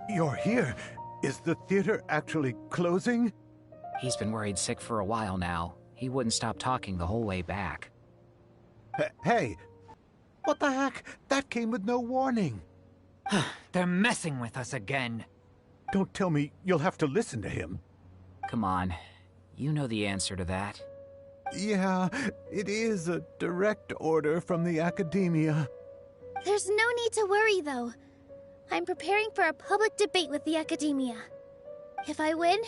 You're here. Is the theater actually closing? He's been worried sick for a while now. He wouldn't stop talking the whole way back. Hey! What the heck? That came with no warning. They're messing with us again. Don't tell me you'll have to listen to him. Come on. You know the answer to that. Yeah, it is a direct order from the academia. There's no need to worry, though. I'm preparing for a public debate with the academia. If I win,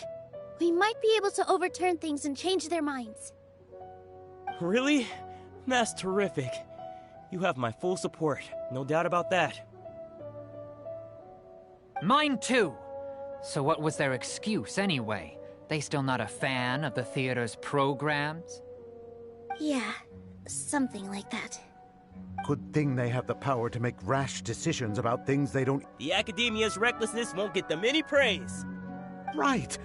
we might be able to overturn things and change their minds. Really? That's terrific. You have my full support, no doubt about that. Mine too! So what was their excuse anyway? They still not a fan of the theater's programs? Yeah, something like that. Good thing they have the power to make rash decisions about things they don't... The academia's recklessness won't get them any praise. Right!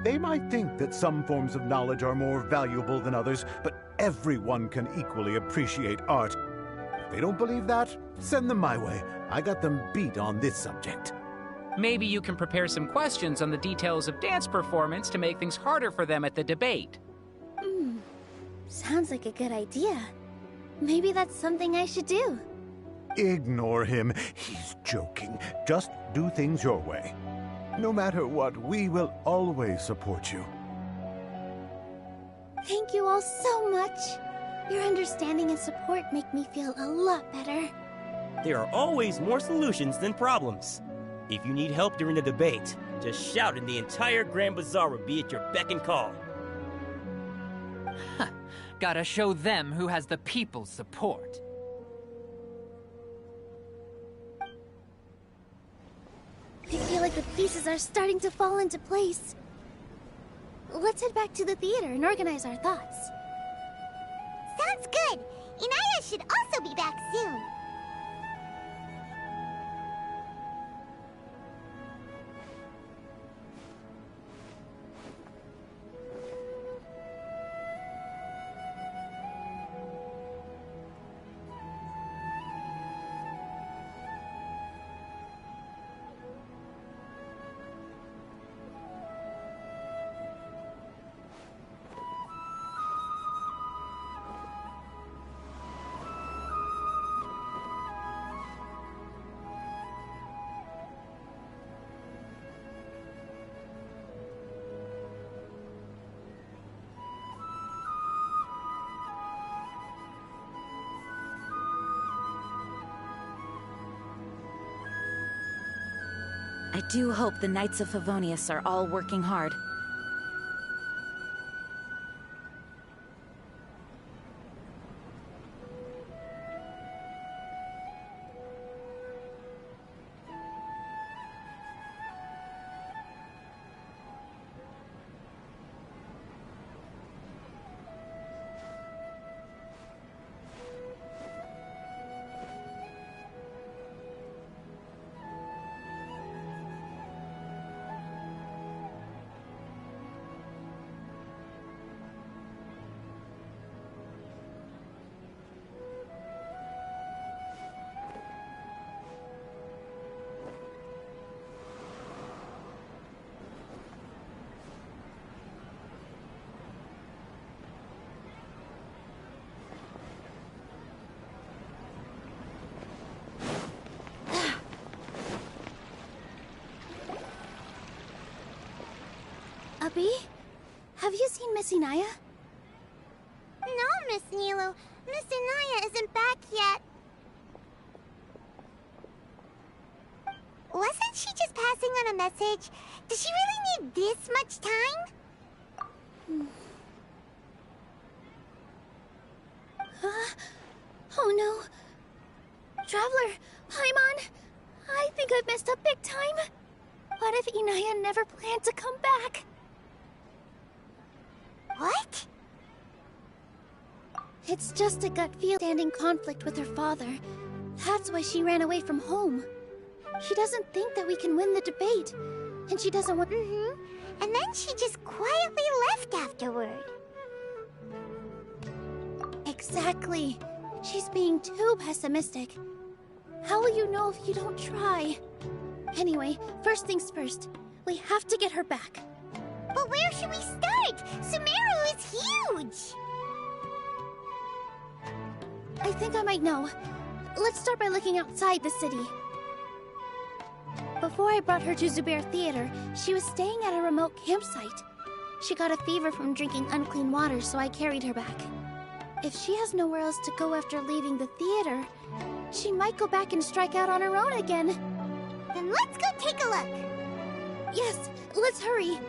They might think that some forms of knowledge are more valuable than others, but everyone can equally appreciate art. If they don't believe that, send them my way. I got them beat on this subject. Maybe you can prepare some questions on the details of dance performance to make things harder for them at the debate. Sounds like a good idea. Maybe that's something I should do. Ignore him. He's joking. Just do things your way. No matter what, we will always support you. Thank you all so much. Your understanding and support make me feel a lot better. There are always more solutions than problems. If you need help during the debate, just shout and the entire Grand Bazaar will be at your beck and call. Gotta show them who has the people's support. I feel like the pieces are starting to fall into place. Let's head back to the theater and organize our thoughts. Sounds good. Inaya should also be back soon. I do hope the Knights of Favonius are all working hard. Abby? Have you seen Miss Inaya? No, Miss Nilo. Miss Inaya isn't back yet. Wasn't she just passing on a message? Does she really need this much time? Oh no. Traveler, Paimon, I think I've messed up big time. What if Inaya never planned to come back? What? It's just a gut feel standing conflict with her father. That's why she ran away from home. She doesn't think that we can win the debate, and she doesn't want— And then she just quietly left afterward. Exactly. She's being too pessimistic. How will you know if you don't try? Anyway, first things first. We have to get her back. But where should we start? Sumeru is huge! I think I might know. Let's start by looking outside the city. Before I brought her to Zubair Theater, she was staying at a remote campsite. She got a fever from drinking unclean water, so I carried her back. If she has nowhere else to go after leaving the theater, she might go back and strike out on her own again. Then let's go take a look. Yes, let's hurry.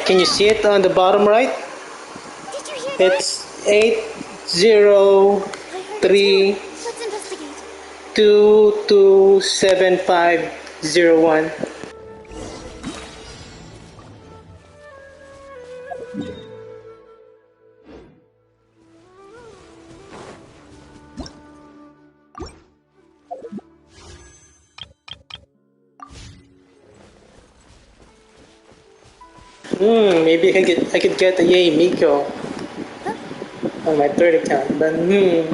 Can you see it on the bottom right? Did you hear that? It's 803 Let's investigate. 227501. Maybe I could get a Yay Miko on my third account, but no.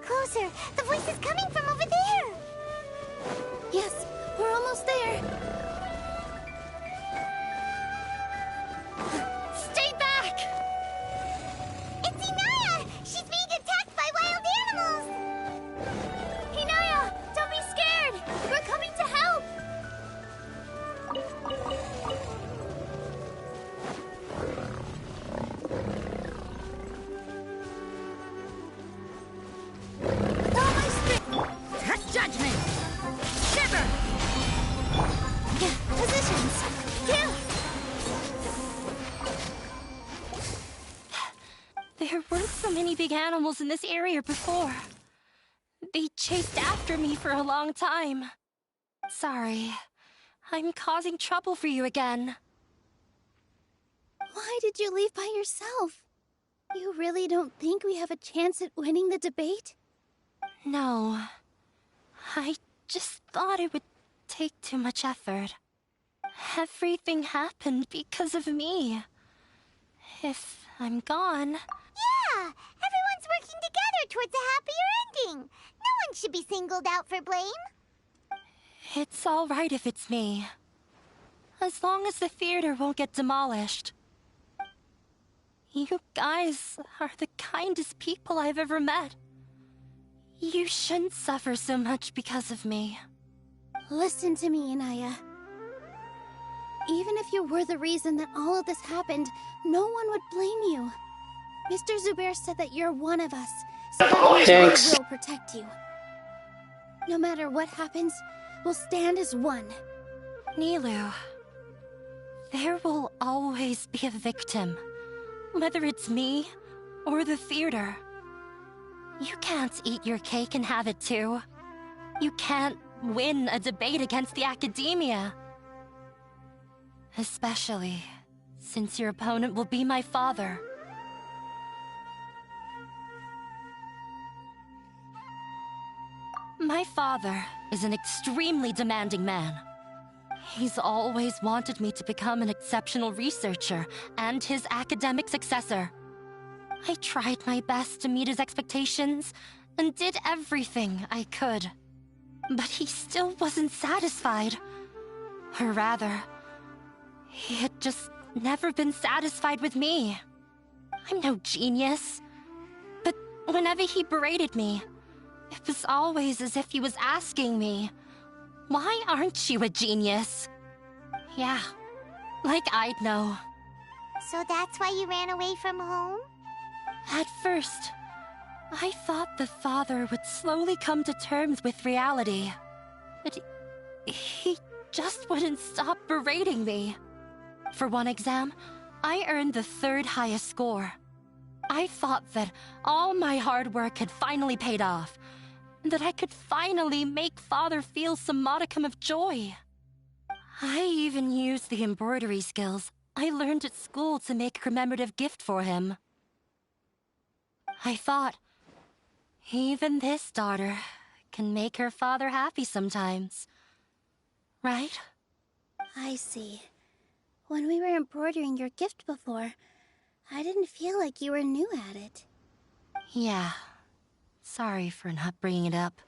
Closer. The voice is coming from over there. Yes, we're almost there. Stay back! It's Inaya! She's being attacked by wild animals! Hinaya, don't be scared! We're coming to help! With all my strength! Test judgment! Shiver! Positions! Kill! There weren't so many big animals in this area before. They chased after me for a long time. Sorry. I'm causing trouble for you again. Why did you leave by yourself? You really don't think we have a chance at winning the debate? No. I just thought it would take too much effort. Everything happened because of me. If I'm gone... Yeah! Everyone's working together towards a happier ending. No one should be singled out for blame. It's all right if it's me. As long as the theater won't get demolished. You guys are the kindest people I've ever met. You shouldn't suffer so much because of me. Listen to me, Inaya. Even if you were the reason that all of this happened, no one would blame you. Mr. Zubair said that you're one of us, so that means we will protect you. No matter what happens, we'll stand as one. Nilu, there will always be a victim, whether it's me or the theater. You can't eat your cake and have it too. You can't win a debate against the academia. Especially since your opponent will be my father. My father is an extremely demanding man. He's always wanted me to become an exceptional researcher and his academic successor. I tried my best to meet his expectations and did everything I could. But he still wasn't satisfied. Or rather, he had just never been satisfied with me. I'm no genius. But whenever he berated me, it was always as if he was asking me, Why aren't you a genius? Yeah, like I'd know. So that's why you ran away from home? At first, I thought the father would slowly come to terms with reality. But he just wouldn't stop berating me. For one exam, I earned the 3rd highest score. I thought that all my hard work had finally paid off, and that I could finally make Father feel some modicum of joy. I even used the embroidery skills I learned at school to make a commemorative gift for him. I thought, even this daughter can make her father happy sometimes. Right? I see. When we were embroidering your gift before, I didn't feel like you were new at it. Yeah. Sorry for not bringing it up.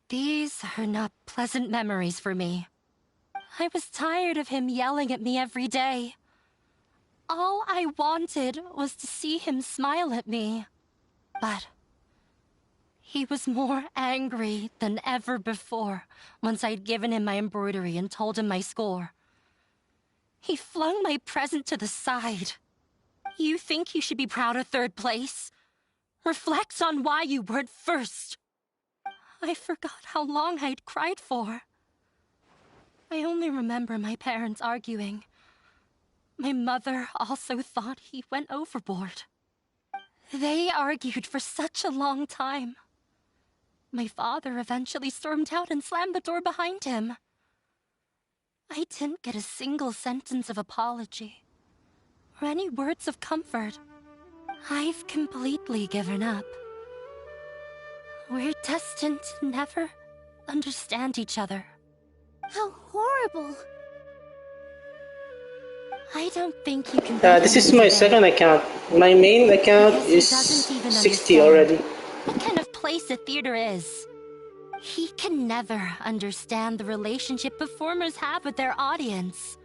These are not pleasant memories for me. I was tired of him yelling at me every day. All I wanted was to see him smile at me. But he was more angry than ever before once I'd given him my embroidery and told him my score. He flung my present to the side. You think you should be proud of 3rd place? Reflect on why you weren't 1st. I forgot how long I'd cried for. I only remember my parents arguing. My mother also thought he went overboard. They argued for such a long time. My father eventually stormed out and slammed the door behind him. I didn't get a single sentence of apology or any words of comfort. I've completely given up. We're destined to never understand each other. How horrible! I don't think you can. This is my second account. My main account is 60 already. What kind of place a theater is? He can never understand the relationship performers have with their audience.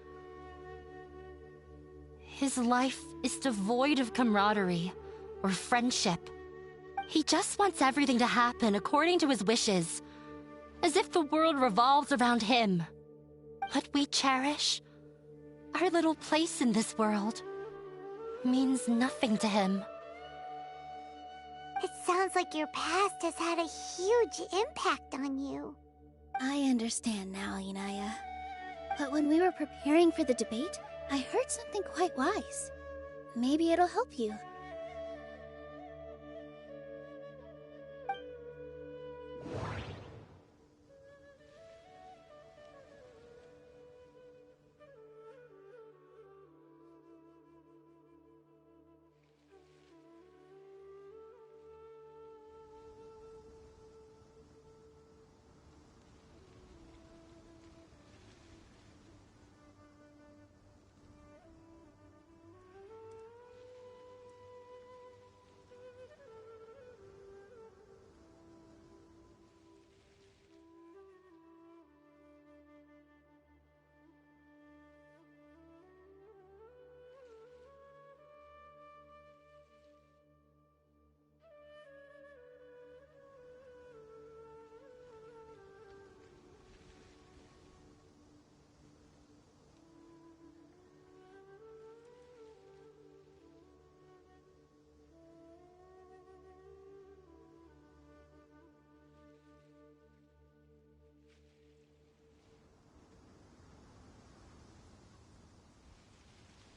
His life is devoid of camaraderie or friendship. He just wants everything to happen according to his wishes, as if the world revolves around him. What we cherish, our little place in this world, means nothing to him. It sounds like your past has had a huge impact on you. I understand now, Inaya. But when we were preparing for the debate, I heard something quite wise. Maybe it'll help you.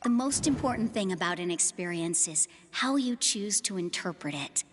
The most important thing about an experience is how you choose to interpret it.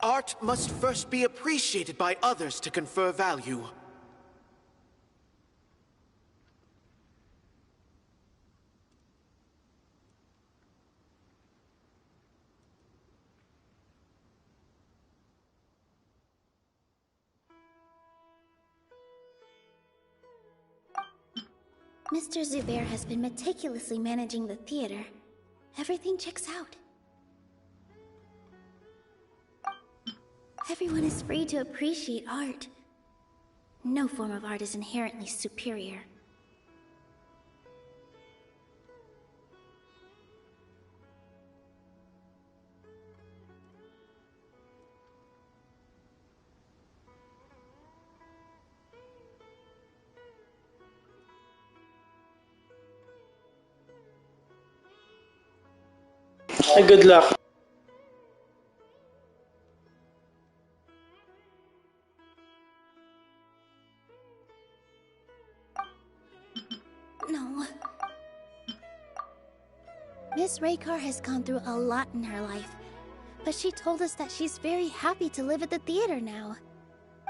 art must first be appreciated by others to confer value. Mr. Zubair has been meticulously managing the theater. Everything checks out. Everyone is free to appreciate art. No form of art is inherently superior. Good luck. No. Miss Raykar has gone through a lot in her life, but she told us that she's very happy to live at the theater now.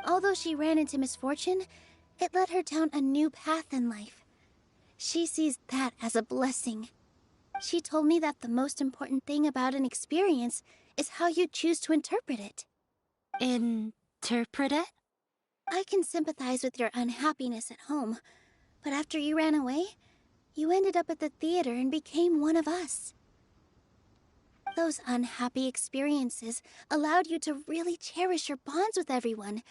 Although she ran into misfortune, it led her down a new path in life. She sees that as a blessing. She told me that the most important thing about an experience is how you choose to interpret it. Interpret it? I can sympathize with your unhappiness at home, but after you ran away, you ended up at the theater and became one of us. Those unhappy experiences allowed you to really cherish your bonds with everyone,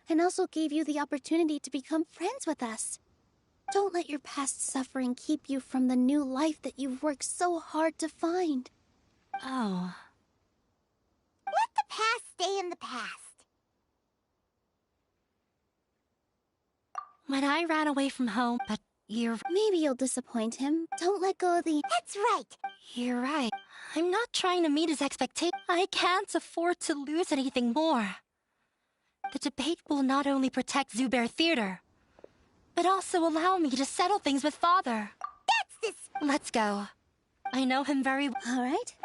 and also gave you the opportunity to become friends with us. Don't let your past suffering keep you from the new life that you've worked so hard to find. Oh. Let the past stay in the past. When I ran away from home, but Maybe you'll disappoint him. Don't let go of the... That's right. You're right. I'm not trying to meet his expectations. I can't afford to lose anything more. The debate will not only protect Zubair Theater, but also allow me to settle things with Father. That's this... Let's go. I know him very well. All right.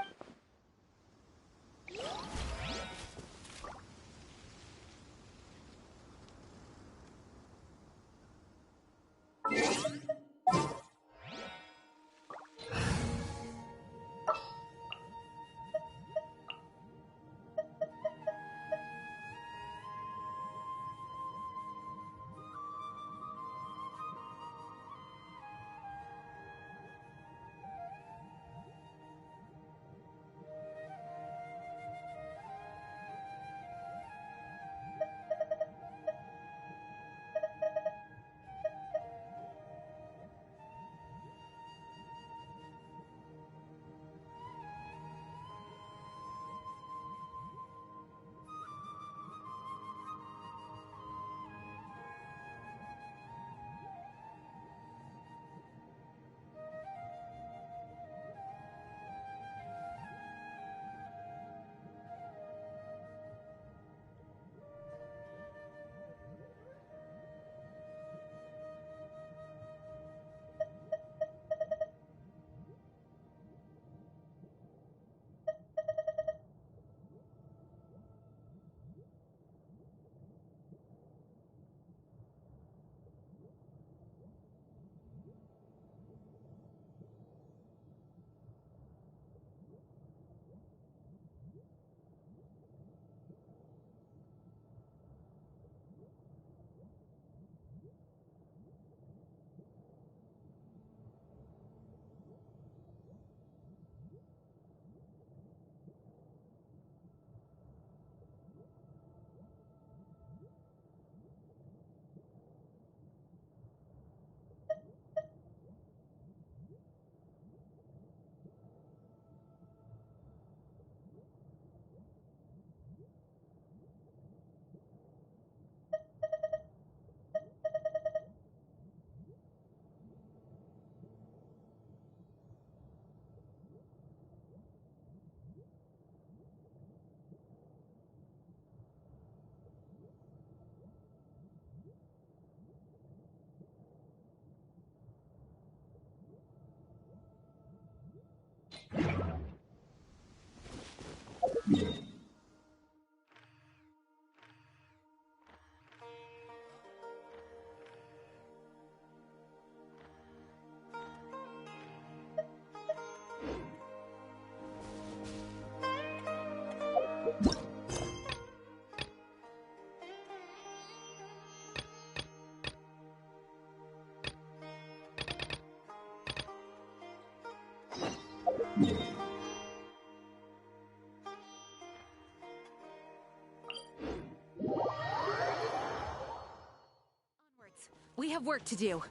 have work to do.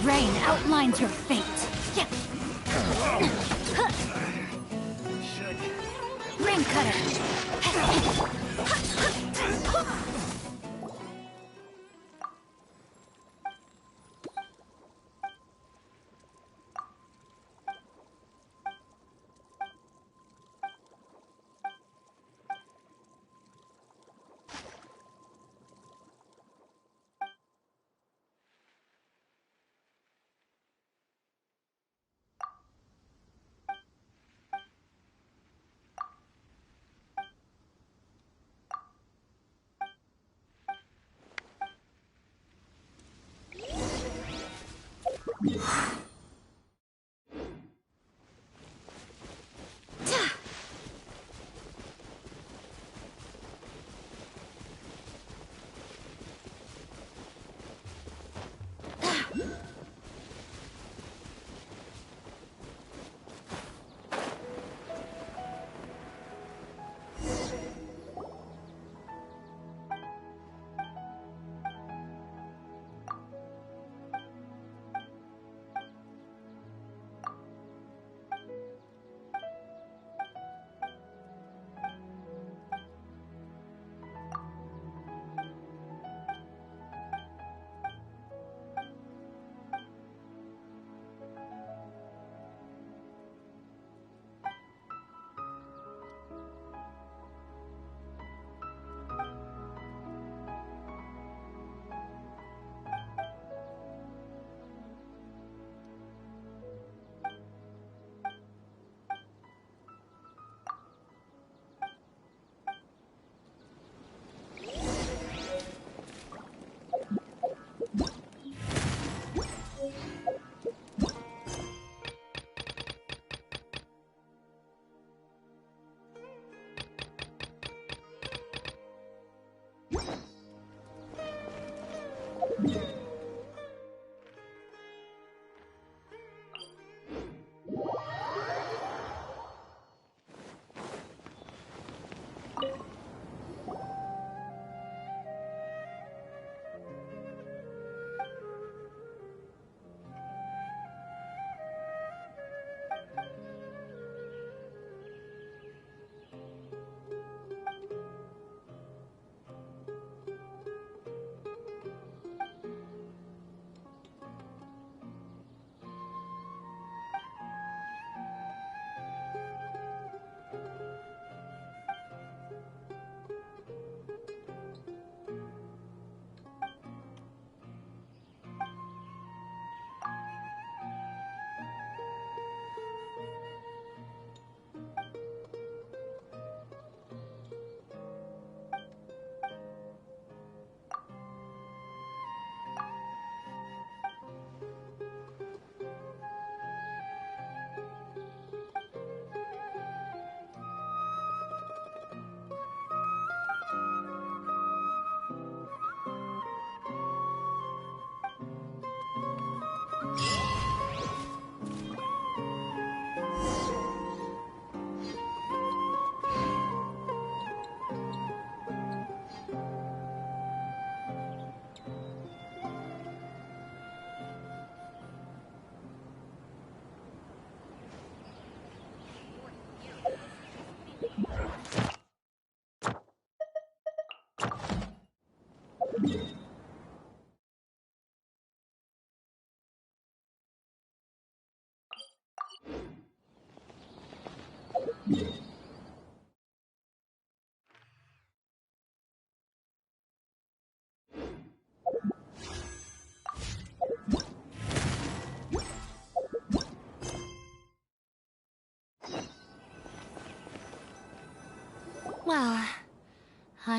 Rain outlines your fate. Rain cutter.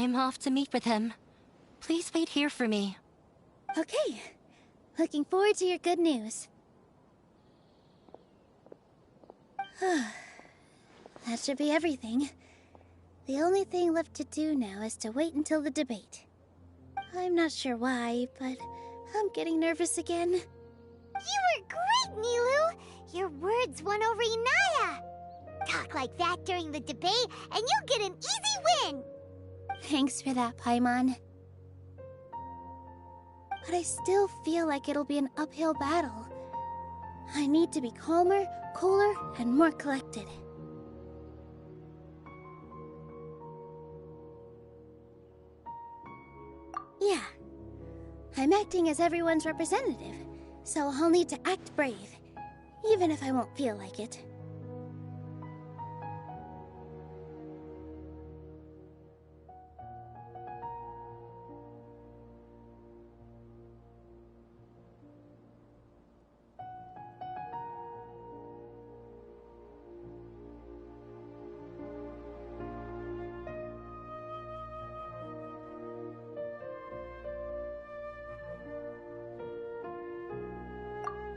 I'm off to meet with him. Please wait here for me. Okay. Looking forward to your good news. That should be everything. The only thing left to do now is to wait until the debate. I'm not sure why, but I'm getting nervous again. You were great, Nilu! Your words won over Inaya! Talk like that during the debate, and you'll get an easy win! Thanks for that, Paimon. But I still feel like it'll be an uphill battle. I need to be calmer, cooler, and more collected. Yeah. I'm acting as everyone's representative, so I'll need to act brave, even if I won't feel like it.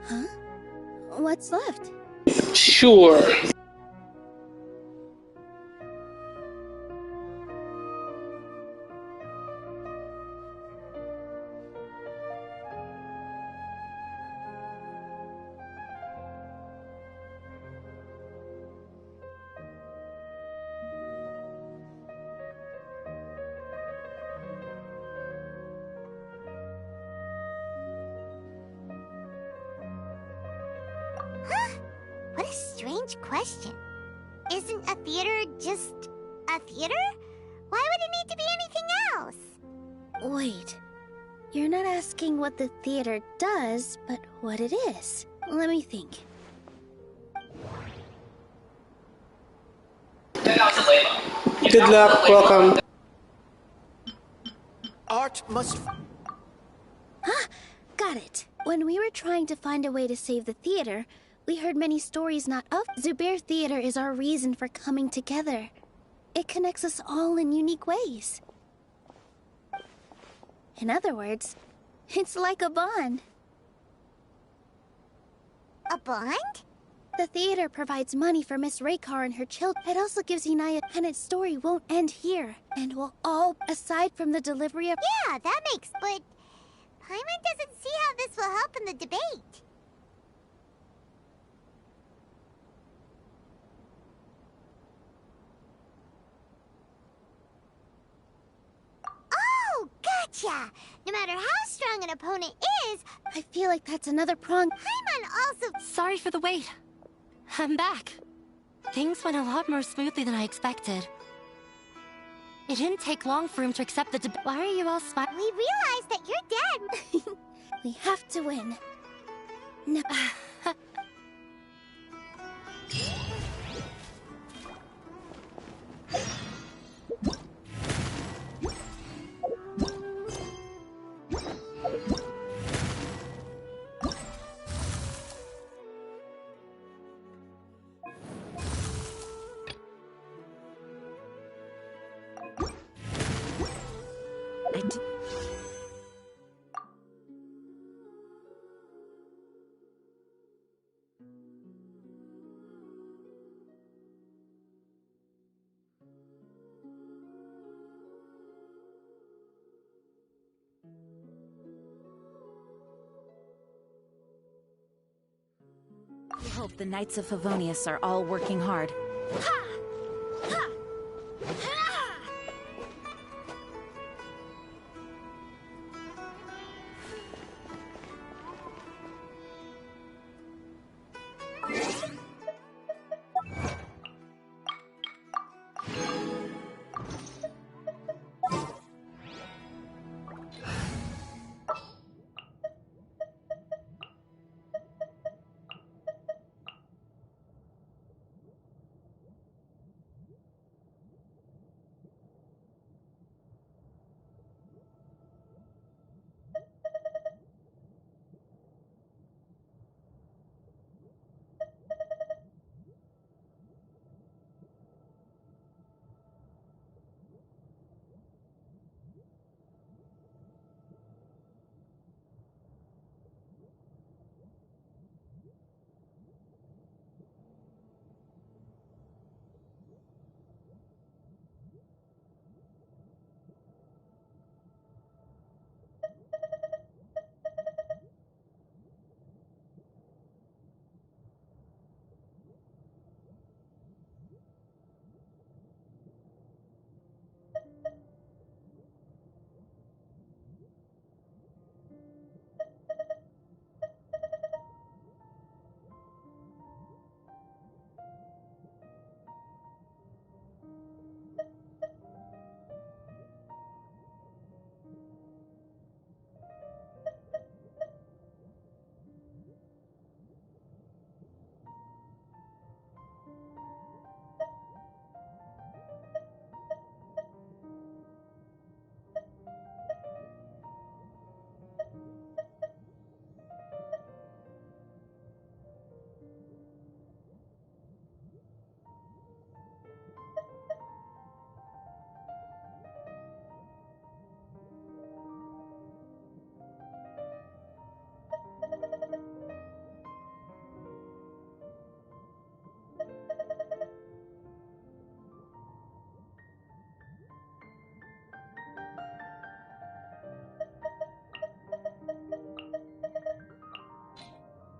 Huh? What's left? Sure. What a strange question. Isn't a theater just a theater? Why would it need to be anything else? Wait. You're not asking what the theater does, but what it is. Let me think. Good luck, welcome. Art must... Ah, got it. When we were trying to find a way to save the theater, we heard many stories not of. Zubair Theater is our reason for coming together. It connects us all in unique ways. In other words, it's like a bond. A bond? The theater provides money for Miss Raykar and her children. It also gives Inaya, and its story won't end here. And we'll all, aside from the delivery of... Yeah, that makes... But Paimon doesn't see how this will help in the debate. Oh, gotcha! No matter how strong an opponent is... I feel like that's another prong. Paimon also... Sorry for the wait. I'm back. Things went a lot more smoothly than I expected. It didn't take long for him to accept the debate. Why are you all smiling? We realized that you're dead. We have to win. No. We hope the Knights of Favonius are all working hard.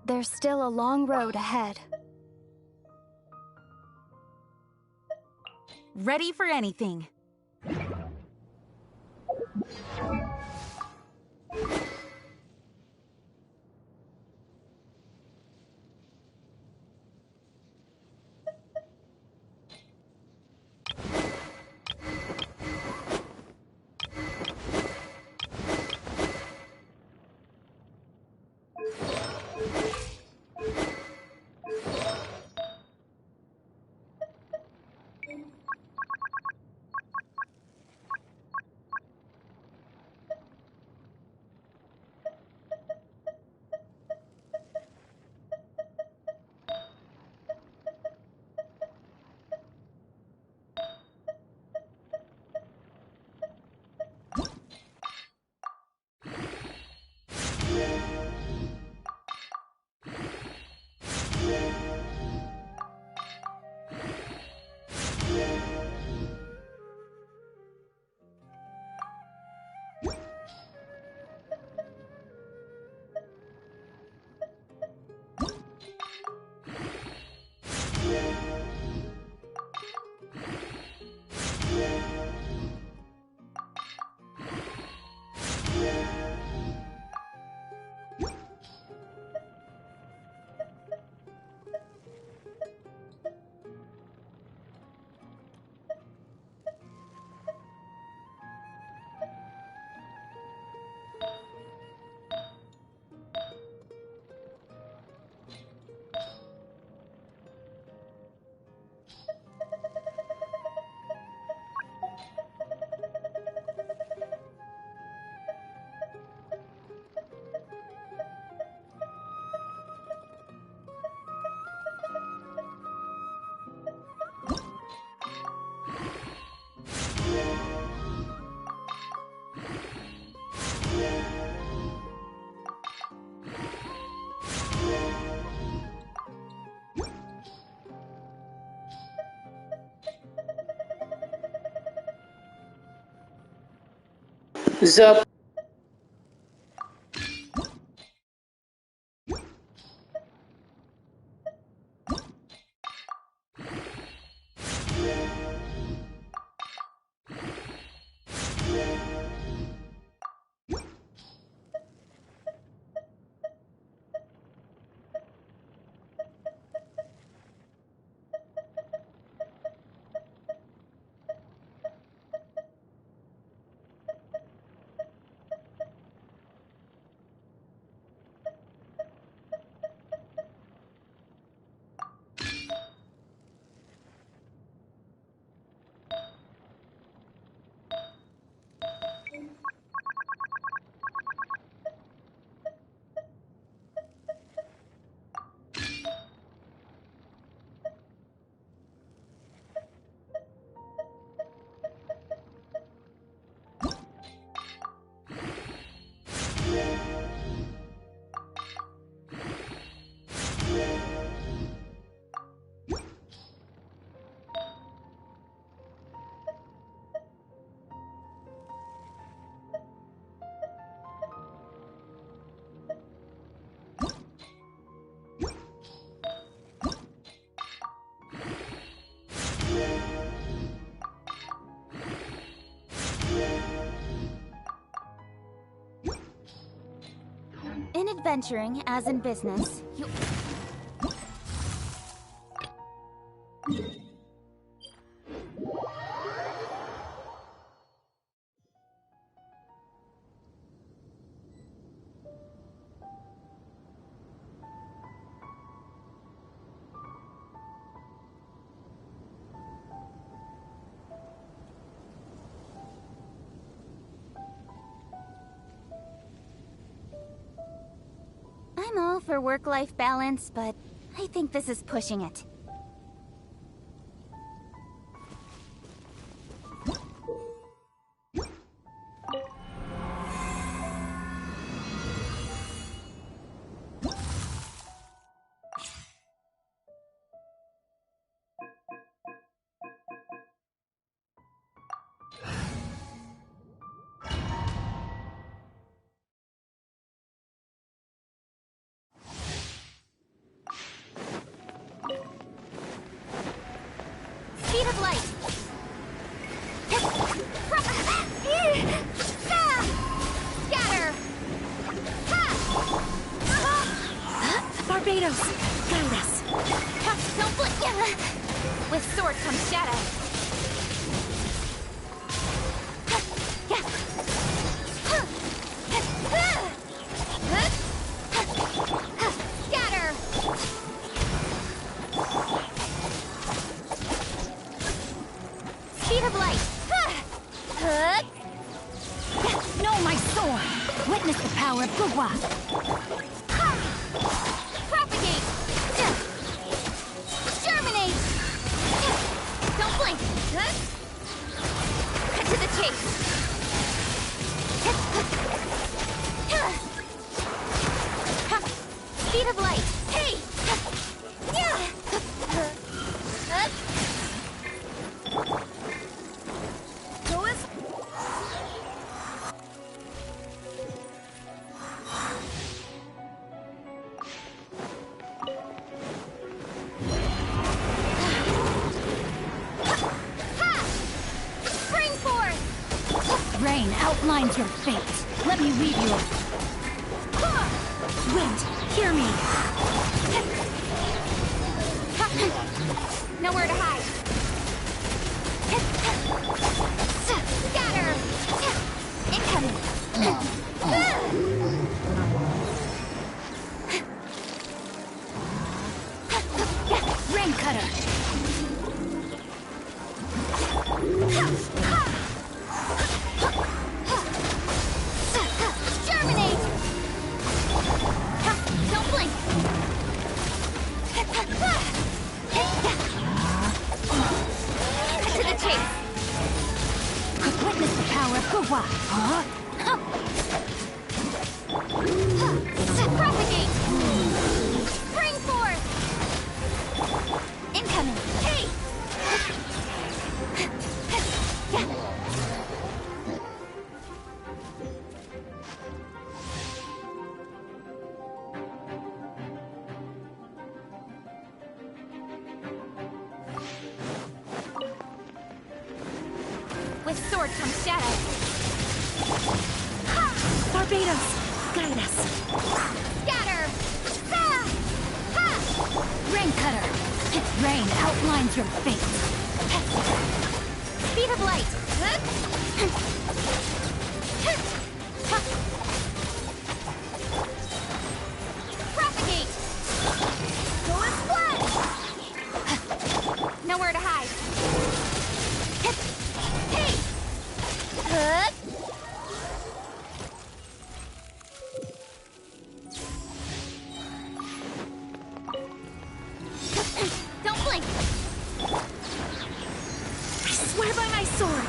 There's still a long road ahead. Ready for anything. Zup. In adventuring, as in business, you... I'm all for work-life balance, but I think this is pushing it. Barbados, guide us. Don't blink! With sword comes shadow. Scatter! Speed of light! Know my sword! Witness the power of Gugwa! Propagate! Germinate! Don't blink! Cut to the chase! Speed of light! Hey! Go as... Spring forth! Rain outlines your fate. Let me weave you a... Wind, hear me! Nowhere to hide. Scatter! Incoming! Rain cutter! Germinate! Don't blink! To the chase! Witness the power of Gugwa! Propagate! Spring forth! Incoming! Hey! With sword comes shadow. Barbados, guide us. Scatter! Rain cutter! Rain outlines your fate. Speed of light! Propagate! Go as one! Nowhere to hide. Hey! Don't blink! I swear by my sword.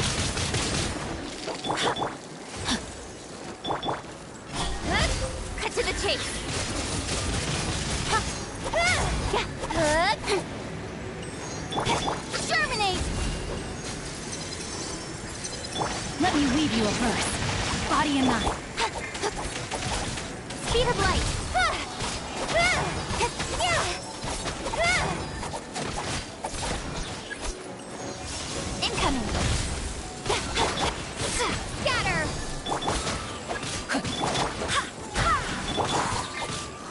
Cut to the chase! Germinate! Let me weave you a verse. Body and mind. Speed of light! Incoming! Scatter!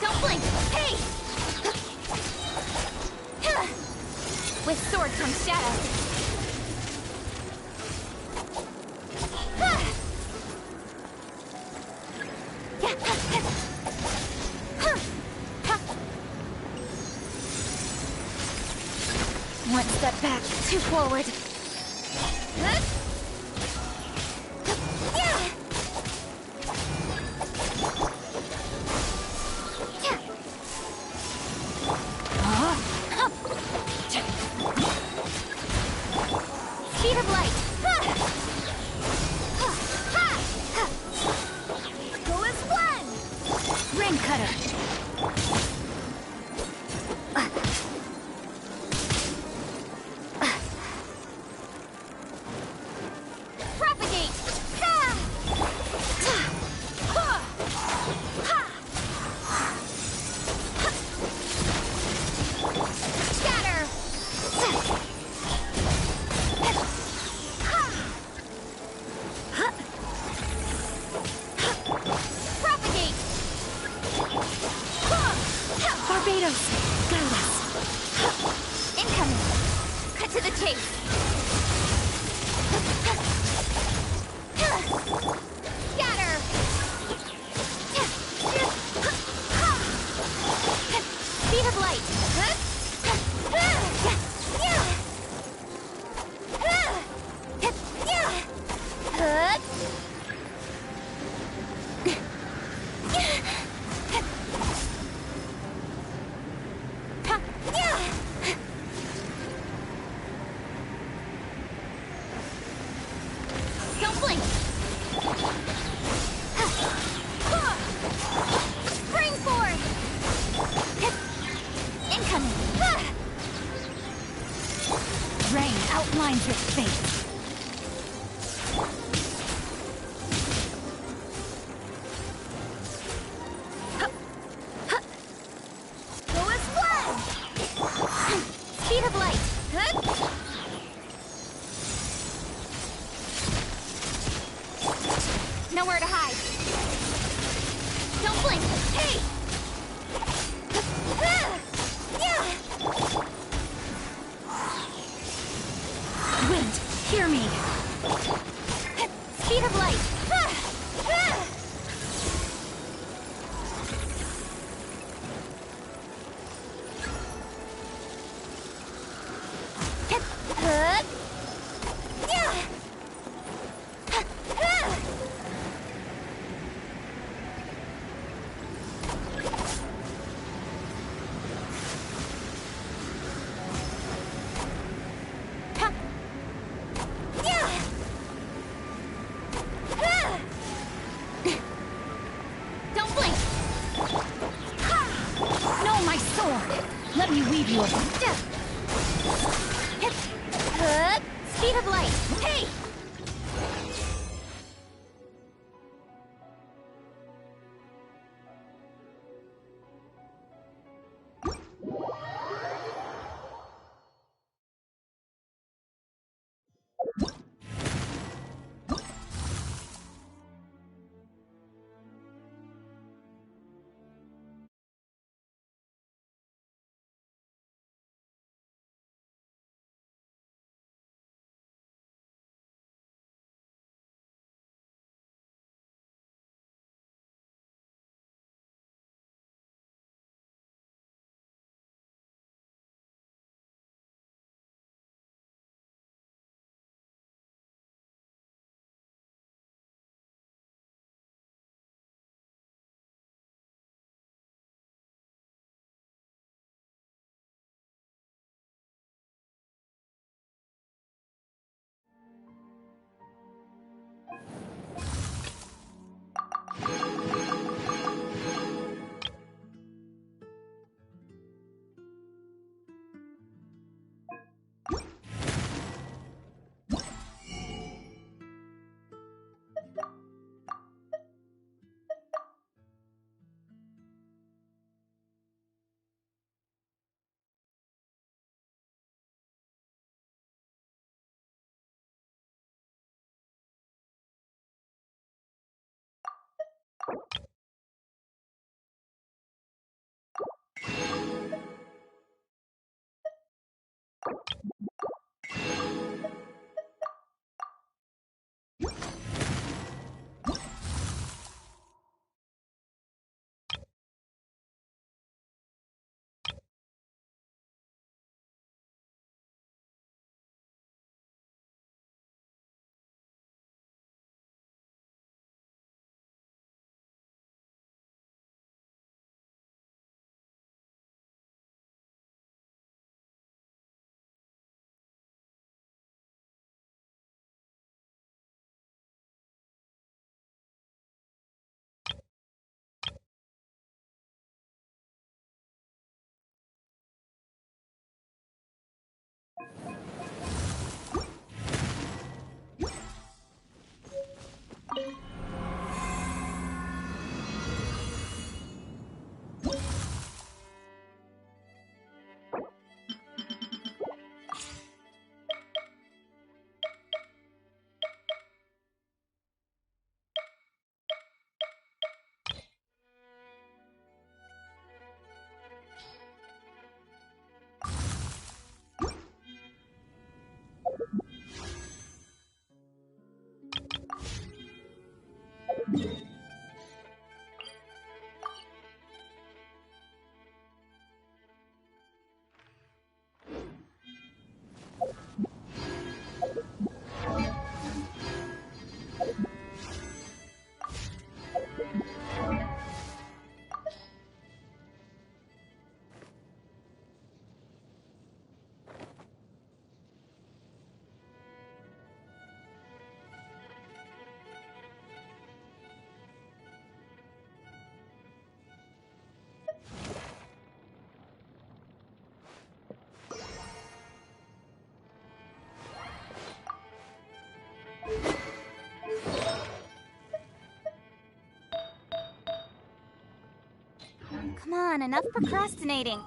Don't blink! Hey! With sword comes shadow. One step back, two forward. Speed of light. Go as one. Rain cutter! Propagate! Scatter! Propagate! Barbados, guide us. Incoming! Cut to the chase! Scatter! Speed of light! Don't blink! Springboard! Incoming! Rain outlines your fate. Go as one! Speed of light! Nowhere to hide! Don't blink! Hey! Wind, hear me. Speed of light! Don't blink! No, my sword. Let me weave you a... Speed of light! Hey! Come on, enough procrastinating.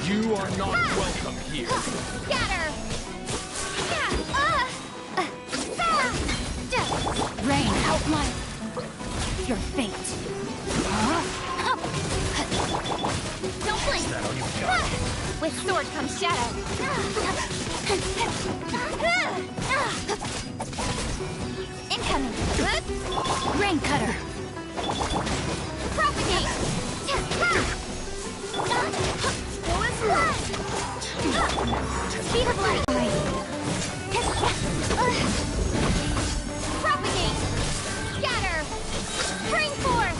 You are not welcome here. Scatter! Rain, outline your fate. Don't blink! With sword comes shadow. Incoming! Rain cutter. Propagate! Speed of light! Propagate! Scatter! Spring forth!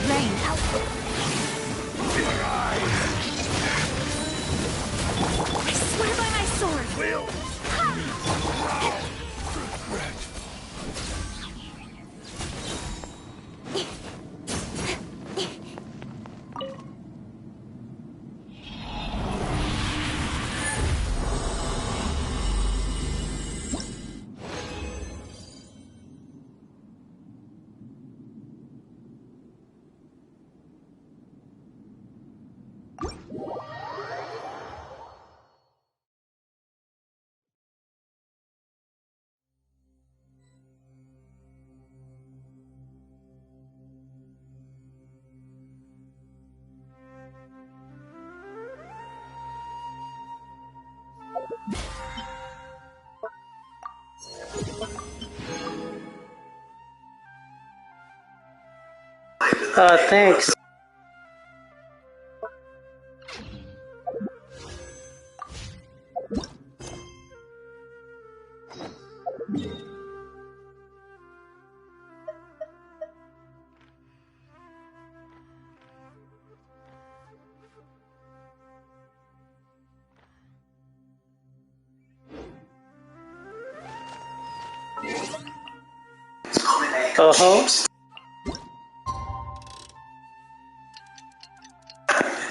Rain out. I swear by my sword. Will. Thanks. Uh-huh.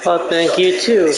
Well, thank you too.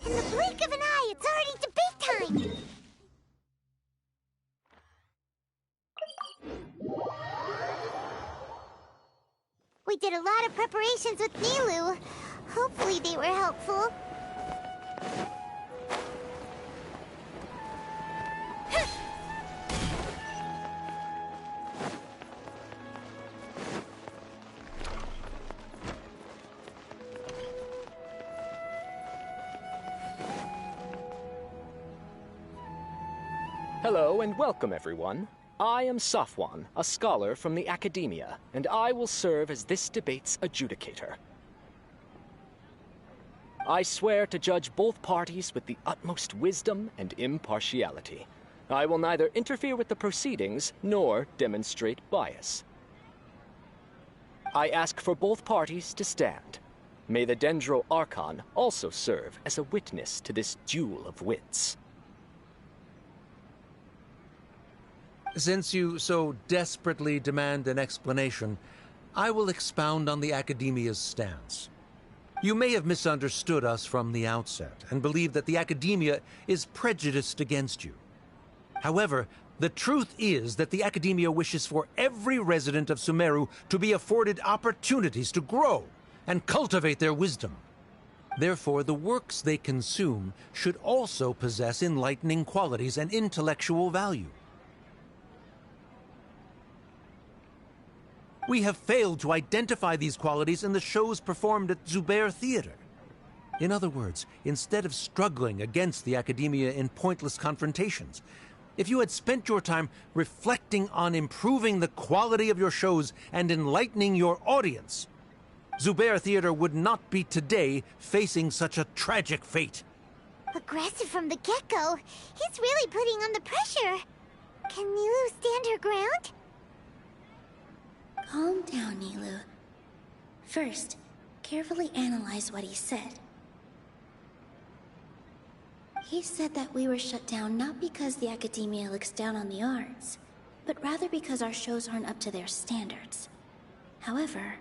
In the blink of an eye, it's already debate time! We did a lot of preparations with Nilu. Hopefully they were helpful. Hello and welcome, everyone. I am Safwan, a scholar from the Academia, and I will serve as this debate's adjudicator. I swear to judge both parties with the utmost wisdom and impartiality. I will neither interfere with the proceedings nor demonstrate bias. I ask for both parties to stand. May the Dendro Archon also serve as a witness to this duel of wits. Since you so desperately demand an explanation, I will expound on the Academia's stance. You may have misunderstood us from the outset and believe that the Academia is prejudiced against you. However, the truth is that the Academia wishes for every resident of Sumeru to be afforded opportunities to grow and cultivate their wisdom. Therefore, the works they consume should also possess enlightening qualities and intellectual value. We have failed to identify these qualities in the shows performed at Zubair Theater. In other words, instead of struggling against the Academia in pointless confrontations, if you had spent your time reflecting on improving the quality of your shows and enlightening your audience, Zubair Theater would not be today facing such a tragic fate. Aggressive from the get-go. He's really putting on the pressure. Can Nilu stand her ground? Calm down, Nilu. First, carefully analyze what he said. He said that we were shut down not because the Academia looks down on the arts, but rather because our shows aren't up to their standards. However...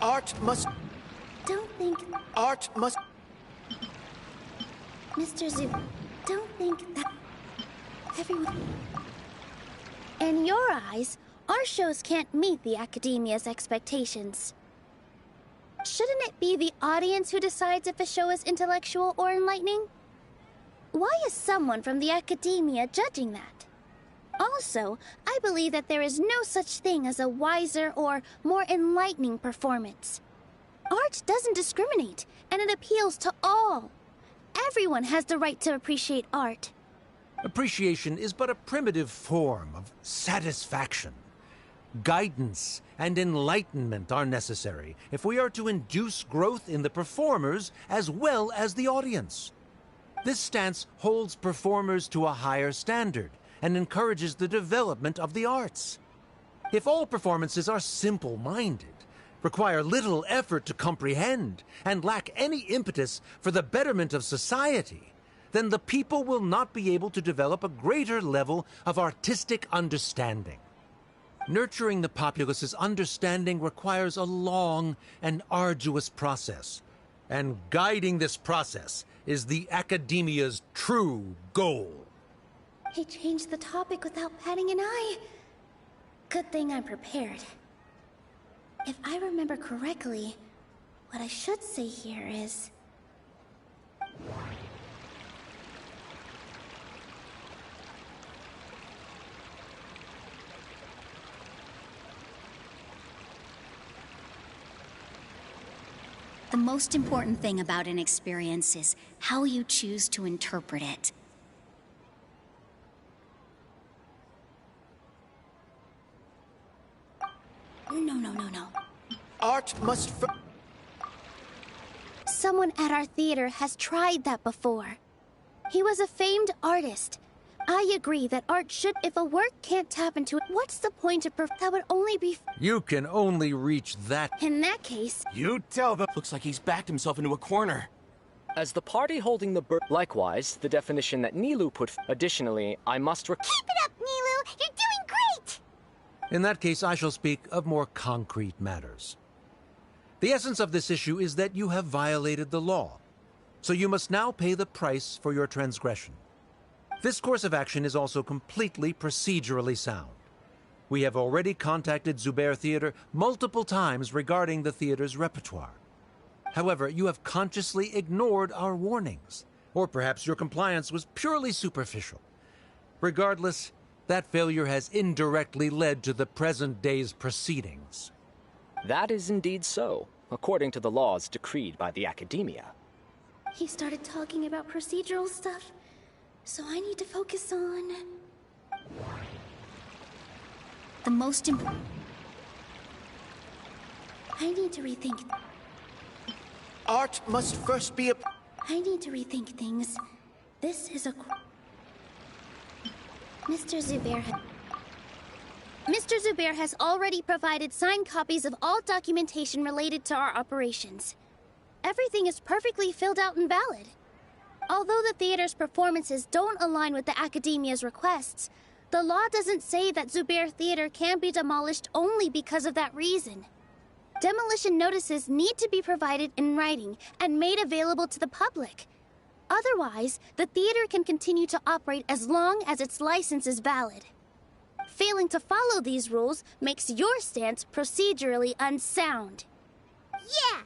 Art must... Don't think... Art must... Mr. Zu, don't think that... Everyone... In your eyes, our shows can't meet the Academia's expectations. Shouldn't it be the audience who decides if a show is intellectual or enlightening? Why is someone from the Academia judging that? Also, I believe that there is no such thing as a wiser or more enlightening performance. Art doesn't discriminate, and it appeals to all. Everyone has the right to appreciate art. Appreciation is but a primitive form of satisfaction. Guidance and enlightenment are necessary if we are to induce growth in the performers as well as the audience. This stance holds performers to a higher standard and encourages the development of the arts. If all performances are simple-minded, require little effort to comprehend, and lack any impetus for the betterment of society, then the people will not be able to develop a greater level of artistic understanding. Nurturing the populace's understanding requires a long and arduous process, and guiding this process is the Academia's true goal. He changed the topic without batting an eye. Good thing I'm prepared. If I remember correctly, what I should say here is... The most important thing about an experience is how you choose to interpret it. No. Art must... Someone at our theater has tried that before. He was a famed artist. I agree that art should... If a work can't tap into it, what's the point of that would only be... You can only reach that... In that case... You tell them... Looks like he's backed himself into a corner. As the party holding the likewise, the definition that Nilu put... Additionally, I must... Keep it up, Nilu! You're doing great! In that case, I shall speak of more concrete matters. The essence of this issue is that you have violated the law, so you must now pay the price for your transgression. This course of action is also completely procedurally sound. We have already contacted Zubair Theater multiple times regarding the theater's repertoire. However, you have consciously ignored our warnings, or perhaps your compliance was purely superficial. Regardless, that failure has indirectly led to the present day's proceedings. That is indeed so, according to the laws decreed by the Academia. He started talking about procedural stuff, so I need to focus on... The most important... I need to rethink... Art must first be a... I need to rethink things. This is a... Mr. Zubair has already provided signed copies of all documentation related to our operations. Everything is perfectly filled out and valid. Although the theater's performances don't align with the Academia's requests, the law doesn't say that Zubair Theater can be demolished only because of that reason. Demolition notices need to be provided in writing and made available to the public. Otherwise, the theater can continue to operate as long as its license is valid. Failing to follow these rules makes your stance procedurally unsound. Yeah!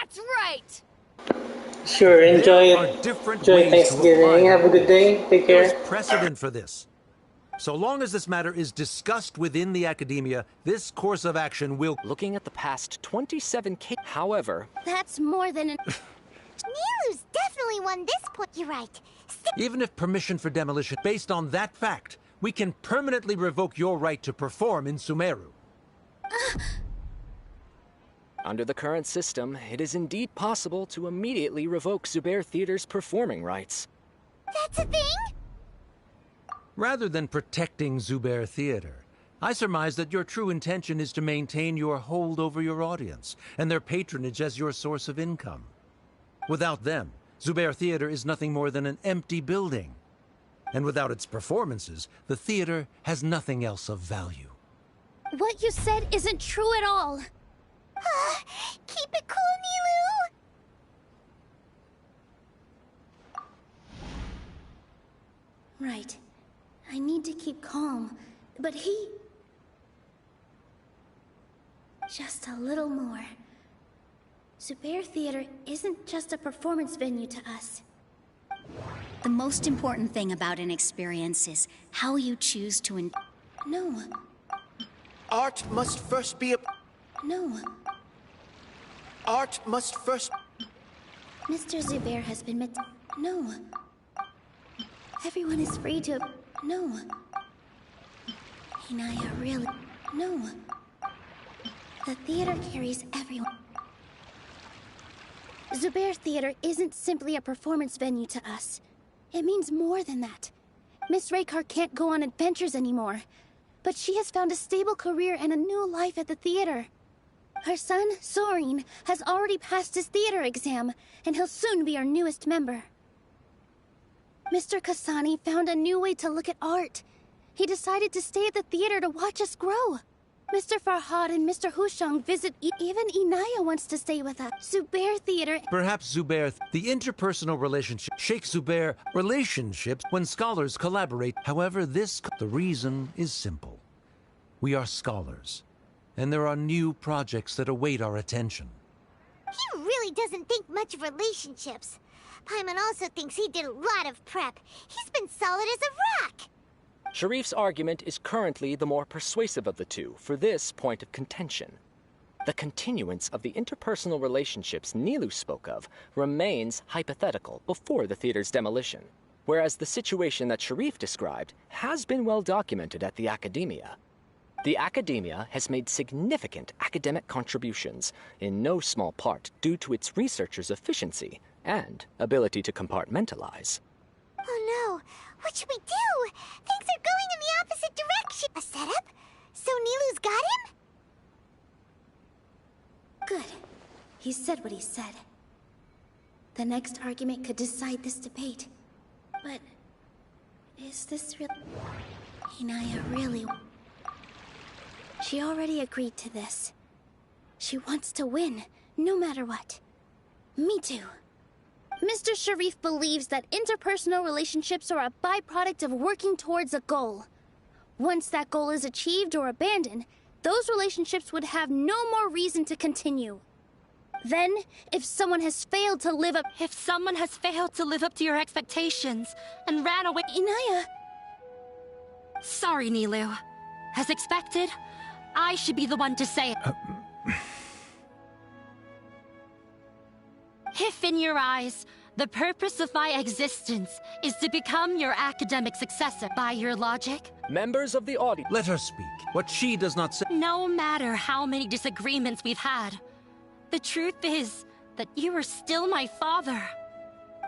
That's right! Sure, enjoy Thanksgiving. Have a good day. Take care. There's precedent for this. So long as this matter is discussed within the Academia, this course of action will... Looking at the past 27 cases, however... That's more than an... Nilu's definitely won this point. You're right. Even if permission for demolition based on that fact, we can permanently revoke your right to perform in Sumeru. Under the current system, it is indeed possible to immediately revoke Zubair Theater's performing rights. That's a thing? Rather than protecting Zubair Theater, I surmise that your true intention is to maintain your hold over your audience and their patronage as your source of income. Without them, Zubair Theater is nothing more than an empty building. And without its performances, the theater has nothing else of value. What you said isn't true at all. Keep it cool, Nilu! Right. I need to keep calm, but he... Just a little more. Zubair Theater isn't just a performance venue to us. The most important thing about an experience is how you choose to No. Art must first be a... No. Art must first... Mr. Zubair has been met... No. Everyone is free to... No. Inaya, really... No. The theater carries everyone. Zubair Theater isn't simply a performance venue to us. It means more than that. Miss Raykar can't go on adventures anymore, but she has found a stable career and a new life at the theater. Her son, Sorin, has already passed his theater exam, and he'll soon be our newest member. Mr. Kasani found a new way to look at art. He decided to stay at the theater to watch us grow. Mr. Farhad and Mr. Hushang visit. Even Inaya wants to stay with us. Zubair Theater... Perhaps Zubair... The interpersonal relationship... Sheikh Zubair... Relationships when scholars collaborate. However, the reason is simple. We are scholars, and there are new projects that await our attention. He really doesn't think much of relationships. Paimon also thinks he did a lot of prep. He's been solid as a rock. Sharif's argument is currently the more persuasive of the two for this point of contention. The continuance of the interpersonal relationships Nilu spoke of remains hypothetical before the theater's demolition, whereas the situation that Sharif described has been well documented at the Academia. The Academia has made significant academic contributions, in no small part due to its researchers' efficiency and ability to compartmentalize. Oh no! What should we do? Things are going in the opposite direction! A setup? So Nilu's got him? Good. He said what he said. The next argument could decide this debate. But... is this real... Inaya really... She already agreed to this. She wants to win, no matter what. Me too. Mr. Sharif believes that interpersonal relationships are a byproduct of working towards a goal. Once that goal is achieved or abandoned, those relationships would have no more reason to continue. Then, if someone has failed to live up... If someone has failed to live up to your expectations and ran away... Inaya! Sorry, Nilu. As expected, I should be the one to say it. If in your eyes, the purpose of my existence is to become your academic successor by your logic... Members of the audience... Let her speak. What she does not say... No matter how many disagreements we've had, the truth is, that you are still my father.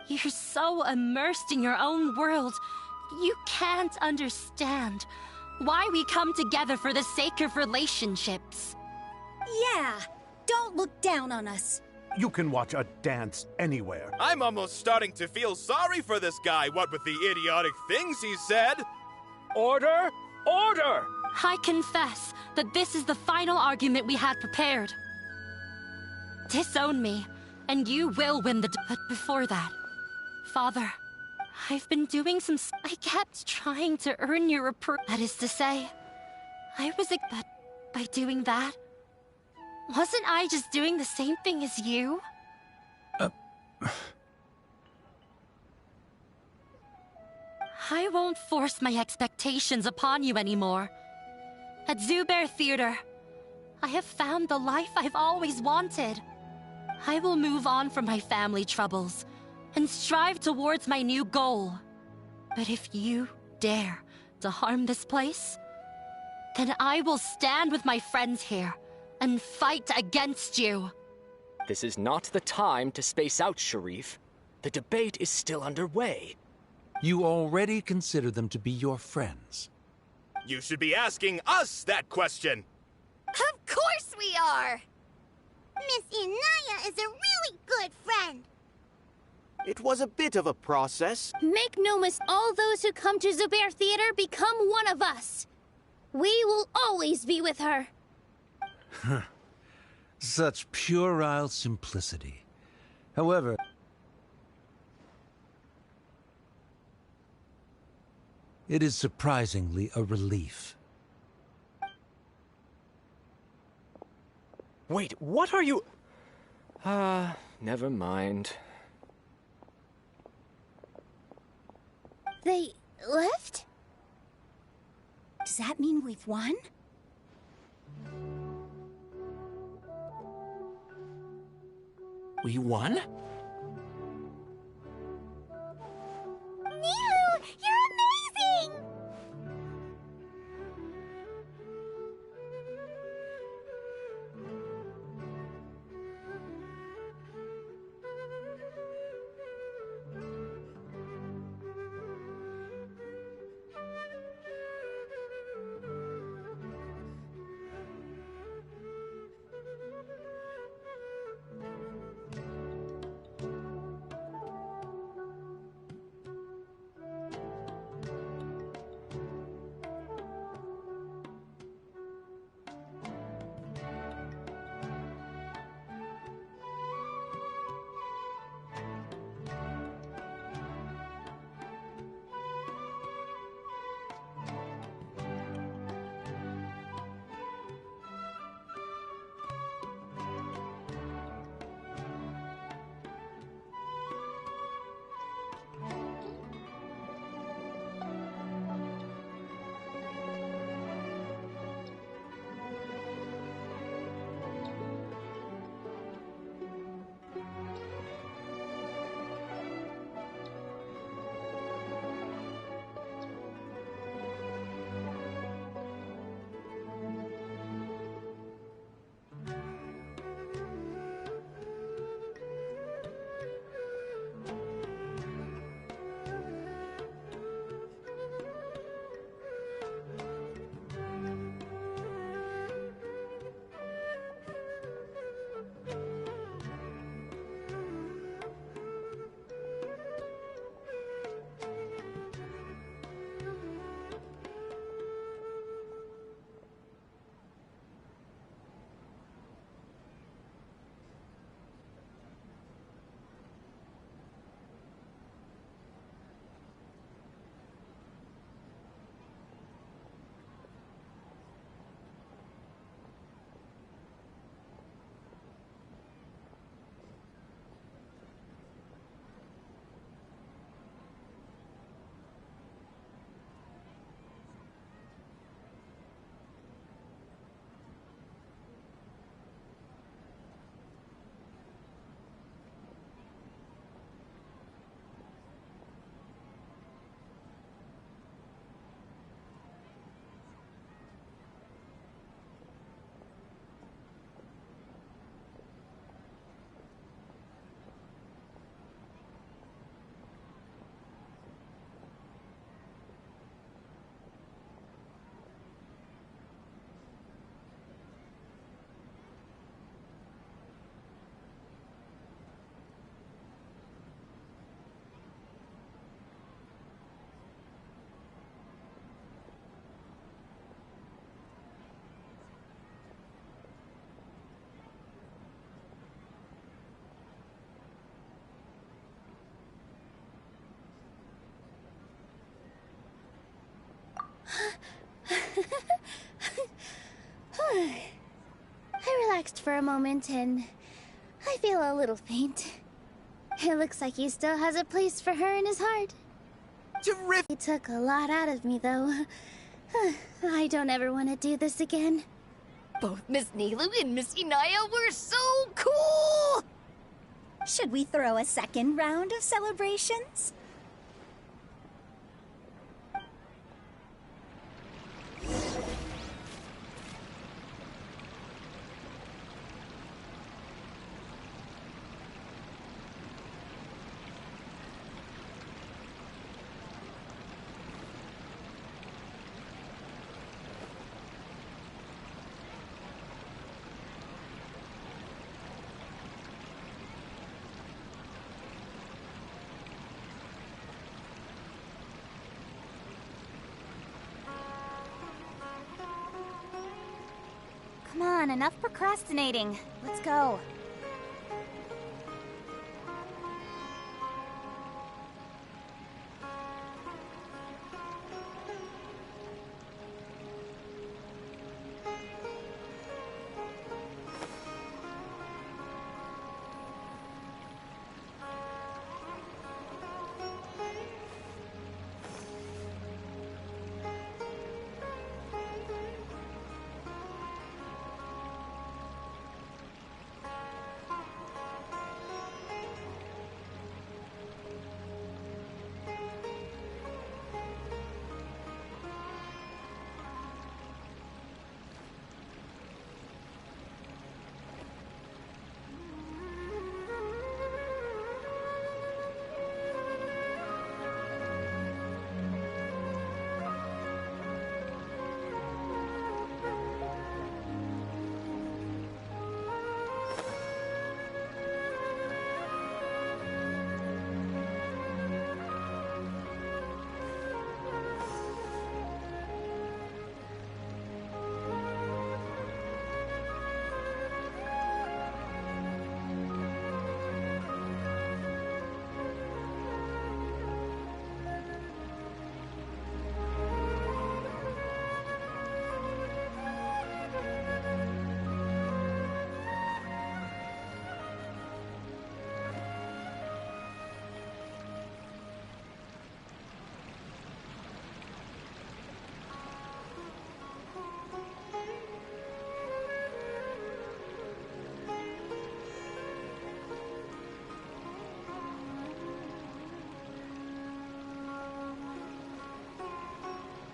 You're so immersed in your own world, you can't understand why we come together for the sake of relationships. Yeah, don't look down on us. You can watch a dance anywhere. I'm almost starting to feel sorry for this guy, what with the idiotic things he said. Order! Order! I confess that this is the final argument we had prepared. Disown me, and you will win the but before that, Father, I've been doing some I kept trying to earn your approval. That is to say, I was but by doing that, wasn't I just doing the same thing as you? I won't force my expectations upon you anymore. At Zubair Theater, I have found the life I've always wanted. I will move on from my family troubles and strive towards my new goal. But if you dare to harm this place, then I will stand with my friends here and fight against you. This is not the time to space out, Sharif. The debate is still underway. You already consider them to be your friends. You should be asking us that question. Of course we are! Miss Inaya is a really good friend. It was a bit of a process. Make no mistake, all those who come to Zubair Theater become one of us. We will always be with her. Such puerile simplicity. However, it is surprisingly a relief. Wait, what are you... never mind. They left? Does that mean we've won? We won? Nilu, you're amazing! rest for a moment, and I feel a little faint. It looks like he still has a place for her in his heart. Terrific! He took a lot out of me, though. I don't ever want to do this again. Both Miss Nilu and Miss Inaya were so cool! Should we throw a second round of celebrations? Come on, enough procrastinating. Let's go.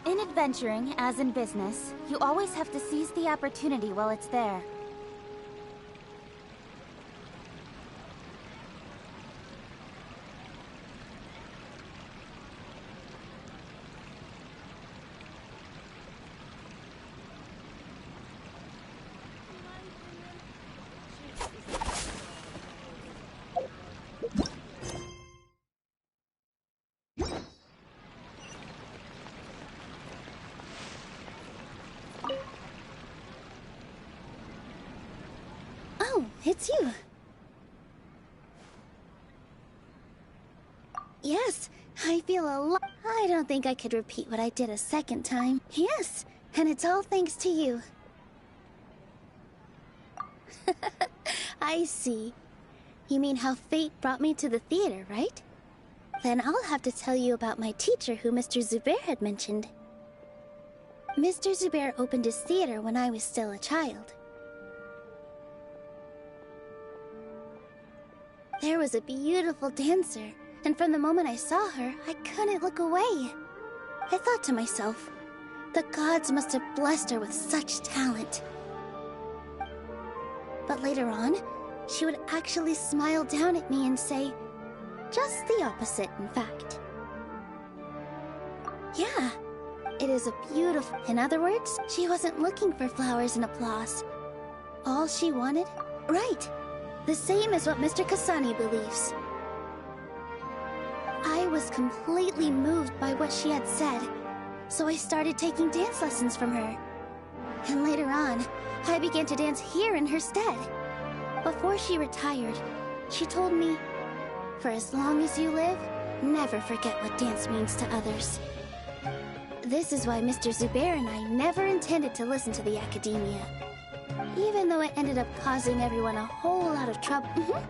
In adventuring, as in business, you always have to seize the opportunity while it's there. It's you. Yes, I feel a lot. I don't think I could repeat what I did a second time. Yes, and it's all thanks to you. I see. You mean how fate brought me to the theater, right? Then I'll have to tell you about my teacher who Mr. Zubair had mentioned. Mr. Zubair opened his theater when I was still a child. There was a beautiful dancer, and from the moment I saw her, I couldn't look away. I thought to myself, the gods must have blessed her with such talent. But later on, she would actually smile down at me and say, just the opposite, in fact. Yeah, it is a beautiful... In other words, she wasn't looking for flowers and applause. All she wanted... Right! The same as what Mr. Kasani believes. I was completely moved by what she had said, so I started taking dance lessons from her. And later on, I began to dance here in her stead. Before she retired, she told me, for as long as you live, never forget what dance means to others. This is why Mr. Zubair and I never intended to listen to the academia. even though it ended up causing everyone a whole lot of trouble.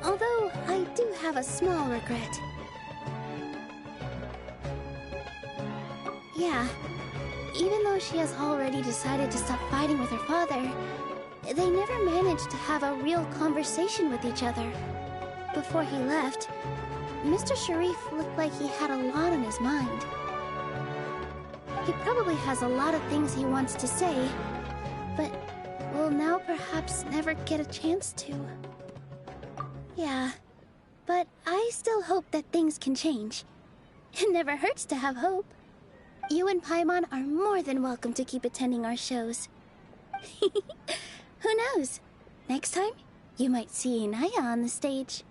Although, I do have a small regret. Yeah, even though she has already decided to stop fighting with her father, they never managed to have a real conversation with each other. Before he left, Mr. Sharif looked like he had a lot on his mind. He probably has a lot of things he wants to say, but will now perhaps never get a chance to. Yeah, but I still hope that things can change. It never hurts to have hope. You and Paimon are more than welcome to keep attending our shows. Who knows? Next time, you might see Inaya on the stage.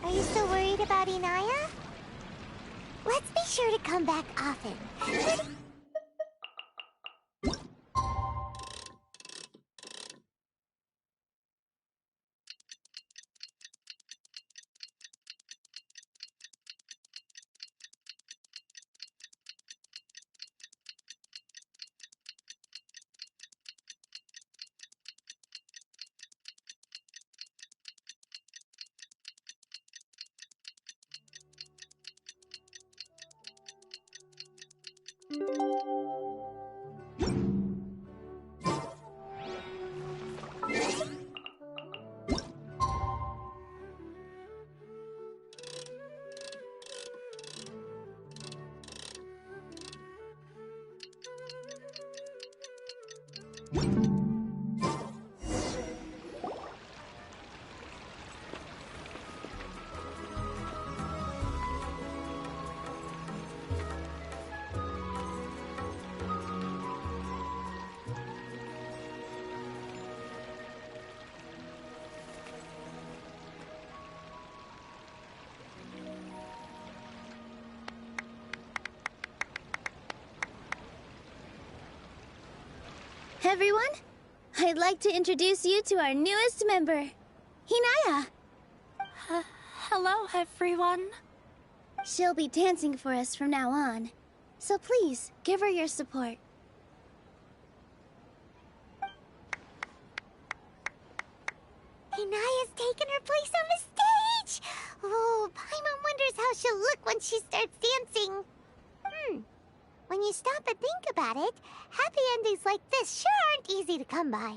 Are you still worried about Inaya? Let's be sure to come back often. Everyone, I'd like to introduce you to our newest member, Hinaya. Hello, everyone. She'll be dancing for us from now on, so please give her your support. Inaya's taken her place on the stage! Oh, Paimon wonders how she'll look when she starts dancing. When you stop and think about it, happy endings like this sure aren't easy to come by.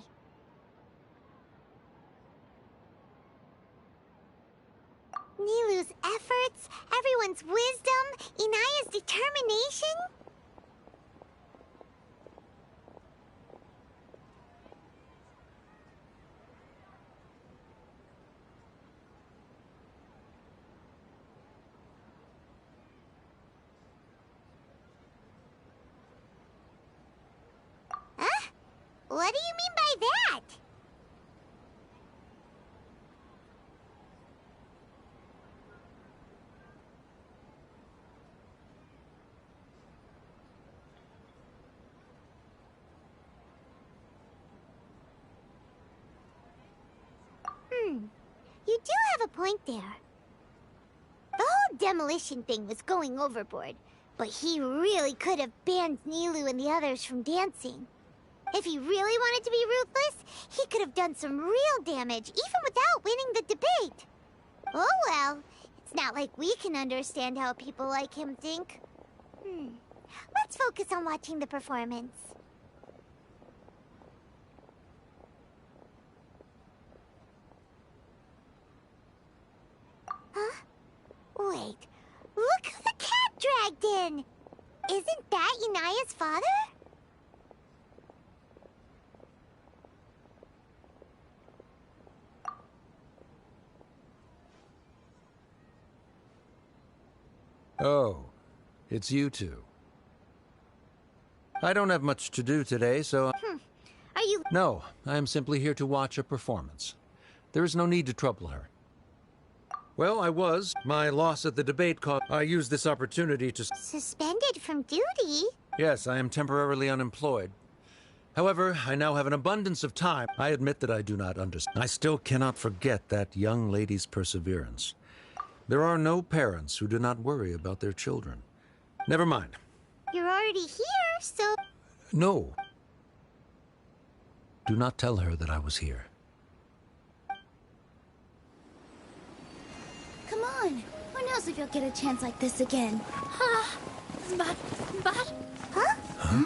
Nilou's efforts, everyone's wisdom, Inaya's determination. Huh? What do you mean by that? You do have a point there. The whole demolition thing was going overboard, but he really could have banned Nilou and the others from dancing. If he really wanted to be ruthless, he could have done some real damage, even without winning the debate. Oh well, it's not like we can understand how people like him think. Let's focus on watching the performance. Huh? Wait, look who the cat dragged in! Isn't that Inaya's father? Oh, it's you two. I don't have much to do today, so... Are you... No, I am simply here to watch a performance. There is no need to trouble her. Well, I was. My loss at the debate caused... I used this opportunity to... Suspended from duty? Yes, I am temporarily unemployed. However, I now have an abundance of time. I admit that I do not understand. I still cannot forget that young lady's perseverance. There are no parents who do not worry about their children. Never mind. You're already here, so... No. Do not tell her that I was here. Come on. Who knows if you'll get a chance like this again? But... Huh?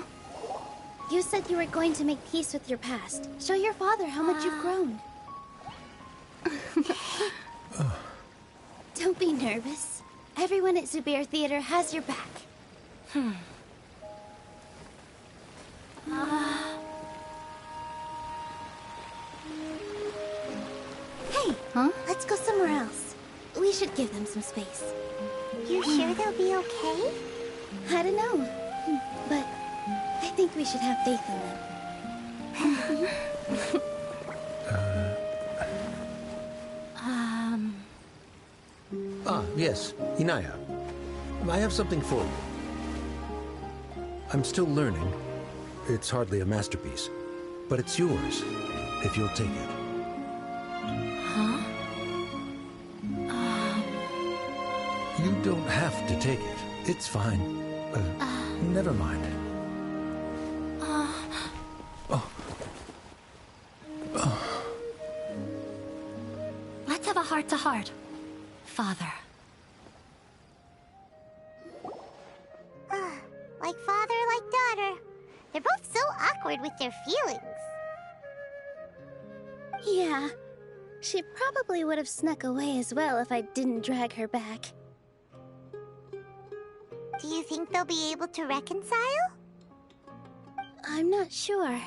You said you were going to make peace with your past. Show your father how much you've grown. Don't be nervous. Everyone at Zubair Theater has your back. Hey, let's go somewhere else. We should give them some space. You sure they'll be okay? I don't know, but I think we should have faith in them. Yes, Inaya. I have something for you. I'm still learning. It's hardly a masterpiece, but it's yours, if you'll take it. You don't have to take it. It's fine. Never mind. Let's have a heart-to-heart. Father. Like father, like daughter. They're both so awkward with their feelings. Yeah. She probably would have snuck away as well if I didn't drag her back. Do you think they'll be able to reconcile? I'm not sure.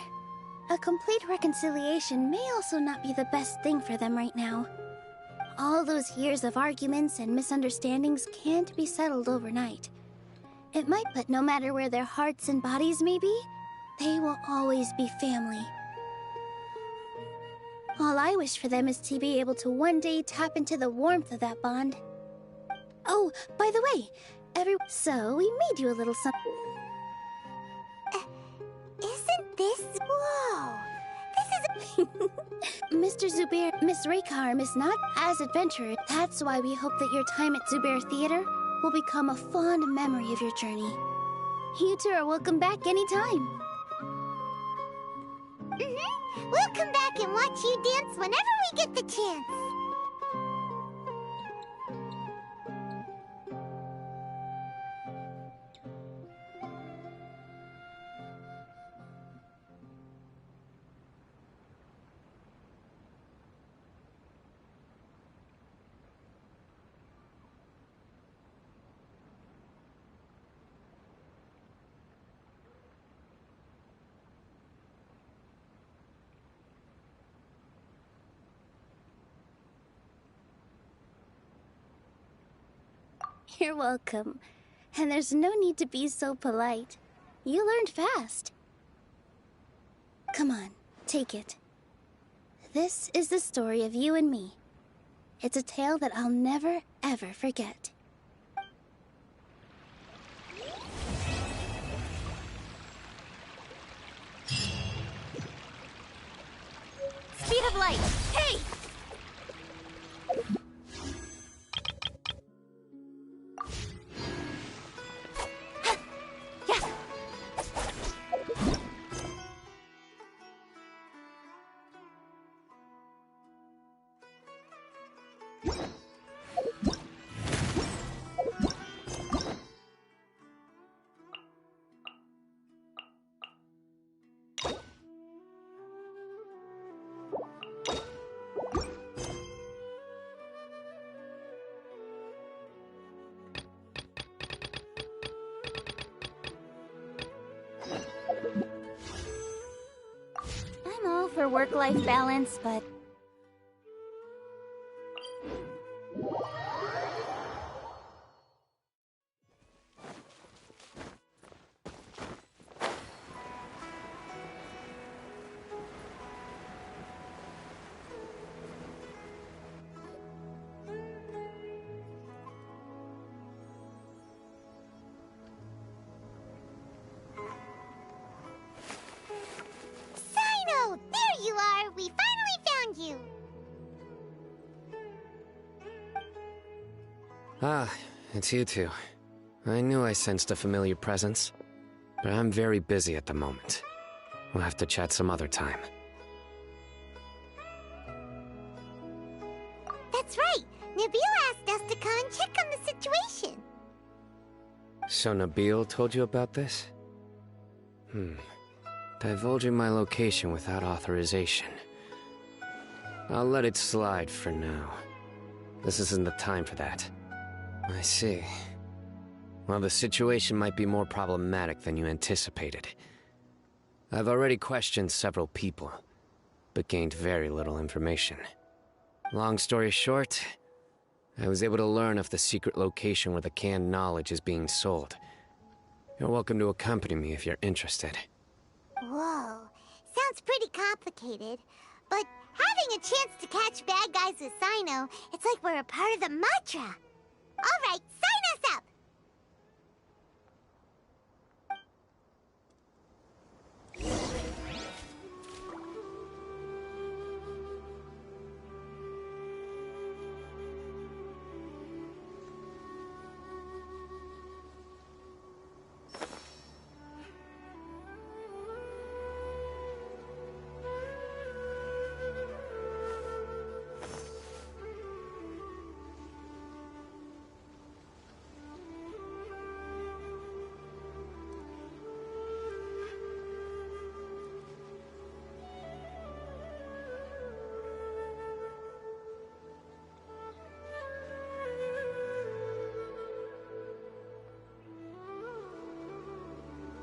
A complete reconciliation may also not be the best thing for them right now. All those years of arguments and misunderstandings can't be settled overnight. It might, but no matter where their hearts and bodies may be, they will always be family. All I wish for them is to be able to one day tap into the warmth of that bond. Oh, by the way, so we made you a little something. Isn't this... Whoa! This is... Mr. Zubair, Miss Raykar, Miss Not, as adventurers, that's why we hope that your time at Zubair Theater will become a fond memory of your journey. You two are welcome back anytime. We'll come back and watch you dance whenever we get the chance. You're welcome. And there's no need to be so polite. You learned fast. Come on, take it. This is the story of you and me. It's a tale that I'll never, ever forget. Speed of light! Hey! I'm all for work-life balance, but... Sino! There you are! We finally found you! Ah, it's you two. I knew I sensed a familiar presence, but I'm very busy at the moment. We'll have to chat some other time. So Nabil told you about this? Divulging my location without authorization. I'll let it slide for now. This isn't the time for that. I see. Well, the situation might be more problematic than you anticipated. I've already questioned several people, but gained very little information. Long story short, I was able to learn of the secret location where the canned knowledge is being sold. You're welcome to accompany me if you're interested. Whoa, sounds pretty complicated. But having a chance to catch bad guys with Sino, it's like we're a part of the mantra. All right, sign us up!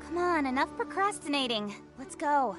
Come on, enough procrastinating. Let's go.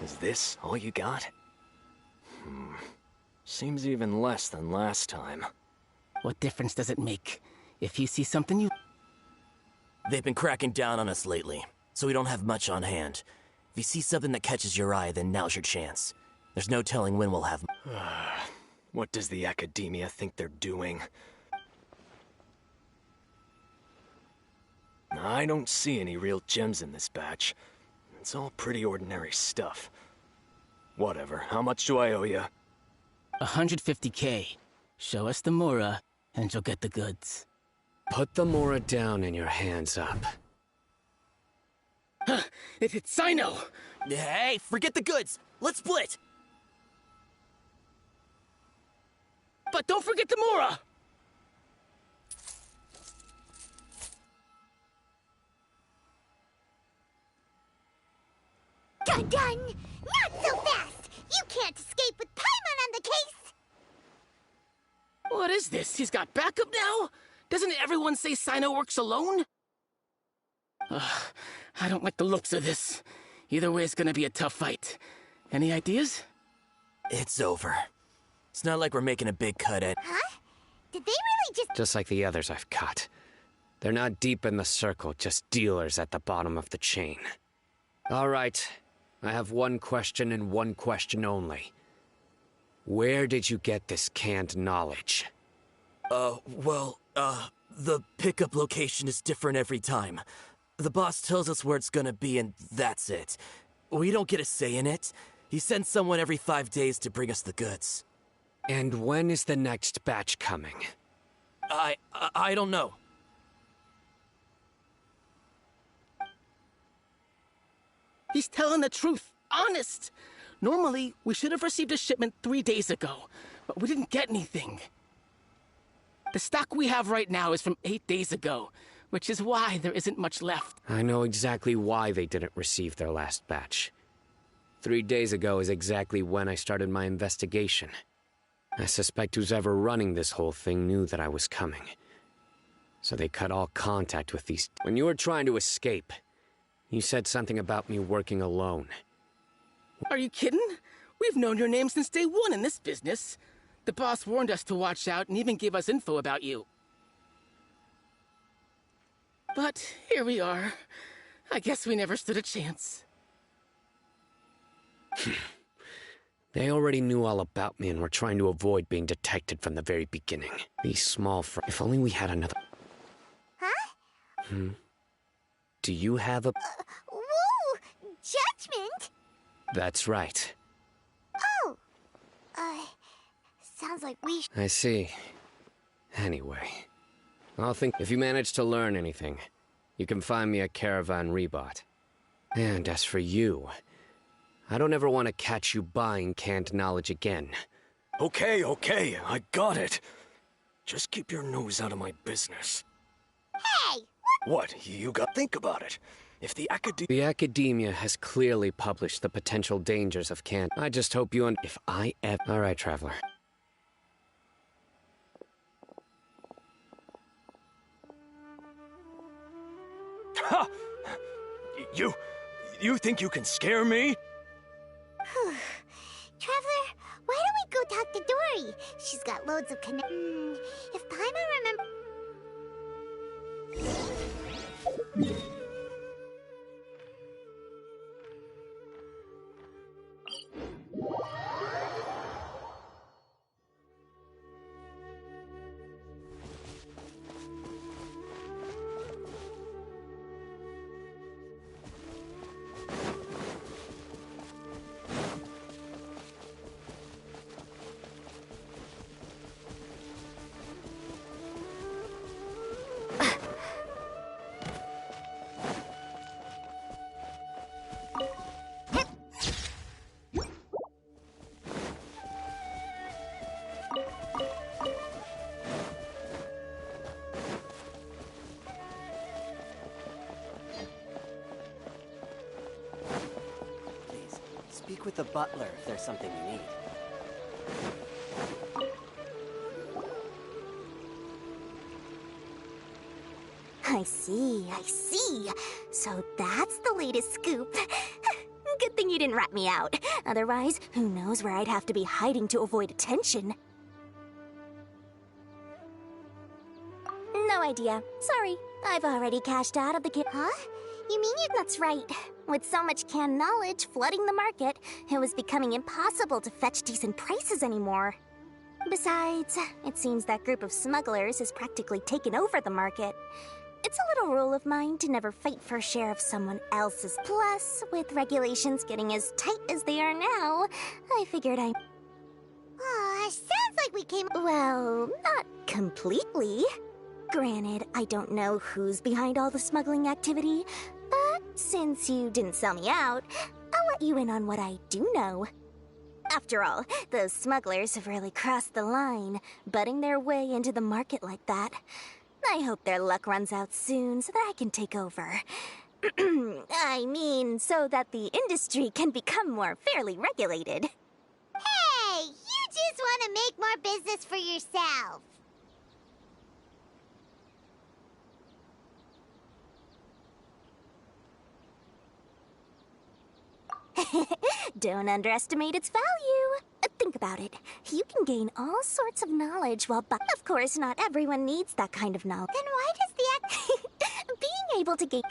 Is this all you got? Seems even less than last time. What difference does it make? If you see something you... They've been cracking down on us lately, so we don't have much on hand. If you see something that catches your eye, then now's your chance. There's no telling when we'll have... What does the academia think they're doing? I don't see any real gems in this batch. It's all pretty ordinary stuff. Whatever, how much do I owe you? 150K. Show us the Mora, and you'll get the goods. Put the Mora down and your hands up. It's Sino! Hey, forget the goods! Let's split! But don't forget the Mora! Dun-dun! Not so fast! You can't escape with Paimon on the case! What is this? He's got backup now? Doesn't everyone say Sino works alone? I don't like the looks of this. Either way, it's gonna be a tough fight. Any ideas? It's over. It's not like we're making a big cut at... Huh? Did they really Just like the others I've caught. They're not deep in the circle, just dealers at the bottom of the chain. All right. I have one question and one question only. Where did you get this canned knowledge? The pickup location is different every time. The boss tells us where it's gonna be and that's it. We don't get a say in it. He sends someone every 5 days to bring us the goods. And when is the next batch coming? I don't know. He's telling the truth. Honest. Normally, we should have received a shipment 3 days ago, but we didn't get anything. The stock we have right now is from 8 days ago, which is why there isn't much left. I know exactly why they didn't receive their last batch. 3 days ago is exactly when I started my investigation. I suspect who's ever running this whole thing knew that I was coming. So they cut all contact with these. When you were trying to escape, you said something about me working alone. Are you kidding? We've known your name since day one in this business. The boss warned us to watch out and even gave us info about you. But here we are. I guess we never stood a chance. They already knew all about me and were trying to avoid being detected from the very beginning. These small If only we had another... Huh? Do you have a... Whoa! Judgment? That's right. Oh! Sounds like we I see. Anyway, I'll think if you manage to learn anything, you can find me a Caravan Rebot. And as for you, I don't ever want to catch you buying canned knowledge again. Okay, I got it. Just keep your nose out of my business. Hey! What? You got think about it. If the academia has clearly published the potential dangers of canned. I just hope you if I ever... All right, Traveler. Ha! You think you can scare me? Traveler, why don't we go talk to Dory? She's got loads of if Paimon remember... Speak with the butler if there's something you need. I see. So that's the latest scoop. Good thing you didn't rat me out. Otherwise, who knows where I'd have to be hiding to avoid attention. No idea. Sorry. I've already cashed out of the kit. Huh? You mean you... That's right. With so much canned knowledge flooding the market, it was becoming impossible to fetch decent prices anymore. Besides, it seems that group of smugglers has practically taken over the market. It's a little rule of mine to never fight for a share of someone else's. Plus, with regulations getting as tight as they are now, I figured I... sounds like we came... Well, not completely. Granted, I don't know who's behind all the smuggling activity, but since you didn't sell me out, I'll let you in on what I do know. After all, those smugglers have really crossed the line, butting their way into the market like that. I hope their luck runs out soon so that I can take over. I mean, so that the industry can become more fairly regulated. Hey! You just want to make more business for yourself. Don't underestimate its value. Think about it. You can gain all sorts of knowledge while of course, not everyone needs that kind of knowledge. Then why does the being able to gain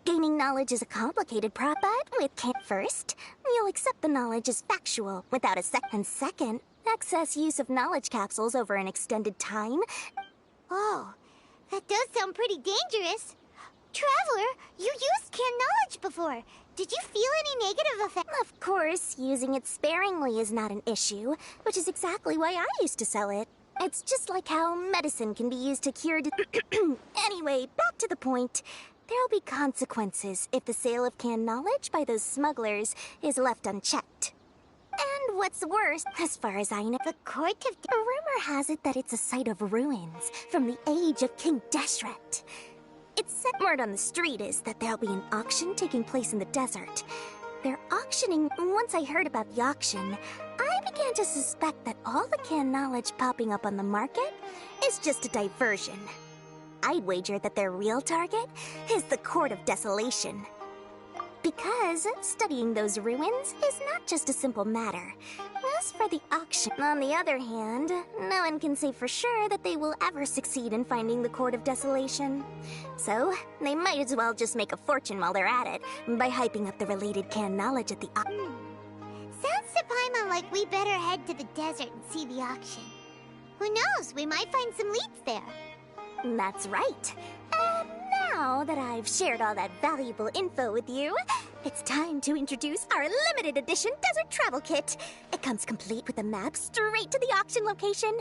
gaining knowledge is a complicated but with first, you'll accept the knowledge as factual without a second, excess use of knowledge capsules over an extended time. Oh, that does sound pretty dangerous. Traveler, you used canned knowledge before. Did you feel any negative effect? Of course, using it sparingly is not an issue, which is exactly why I used to sell it. It's just like how medicine can be used to cure Anyway, back to the point. There'll be consequences if the sale of canned knowledge by those smugglers is left unchecked. And What's worse, as far as I know, the Court of... Rumor has it that it's a site of ruins from the age of King Deshret. It's said word on the street is that there'll be an auction taking place in the desert. They're auctioning... Once I heard about the auction, I began to suspect that all the canned knowledge popping up on the market is just a diversion. I'd wager that their real target is the Court of Desolation. Because studying those ruins is not just a simple matter. As for the auction, on the other hand, no one can say for sure that they will ever succeed in finding the Court of Desolation. So, they might as well just make a fortune while they're at it by hyping up the related canned knowledge at the auction. Sounds to Paimon like we better head to the desert and see the auction. Who knows, we might find some leads there. That's right. Now that I've shared all that valuable info with you, it's time to introduce our limited edition desert travel kit. It comes complete with a map straight to the auction location.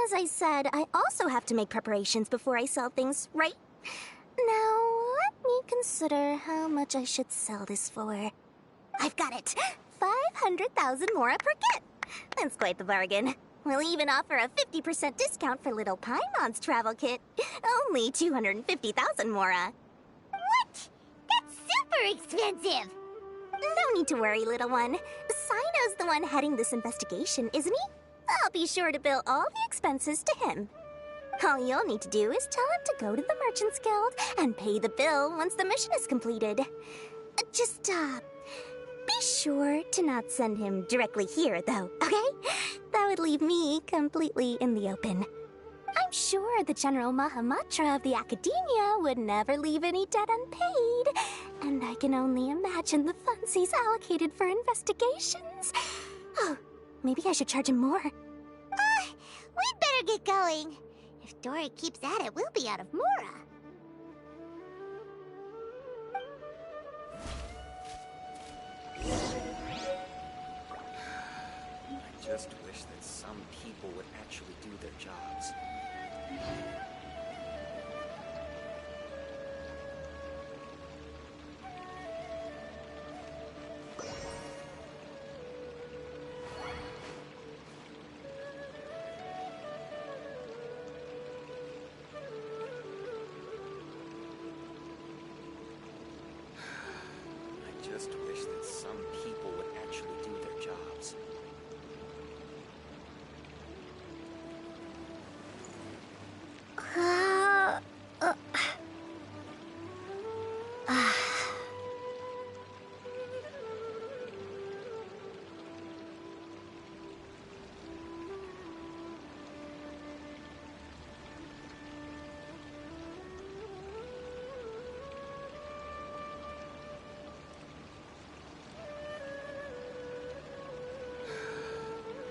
As I said, I also have to make preparations before I sell things, right? Now, let me consider how much I should sell this for. I've got it! 500,000 mora per kit! That's quite the bargain. We'll even offer a 50% discount for little Paimon's travel kit. Only 250,000 mora. What? That's super expensive! No need to worry, little one. Sino's the one heading this investigation, isn't he? I'll be sure to bill all the expenses to him. All you'll need to do is tell him to go to the Merchants Guild and pay the bill once the mission is completed. Just, be sure to not send him directly here, though, okay? That would leave me completely in the open. I'm sure the General Mahamatra of the Academia would never leave any debt unpaid. And I can only imagine the funds he's allocated for investigations. Oh, maybe I should charge him more. We'd better get going. If Dora keeps at it, we'll be out of mora. I just wish that some people would actually do their jobs. I just wish that some people would actually do their jobs.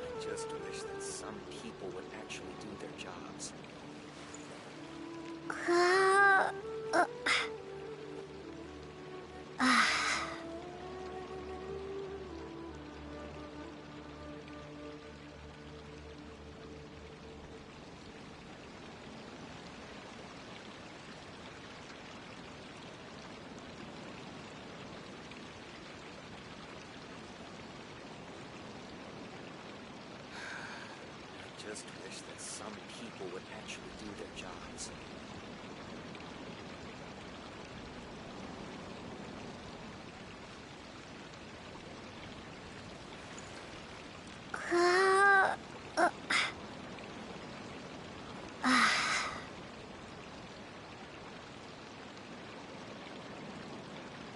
I just wish that some people would actually do their jobs. I just wish that some people would actually do their jobs. I just wish that some people would actually do their jobs.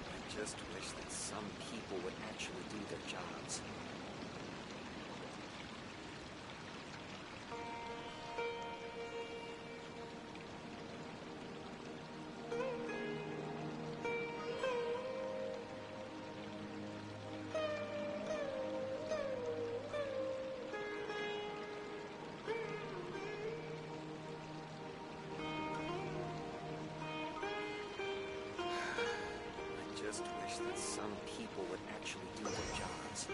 I just wish that some people would actually do their jobs. I just wish that some people would actually do their jobs.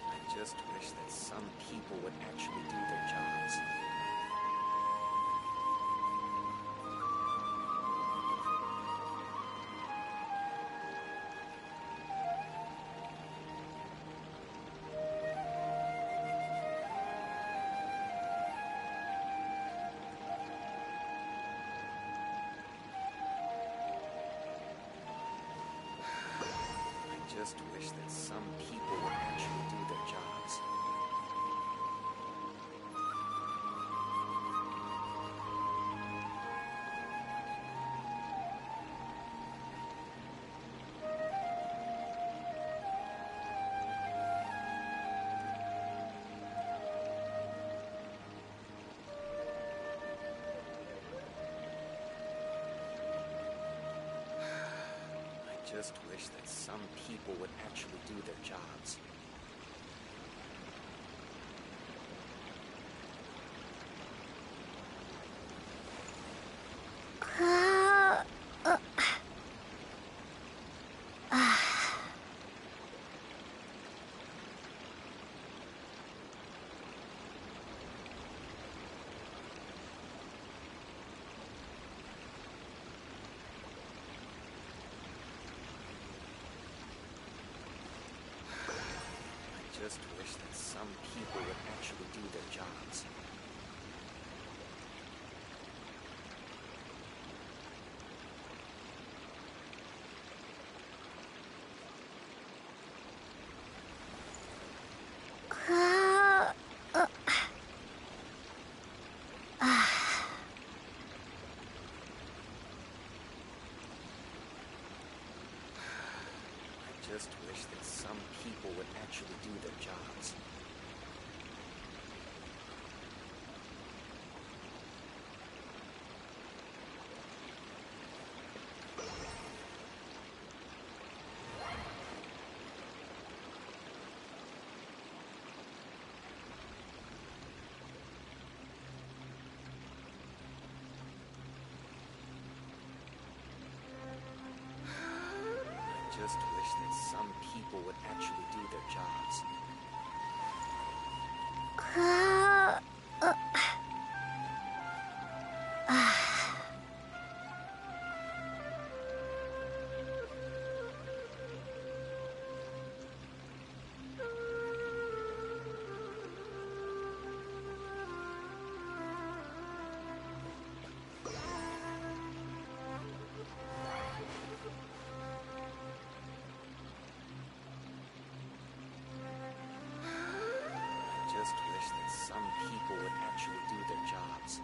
I just wish that some people would actually do their jobs. just wish that some people would actually do their jobs. I just wish that some people would actually do their jobs. I just wish that some people would actually do their jobs. I just wish that some people would actually do their jobs. I just wish that some people would actually do their jobs. I just wish that some people would actually do their jobs.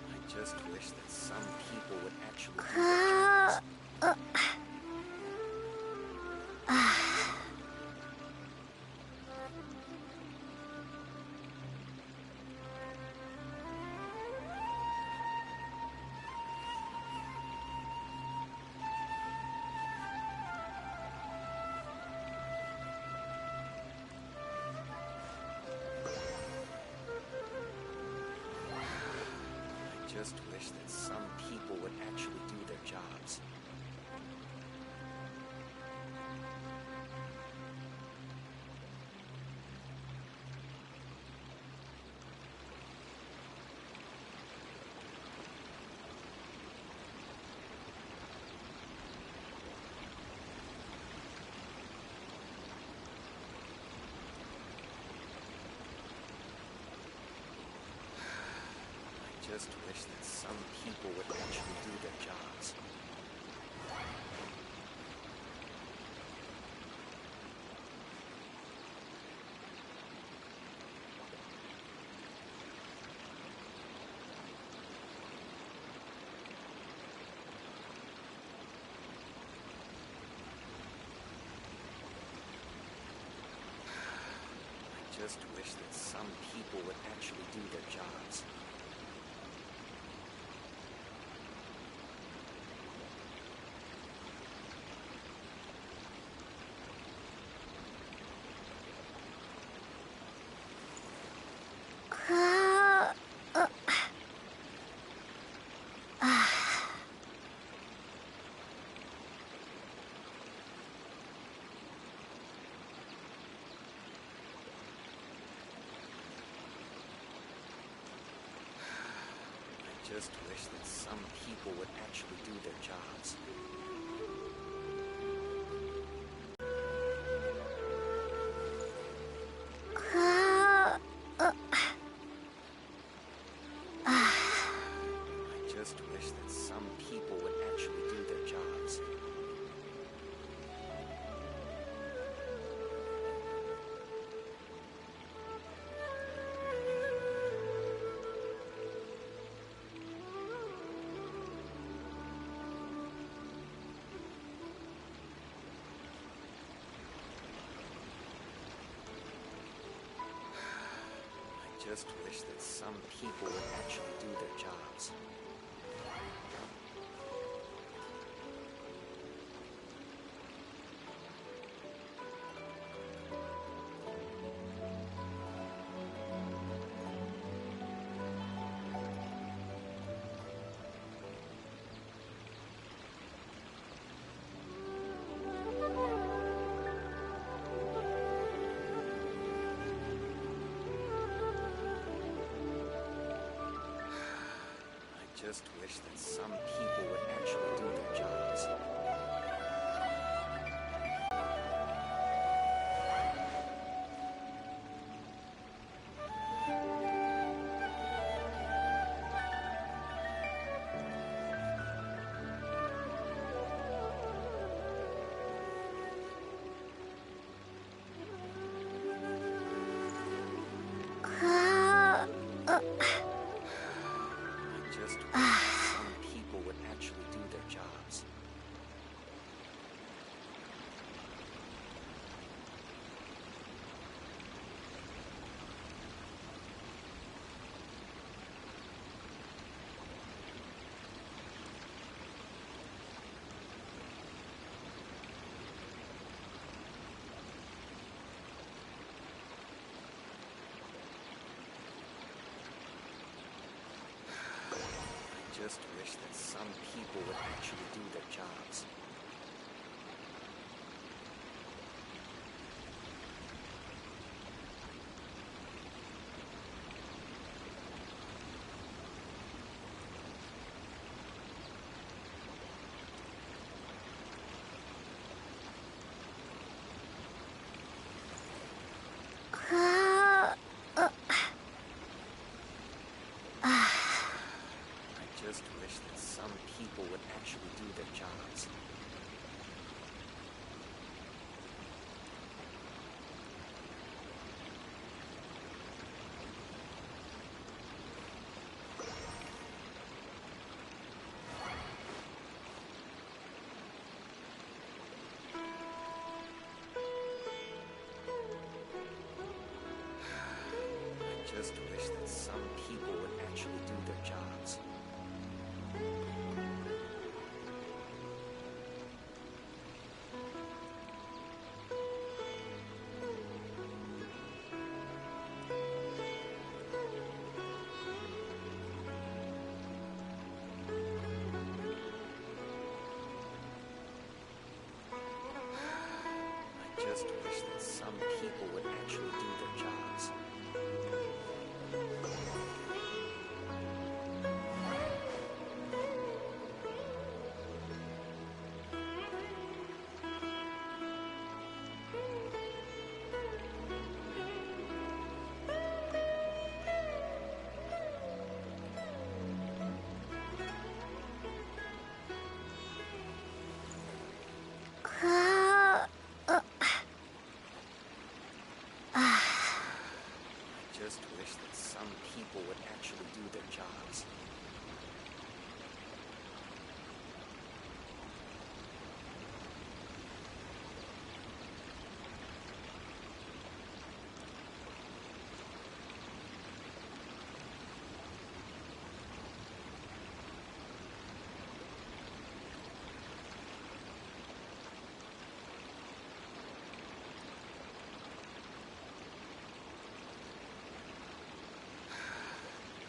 I just wish that some people would actually do their jobs. I just wish that some people would actually do their jobs. I just wish that some people would actually do their jobs. I just wish that some people would actually do their jobs. just wish that some people would actually do their jobs. I just wish that some people would actually do their jobs. I just wish that some people would actually do their jobs. I just wish that some people would actually do their jobs. Just wish that some people would actually do their jobs. I just wish that some people would actually do their jobs. I just wish that some people would actually do their jobs. I just wish that some people would actually do their jobs. I just wish that some people would actually do their jobs. I just wish that some people would actually do their jobs.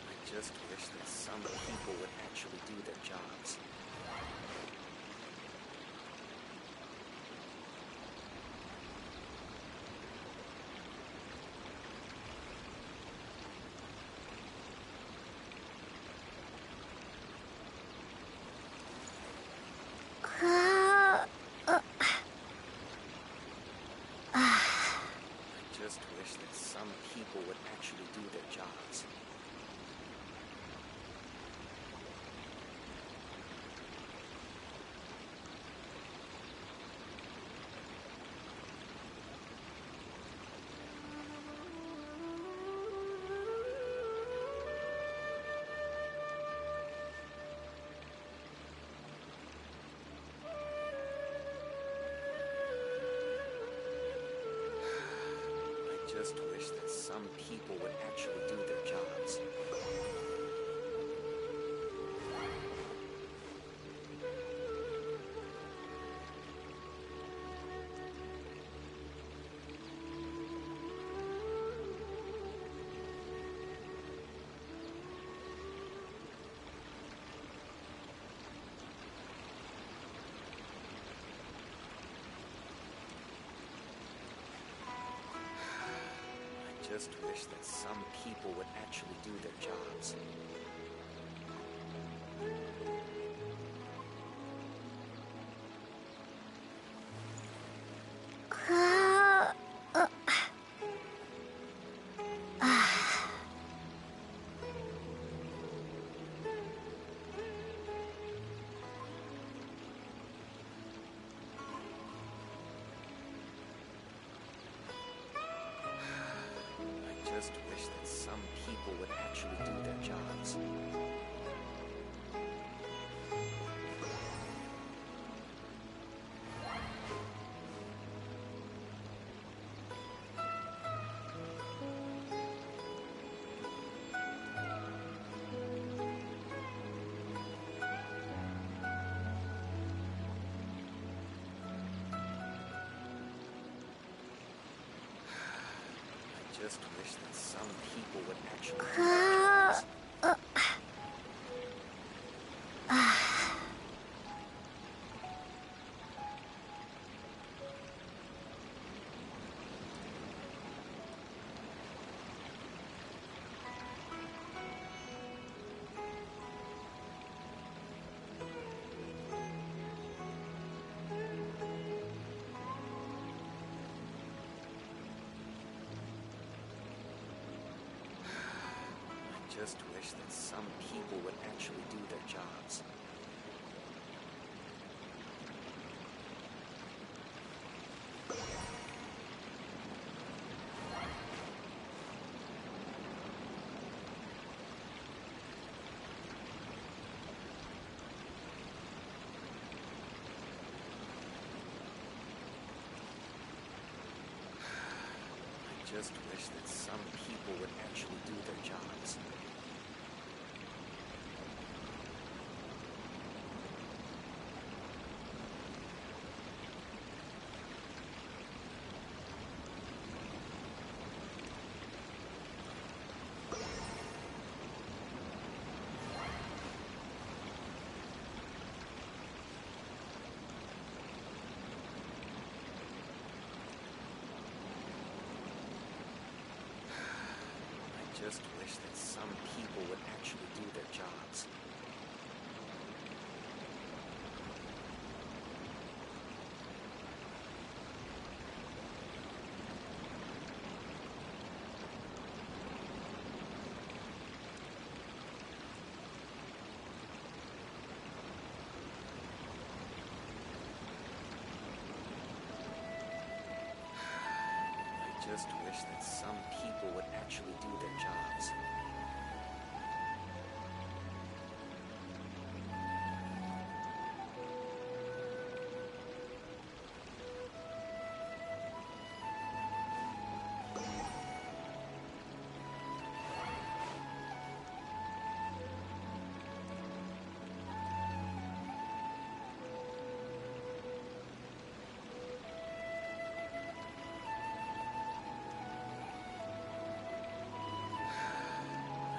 I just wish that some people would actually do their jobs. people would actually do their jobs. I just wish that some people would actually do their jobs. I just wish that some people would actually do their jobs. I just wish that some people would actually do their jobs. I just wish that some people would actually do their jobs. I just wish that some people would actually do their jobs. I just wish that some people would actually do their jobs. I just wish that some people would actually do their jobs. I just wish that some people would actually do their jobs.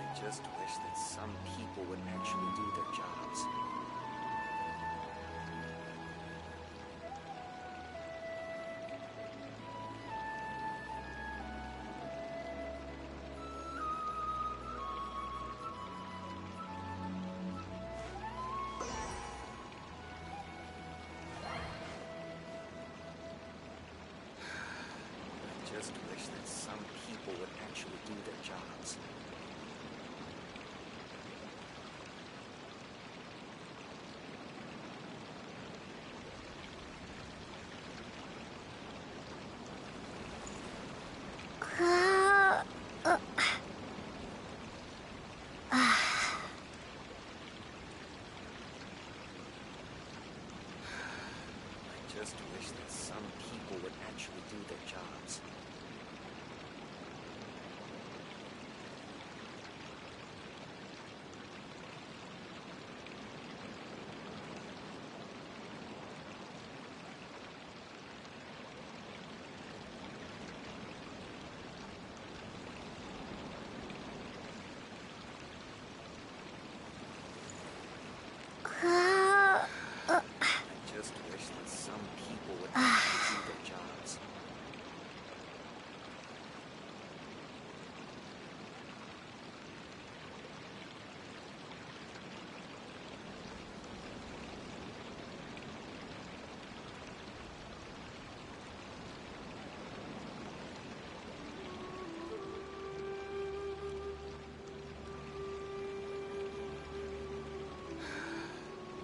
I just wish that some people would actually do their jobs. I just just wish that some people would actually do their jobs. I just wish that some people would actually do their jobs. I just wish that some people would actually do their jobs.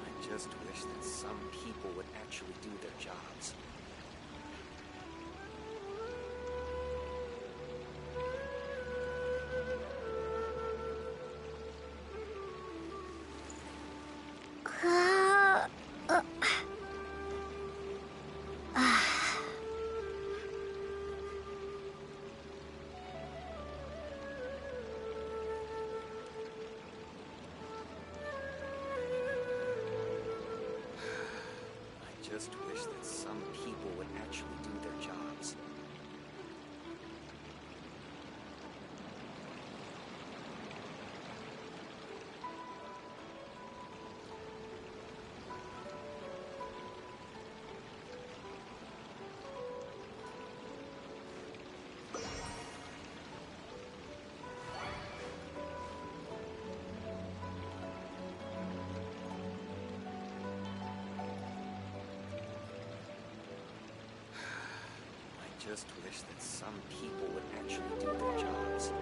I just wish that some people would actually do their jobs. I just wish that some people would actually do their jobs. I just wish that some people would actually do their jobs.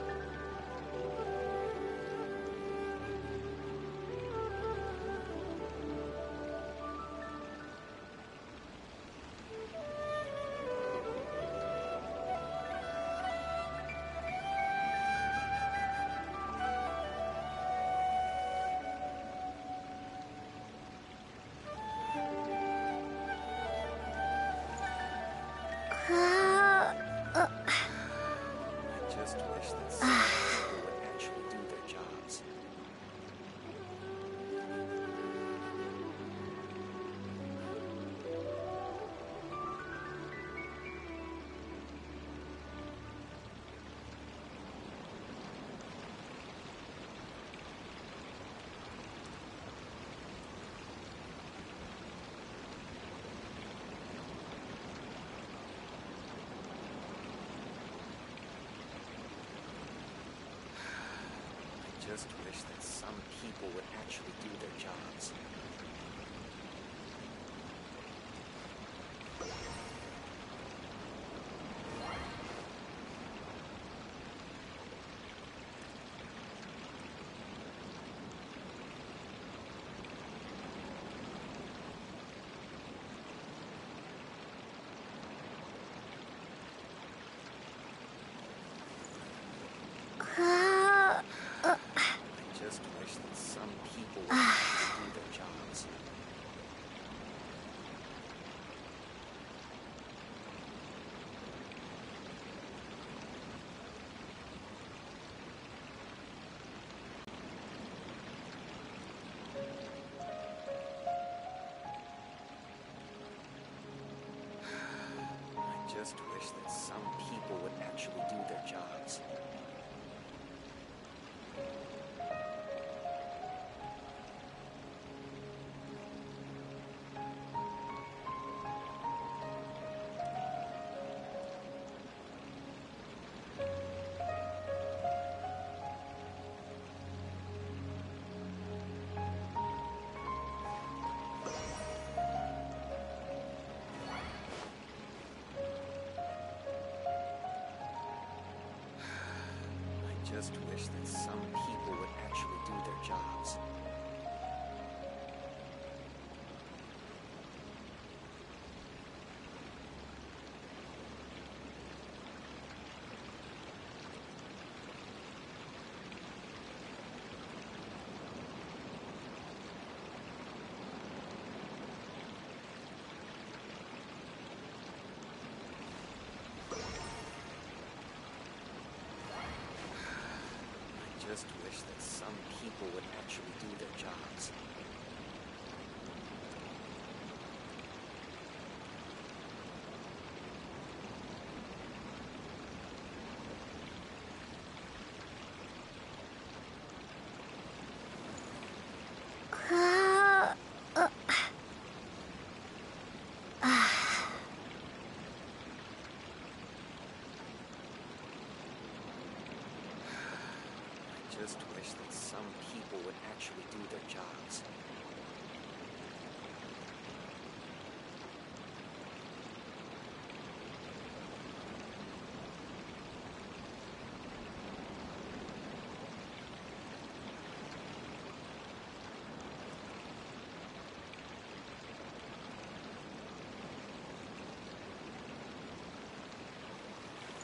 I just wish that some people would actually do their jobs. I just wish that some people would actually do their jobs. I just wish that some people would actually do their jobs. I just wish that some people would actually do their jobs. just wish that some people would actually do their jobs. I just wish that some people would actually do their jobs. I just wish that some people would actually do their jobs. I just wish that some people would actually do their jobs.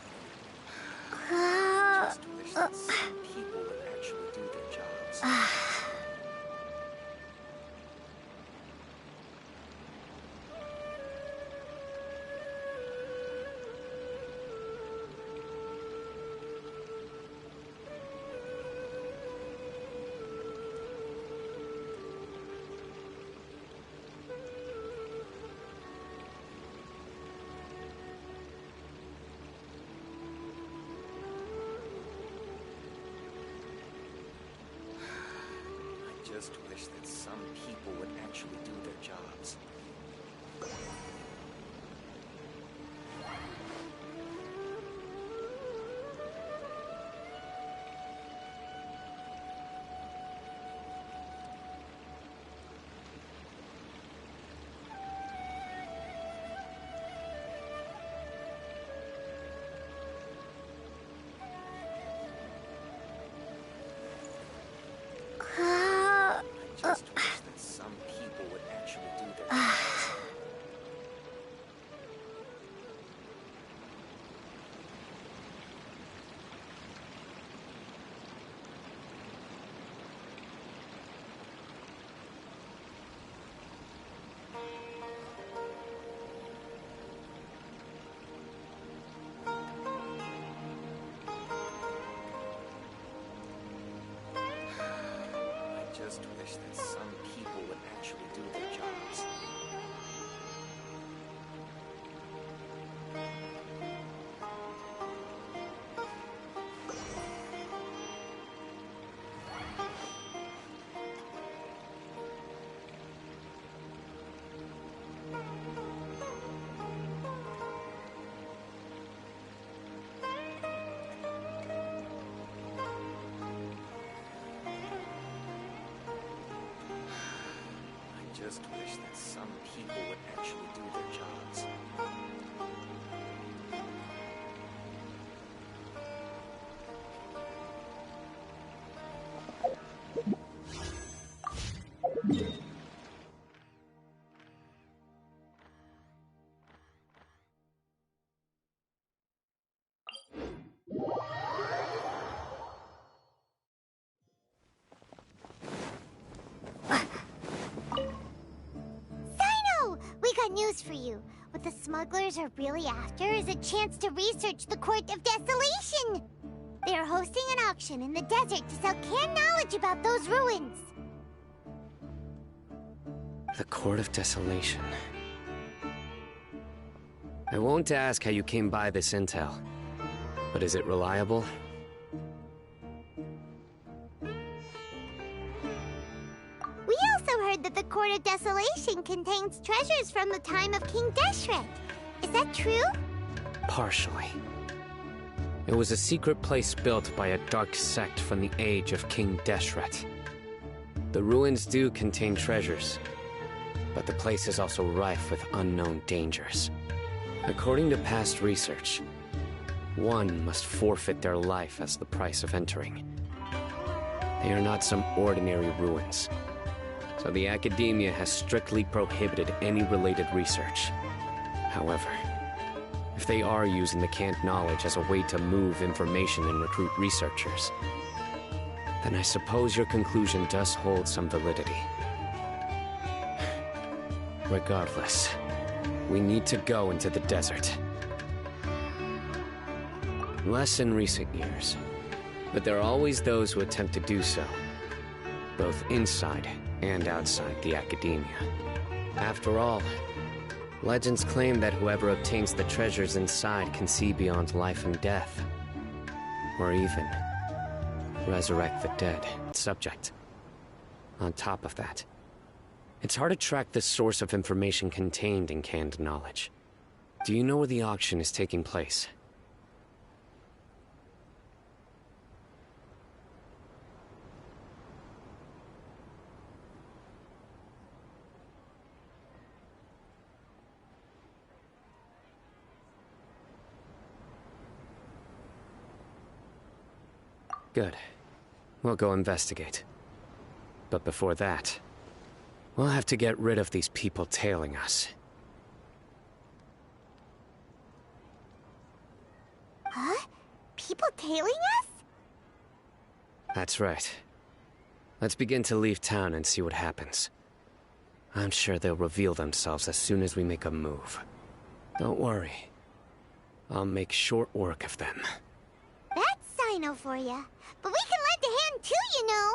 I just wish that some people would actually do their jobs. I just wish that some people would actually do their jobs. I just wish that some people would actually do their jobs. I just wish that some people would actually do their jobs. We got news for you. What the smugglers are really after is a chance to research the Court of Desolation. They are hosting an auction in the desert to sell canned knowledge about those ruins. The Court of Desolation. I won't ask how you came by this intel, but is it reliable? We also heard that the Court of Desolation contains treasures from the time of King Deshret. Is that true? Partially. It was a secret place built by a dark sect from the age of King Deshret. The ruins do contain treasures, but the place is also rife with unknown dangers. According to past research, one must forfeit their life as the price of entering. They are not some ordinary ruins, so the academia has strictly prohibited any related research. However, if they are using the canned knowledge as a way to move information and recruit researchers, then I suppose your conclusion does hold some validity. Regardless, we need to go into the desert. Less in recent years, but there are always those who attempt to do so, both inside and outside the academia. After all, legends claim that whoever obtains the treasures inside can see beyond life and death, or even resurrect the dead subject. On top of that, it's hard to track the source of information contained in canned knowledge. Do you know where the auction is taking place? Good. We'll go investigate. But before that, we'll have to get rid of these people tailing us. Huh? People tailing us? That's right. Let's begin to leave town and see what happens. I'm sure they'll reveal themselves as soon as we make a move. Don't worry. I'll make short work of them. That's Sino for ya. But we can lend a hand too, you know.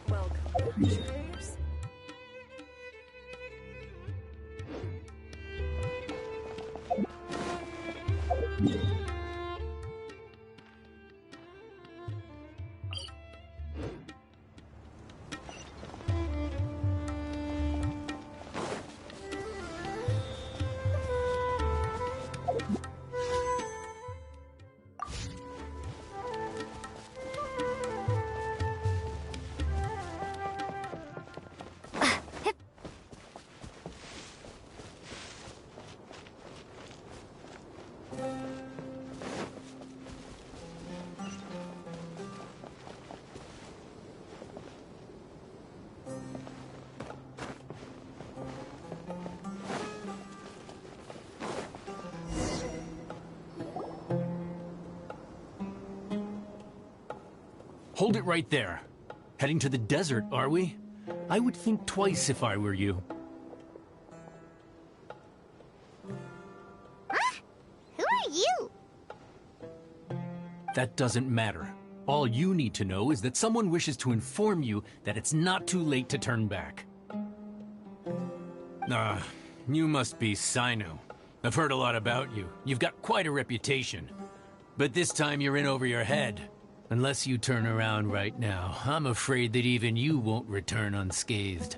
Welcome. Hold it right there. Heading to the desert, are we? I would think twice if I were you. Huh? Who are you? That doesn't matter. All you need to know is that someone wishes to inform you that it's not too late to turn back. You must be Sino. I've heard a lot about you. You've got quite a reputation. But this time you're in over your head. Unless you turn around right now, I'm afraid that even you won't return unscathed.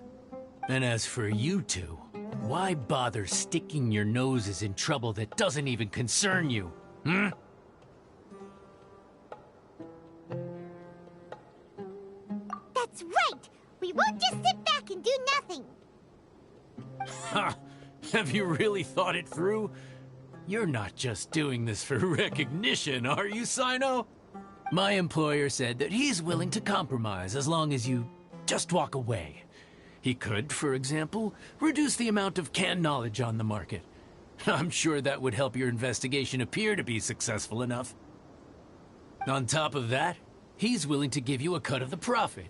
And as for you two, why bother sticking your noses in trouble that doesn't even concern you, hmm? That's right! We won't just sit back and do nothing! Ha! Have you really thought it through? You're not just doing this for recognition, are you, Sino? My employer said that he's willing to compromise as long as you just walk away. He could, for example, reduce the amount of canned knowledge on the market. I'm sure that would help your investigation appear to be successful enough. On top of that, he's willing to give you a cut of the profit.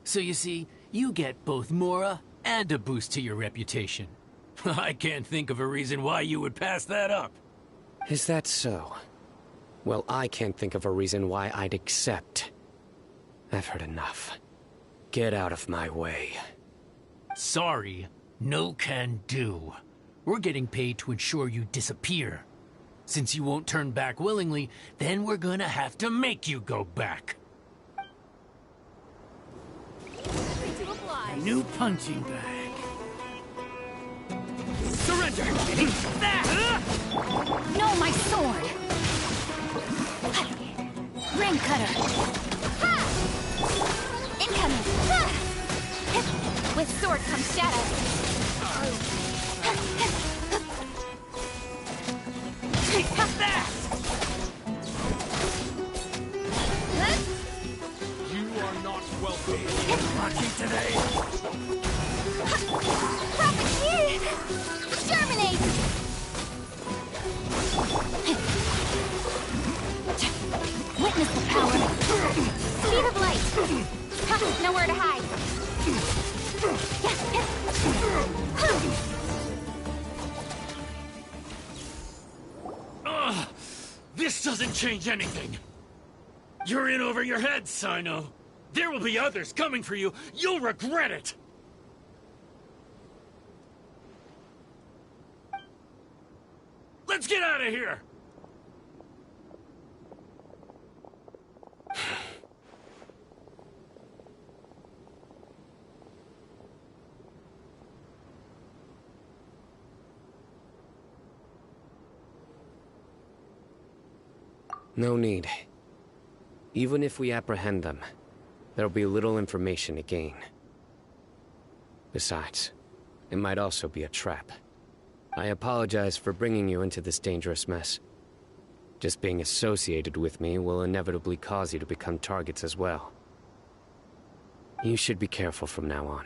So you see, you get both Mora and a boost to your reputation. I can't think of a reason why you would pass that up. Is that so? Well, I can't think of a reason why I'd accept. I've heard enough. Get out of my way. Sorry, no can do. We're getting paid to ensure you disappear. Since you won't turn back willingly, then we're gonna have to make you go back. A new punching bag. No, my sword! Rain cutter! Incoming! With sword comes shadow! You are not welcome. Lucky today. Profiteer! Germinate! Witness the power! Speed of light! Nowhere to hide! This doesn't change anything. You're in over your head, Sino. There will be others coming for you. You'll regret it. Let's get out of here! No need. Even if we apprehend them, there'll be little information to gain. Besides, it might also be a trap. I apologize for bringing you into this dangerous mess. Just being associated with me will inevitably cause you to become targets as well. You should be careful from now on.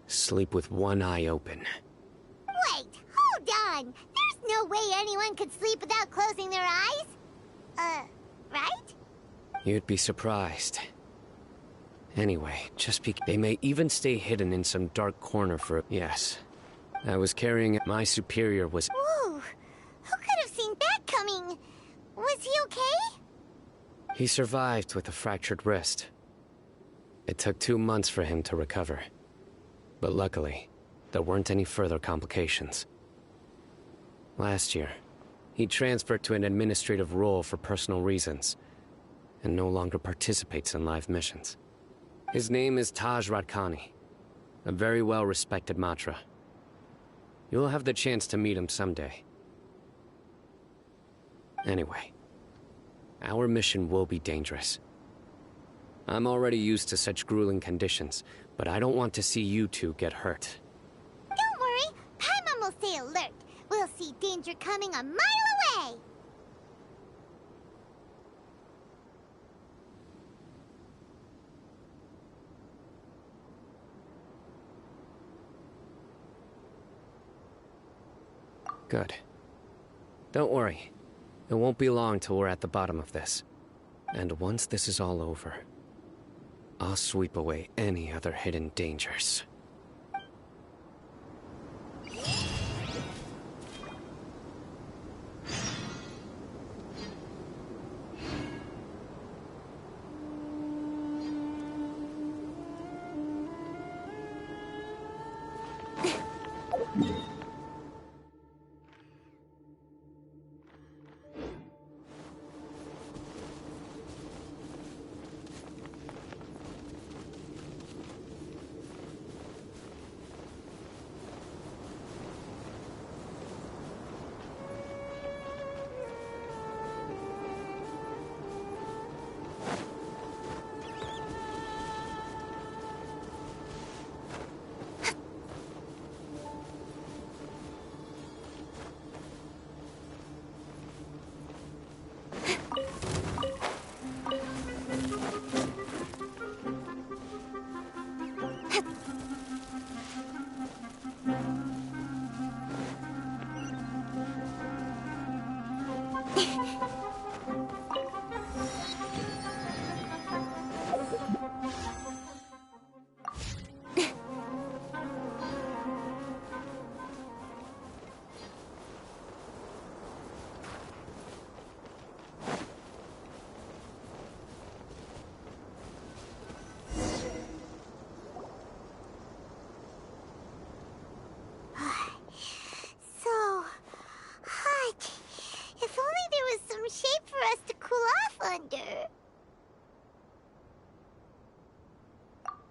Sleep with one eye open. Wait, hold on! There's no way anyone could sleep without closing their eyes? Right? You'd be surprised. Anyway, just they may even stay hidden in some dark corner for— Yes. I was carrying— My superior was— Whoa! Who could have seen that coming? Was he okay? He survived with a fractured wrist. It took 2 months for him to recover. But luckily, there weren't any further complications. Last year, he transferred to an administrative role for personal reasons, and no longer participates in live missions. His name is Taj Radkani, a very well-respected Matra. You'll have the chance to meet him someday. Anyway, our mission will be dangerous. I'm already used to such grueling conditions, but I don't want to see you two get hurt. Don't worry, Paimon will stay alert. We'll see danger coming a mile away! Good. Don't worry. It won't be long till we're at the bottom of this. And once this is all over, I'll sweep away any other hidden dangers.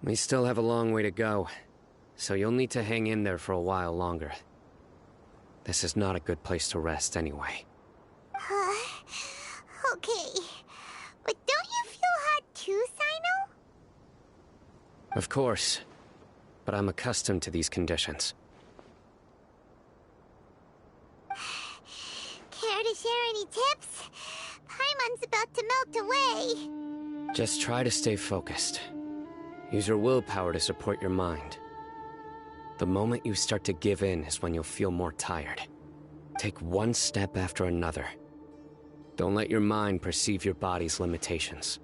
We still have a long way to go, so you'll need to hang in there for a while longer. This is not a good place to rest anyway. Okay. But don't you feel hot too, Sino? Of course. But I'm accustomed to these conditions. Care to share any tips? Paimon's about to melt away. Just try to stay focused. Use your willpower to support your mind. The moment you start to give in is when you'll feel more tired. Take one step after another. Don't let your mind perceive your body's limitations.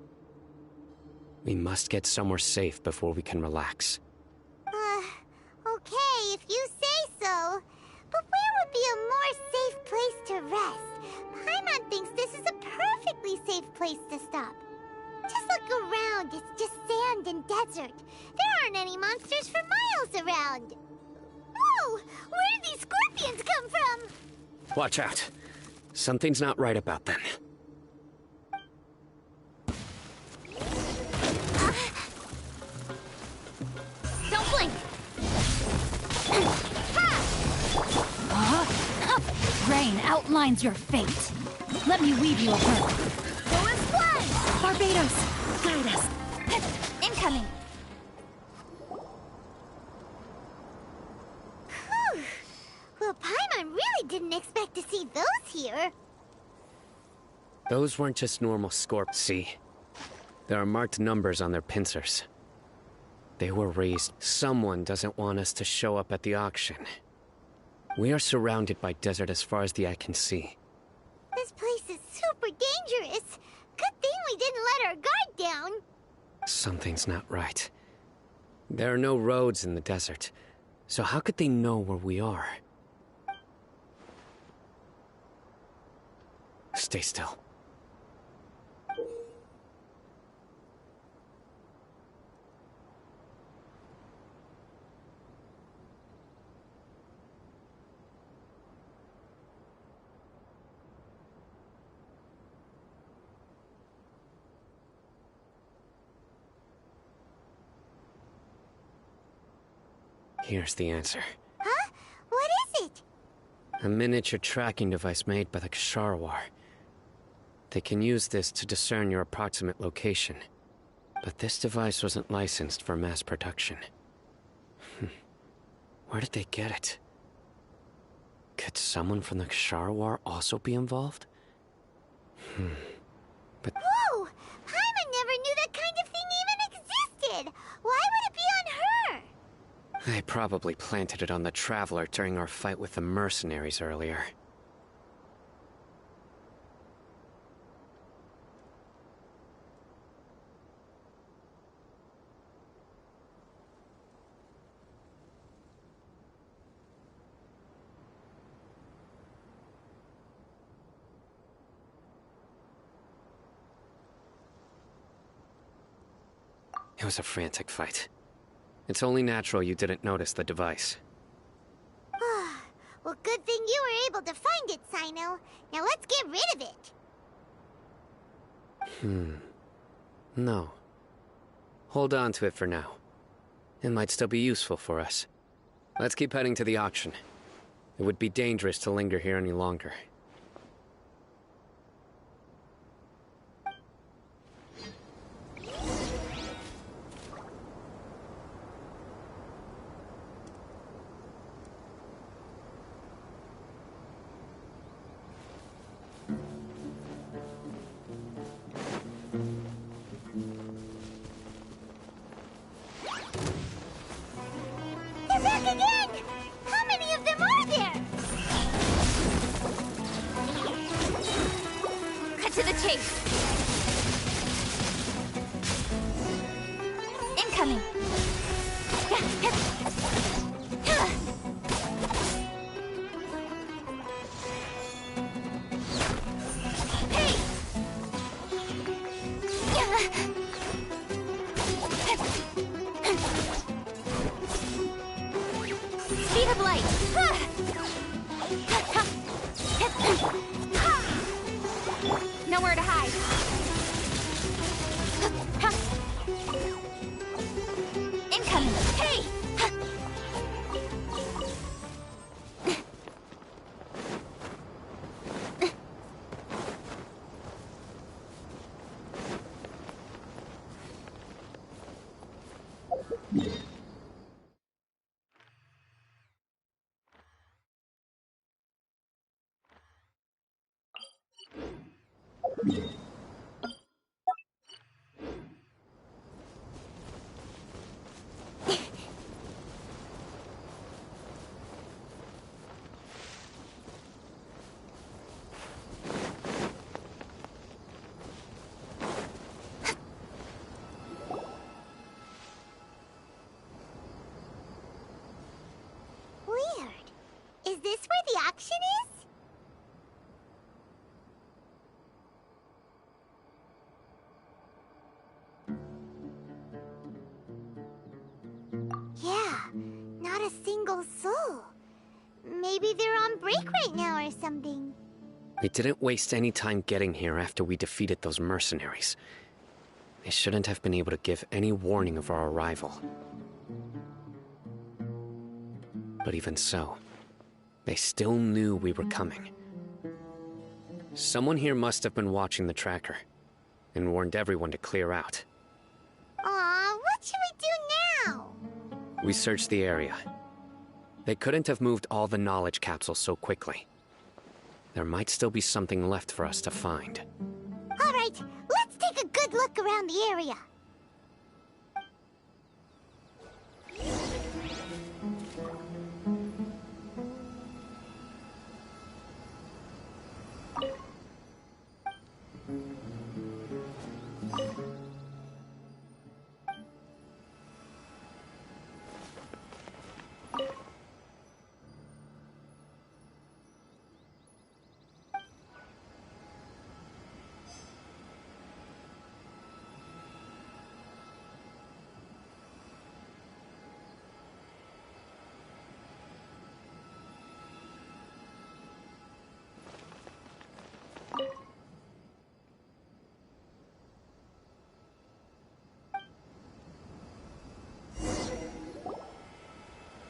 We must get somewhere safe before we can relax. Okay, if you say so. But where would be a more safe place to rest? Paimon thinks this is a perfectly safe place to stop. Just look around, it's just sand and desert. There aren't any monsters for miles around. Whoa! Where did these scorpions come from? Watch out. Something's not right about them. Don't blink! Rain outlines your fate. Let me weave you a web. Go and fly! Barbados, guide us. Incoming! Whew. Well, Paimon really didn't expect to see those here. Those weren't just normal scorpions. See? There are marked numbers on their pincers. They were raised. Someone doesn't want us to show up at the auction. We are surrounded by desert as far as the eye can see. This place is super dangerous. Good thing we didn't let our guard down. Something's not right. There are no roads in the desert, so how could they know where we are? Stay still. Here's the answer. Huh? What is it? A miniature tracking device made by the Ksharawar. They can use this to discern your approximate location. But this device wasn't licensed for mass production. Where did they get it? Could someone from the Ksharawar also be involved? But... Whoa! Paimon never knew that kind of thing even existed! Why would it be on her? They probably planted it on the Traveler during our fight with the mercenaries earlier. It was a frantic fight. It's only natural you didn't notice the device. Well, good thing you were able to find it, Sino. Now let's get rid of it. No. Hold on to it for now. It might still be useful for us. Let's keep heading to the auction. It would be dangerous to linger here any longer. They're back again! How many of them are there? Cut to the chase! Incoming! Hey! Speed of light! Nowhere to hide. Incoming! Hey! Is this where the action is? Yeah, not a single soul. Maybe they're on break right now or something. We didn't waste any time getting here after we defeated those mercenaries. They shouldn't have been able to give any warning of our arrival. But even so, they still knew we were coming. Someone here must have been watching the tracker and warned everyone to clear out. Aw, what should we do now? We searched the area. They couldn't have moved all the knowledge capsules so quickly. There might still be something left for us to find. All right, let's take a good look around the area.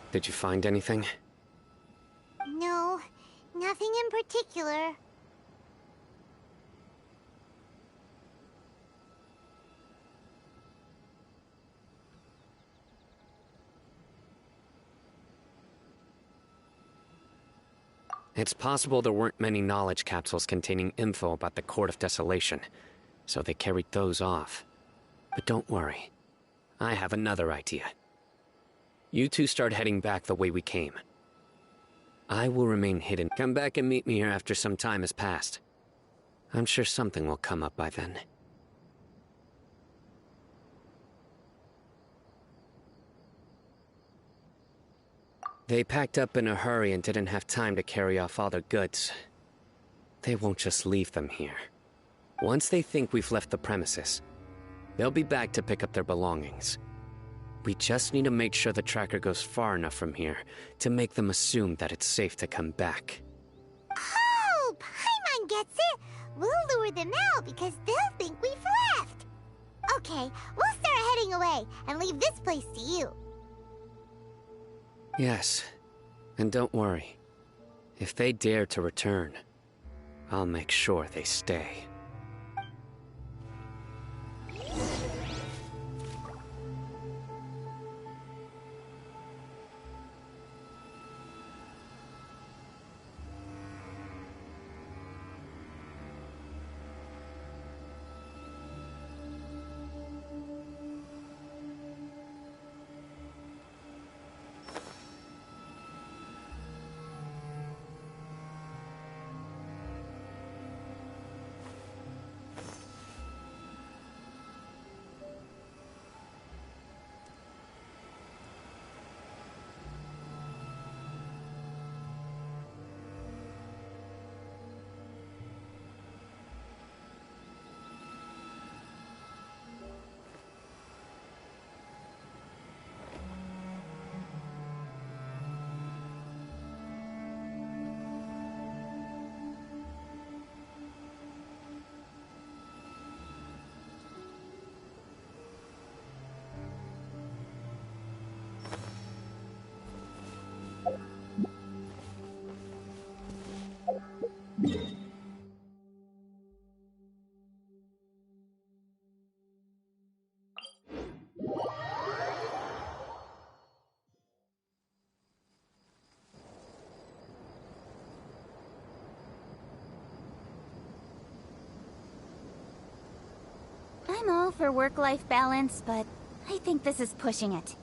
Did you find anything? No, nothing in particular. It's possible there weren't many knowledge capsules containing info about the Court of Desolation, so they carried those off. But don't worry. I have another idea. You two start heading back the way we came. I will remain hidden. Come back and meet me here after some time has passed. I'm sure something will come up by then. They packed up in a hurry and didn't have time to carry off all their goods. They won't just leave them here. Once they think we've left the premises, they'll be back to pick up their belongings. We just need to make sure the tracker goes far enough from here to make them assume that it's safe to come back. Oh, Paimon gets it! We'll lure them out because they'll think we've left! Okay, we'll start heading away and leave this place to you. Yes, and don't worry. If they dare to return, I'll make sure they stay. I'm all for work-life balance, but I think this is pushing it.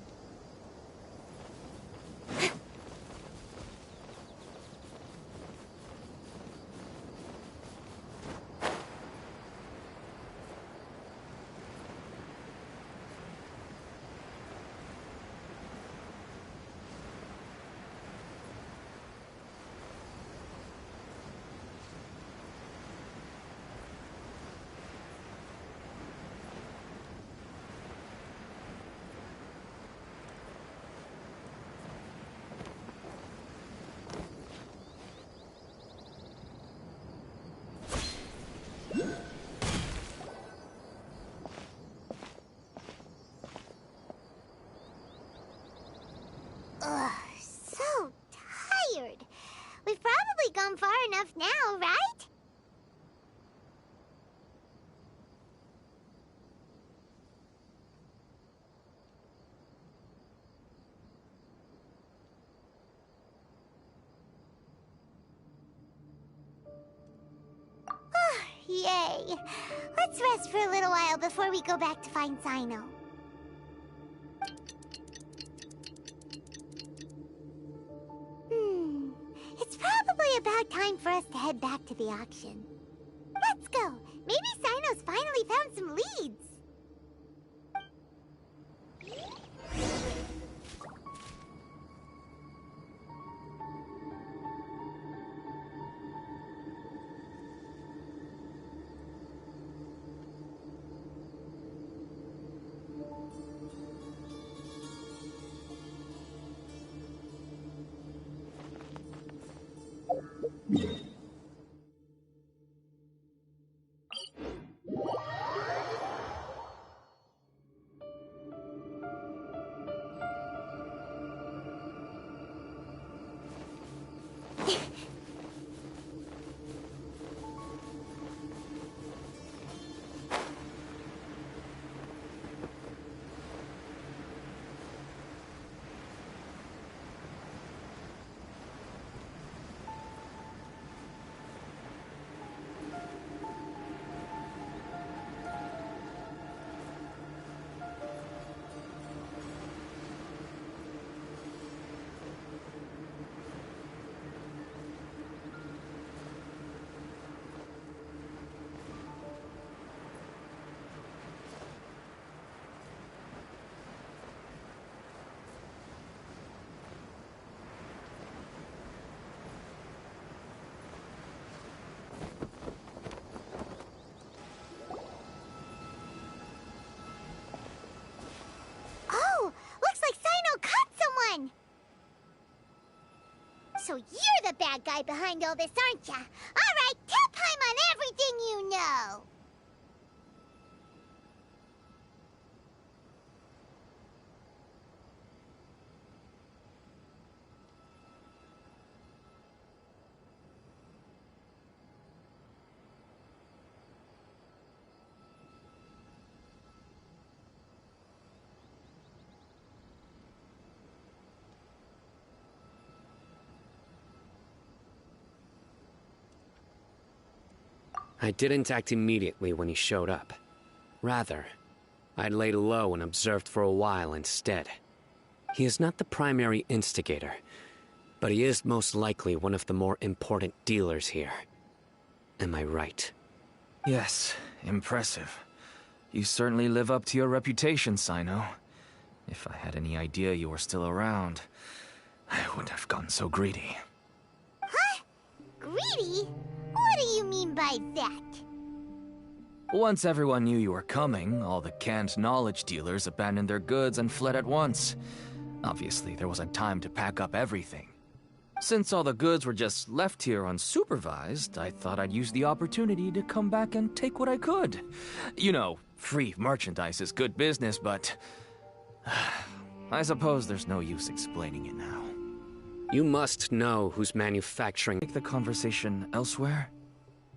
Yay! Let's rest for a little while before we go back to find Sino. It's probably about time for us to head back to the auction. Let's go! Maybe Sino's finally found some leads! So you're the bad guy behind all this, aren't ya? Alright, tell Paimon everything you know! I didn't act immediately when he showed up. Rather, I laid low and observed for a while instead. He is not the primary instigator, but he is most likely one of the more important dealers here. Am I right? Yes, impressive. You certainly live up to your reputation, Sino. If I had any idea you were still around, I wouldn't have gotten so greedy. Huh? Greedy? What do you mean by that? Once everyone knew you were coming, all the canned knowledge dealers abandoned their goods and fled at once. Obviously, there wasn't time to pack up everything. Since all the goods were just left here unsupervised, I thought I'd use the opportunity to come back and take what I could. You know, free merchandise is good business, but I suppose there's no use explaining it now. You must know who's manufacturing. Take the conversation elsewhere.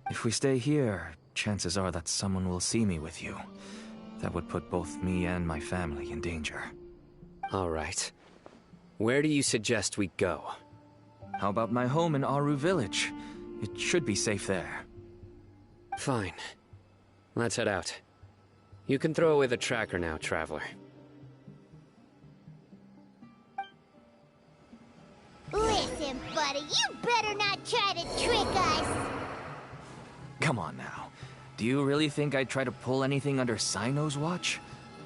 If we stay here, chances are that someone will see me with you. That would put both me and my family in danger. All right. Where do you suggest we go? How about my home in Aru Village? It should be safe there. Fine. Let's head out. You can throw away the tracker now, traveler. Listen, buddy, you better not try to trick us! Come on now. Do you really think I'd try to pull anything under Sino's watch?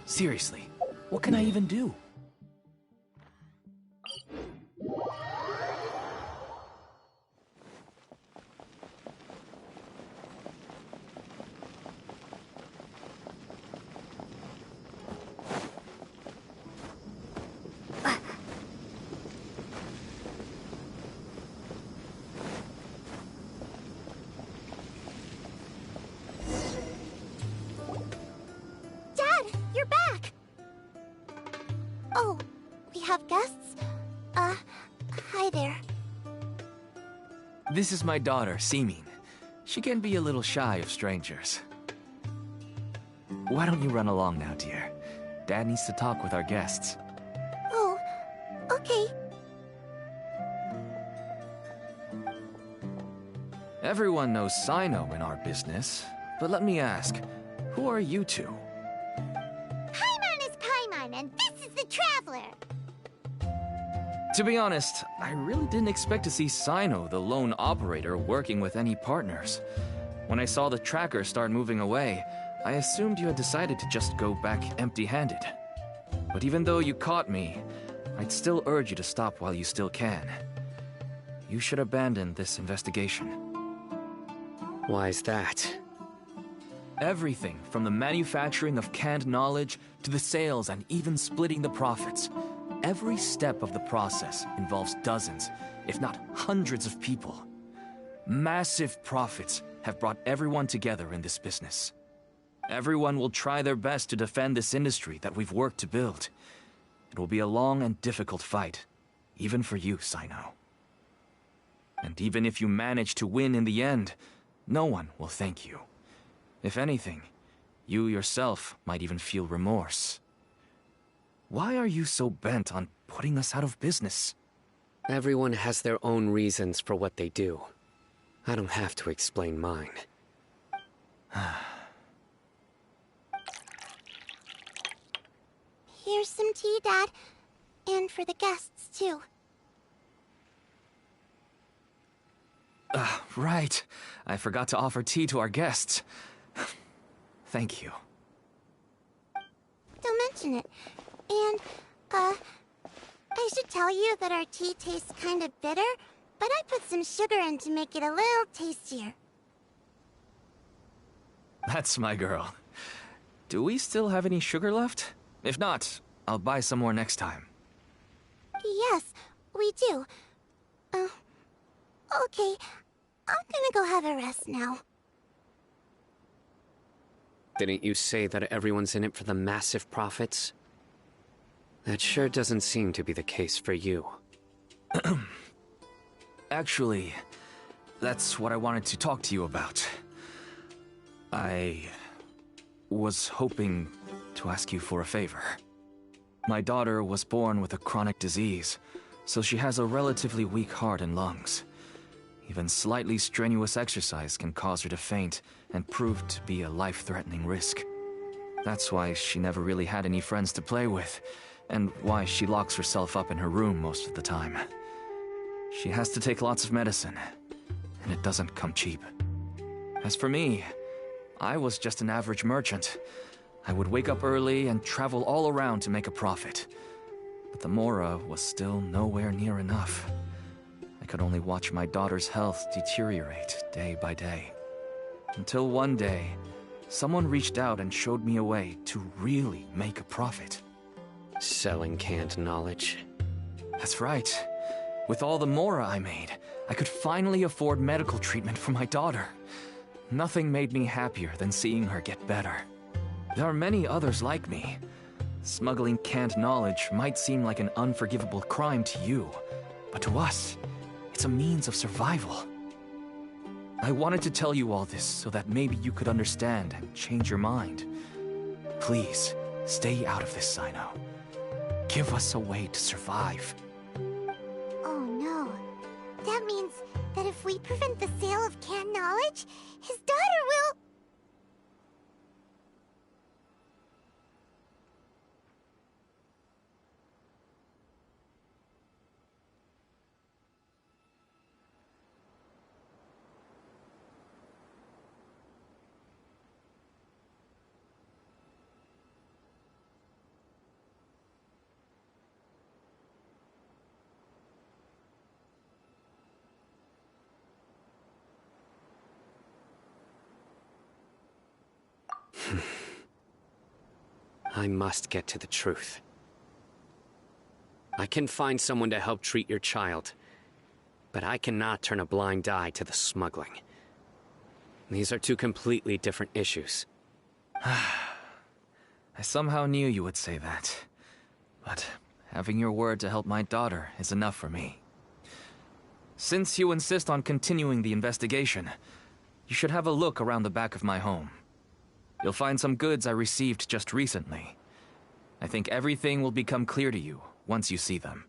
Seriously, what can I even do? Oh, we have guests? Hi there. This is my daughter, Simin. She can be a little shy of strangers. Why don't you run along now, dear? Dad needs to talk with our guests. Oh, okay. Everyone knows Sino in our business. But let me ask, who are you two? Paimon is Paimon, and this is the Traveler. To be honest, I really didn't expect to see Sino, the lone operator, working with any partners. When I saw the tracker start moving away, I assumed you had decided to just go back empty-handed. But even though you caught me, I'd still urge you to stop while you still can. You should abandon this investigation. Why is that? Everything from the manufacturing of canned knowledge to the sales and even splitting the profits. Every step of the process involves dozens, if not hundreds of people. Massive profits have brought everyone together in this business. Everyone will try their best to defend this industry that we've worked to build. It will be a long and difficult fight, even for you, Sino. And even if you manage to win in the end, no one will thank you. If anything, you yourself might even feel remorse. Why are you so bent on putting us out of business? Everyone has their own reasons for what they do. I don't have to explain mine. Here's some tea, Dad. And for the guests, too. Right. I forgot to offer tea to our guests. Thank you. Don't mention it. And, I should tell you that our tea tastes kind of bitter, but I put some sugar in to make it a little tastier. That's my girl. Do we still have any sugar left? If not, I'll buy some more next time. Yes, we do. Okay. I'm gonna go have a rest now. Didn't you say that everyone's in it for the massive profits? That sure doesn't seem to be the case for you. Actually, that's what I wanted to talk to you about. I was hoping to ask you for a favor. My daughter was born with a chronic disease, so she has a relatively weak heart and lungs. Even slightly strenuous exercise can cause her to faint and prove to be a life-threatening risk. That's why she never really had any friends to play with, and why she locks herself up in her room most of the time. She has to take lots of medicine, and it doesn't come cheap. As for me, I was just an average merchant. I would wake up early and travel all around to make a profit. But the Mora was still nowhere near enough. I could only watch my daughter's health deteriorate day by day. Until one day, someone reached out and showed me a way to really make a profit. Selling canned knowledge? That's right. With all the Mora I made, I could finally afford medical treatment for my daughter. Nothing made me happier than seeing her get better. There are many others like me. Smuggling canned knowledge might seem like an unforgivable crime to you, but to us, it's a means of survival. I wanted to tell you all this so that maybe you could understand and change your mind. Please, stay out of this, Sino. Give us a way to survive. Oh no. That means that if we prevent the sale of canned knowledge, his daughter will... I must get to the truth. I can find someone to help treat your child, but I cannot turn a blind eye to the smuggling. These are two completely different issues. I somehow knew you would say that. But having your word to help my daughter is enough for me. Since you insist on continuing the investigation, you should have a look around the back of my home. You'll find some goods I received just recently. I think everything will become clear to you once you see them.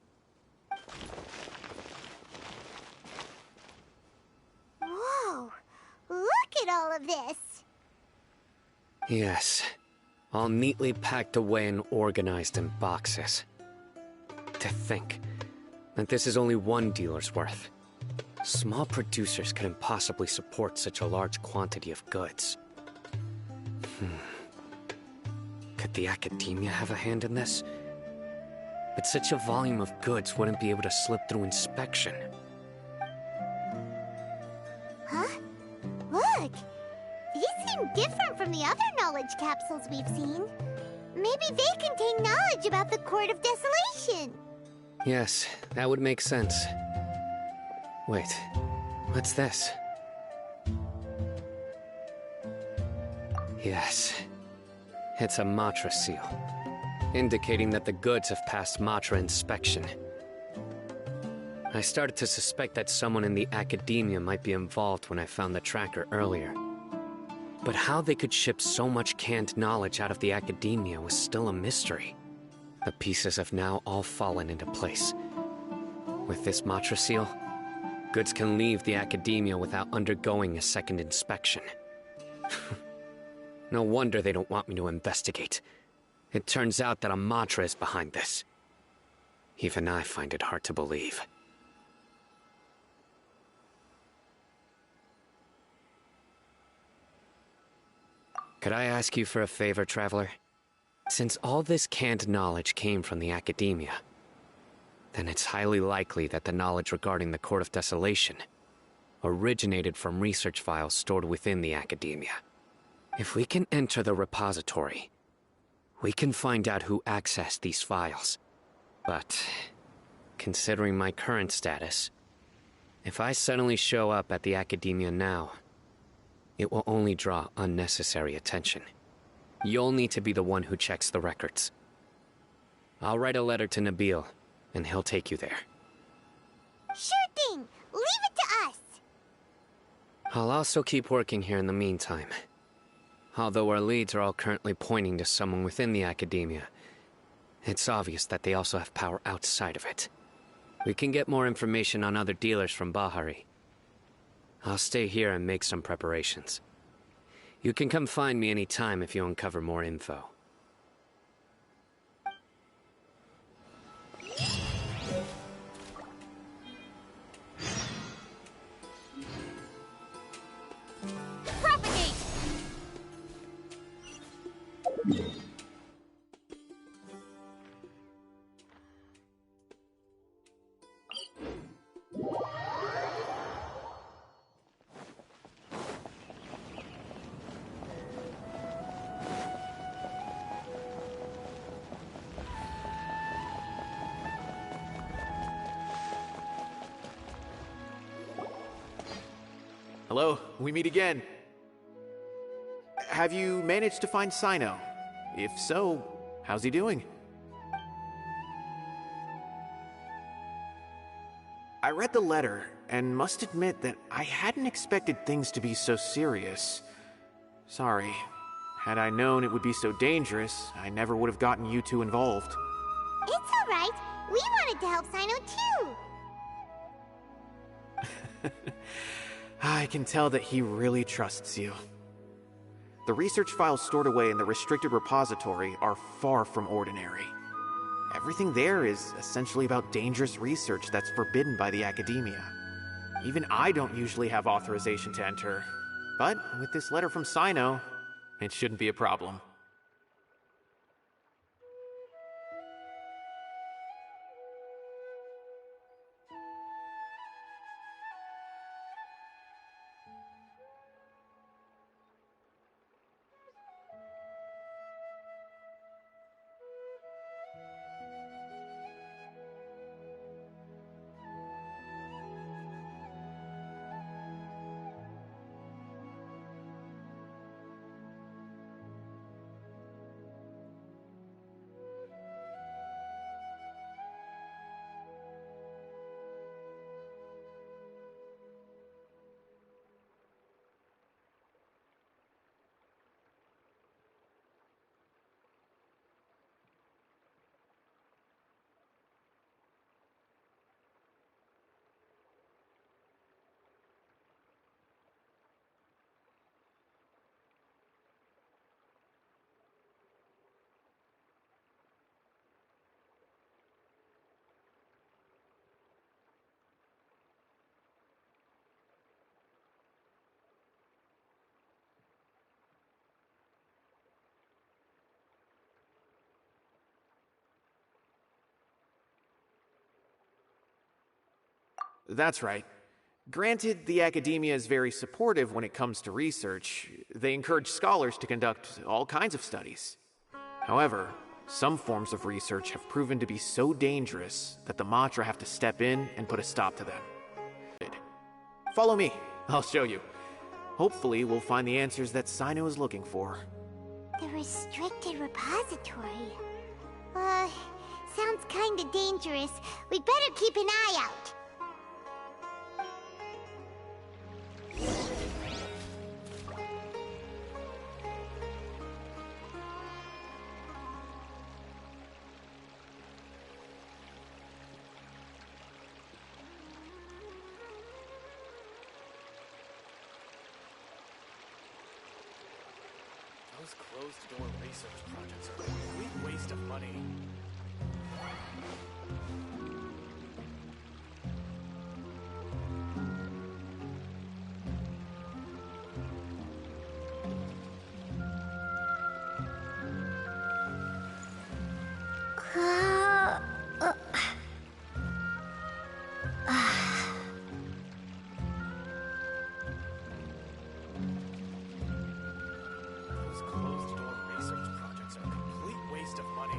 Whoa! Look at all of this! Yes, all neatly packed away and organized in boxes. To think that this is only one dealer's worth. Small producers couldn't possibly support such a large quantity of goods. Could the academia have a hand in this? But such a volume of goods wouldn't be able to slip through inspection. Huh? Look! These seem different from the other knowledge capsules we've seen. Maybe they contain knowledge about the Court of Desolation. Yes, that would make sense. Wait, what's this? Yes, it's a Matra seal, indicating that the goods have passed Matra inspection. I started to suspect that someone in the academia might be involved when I found the tracker earlier. But how they could ship so much canned knowledge out of the academia was still a mystery. The pieces have now all fallen into place. With this Matra seal, goods can leave the academia without undergoing a second inspection. No wonder they don't want me to investigate. It turns out that a Matra is behind this. Even I find it hard to believe. Could I ask you for a favor, Traveler? Since all this canned knowledge came from the academia, then it's highly likely that the knowledge regarding the Court of Desolation originated from research files stored within the academia. If we can enter the repository, we can find out who accessed these files. But, considering my current status, if I suddenly show up at the academia now, it will only draw unnecessary attention. You'll need to be the one who checks the records. I'll write a letter to Nabil, and he'll take you there. Sure thing! Leave it to us! I'll also keep working here in the meantime. Although our leads are all currently pointing to someone within the academia, it's obvious that they also have power outside of it. We can get more information on other dealers from Bahari. I'll stay here and make some preparations. You can come find me anytime if you uncover more info. Propagate! Hello, we meet again. Have you managed to find Sino? If so, how's he doing? I read the letter, and must admit that I hadn't expected things to be so serious. Sorry. Had I known it would be so dangerous, I never would have gotten you two involved. It's alright. We wanted to help Sino too. I can tell that he really trusts you. The research files stored away in the restricted repository are far from ordinary. Everything there is essentially about dangerous research that's forbidden by the academia. Even I don't usually have authorization to enter, but with this letter from Sino, it shouldn't be a problem. That's right. Granted, the academia is very supportive when it comes to research. They encourage scholars to conduct all kinds of studies. However, some forms of research have proven to be so dangerous that the Matra have to step in and put a stop to them. Follow me. I'll show you. Hopefully, we'll find the answers that Sino is looking for. The restricted repository. Sounds kinda dangerous. We'd better keep an eye out. Those closed-door research projects are a complete waste of money. Those closed-door research projects are a complete waste of money.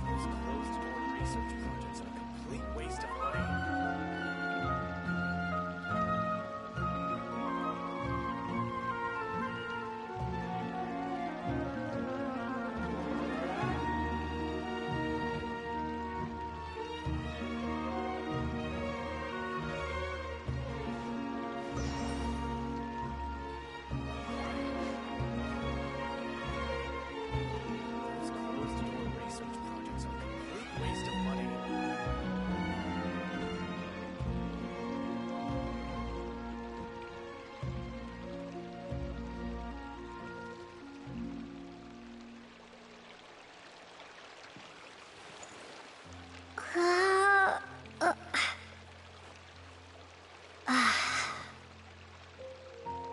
Those closed-door research projects are a complete waste of money.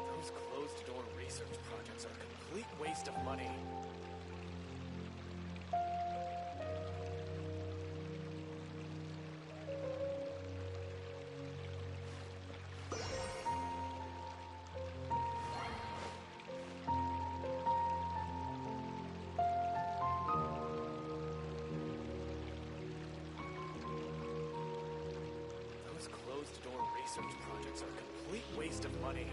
Those closed-door research projects are a complete waste of money. Those closed-door research projects are a complete waste of money.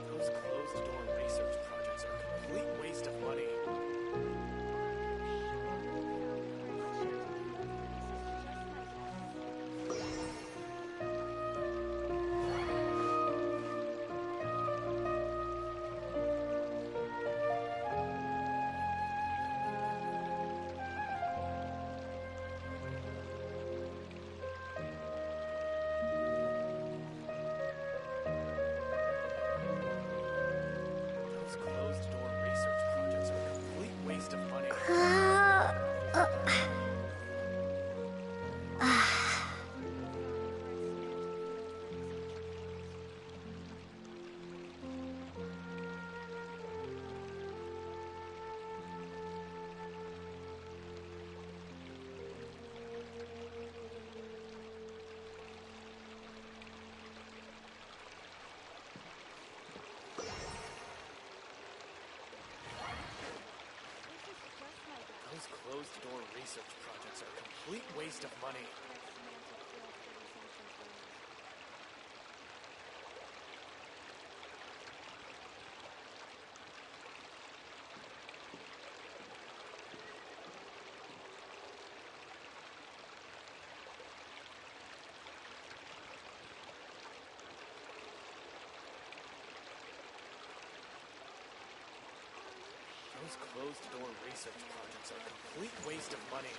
Those closed-door research projects are a complete waste of money. Those closed-door research projects are a complete waste of money. Those closed-door research projects are a complete waste of money. Those closed-door research projects are a complete waste of money. closed-door research projects are a complete waste of money.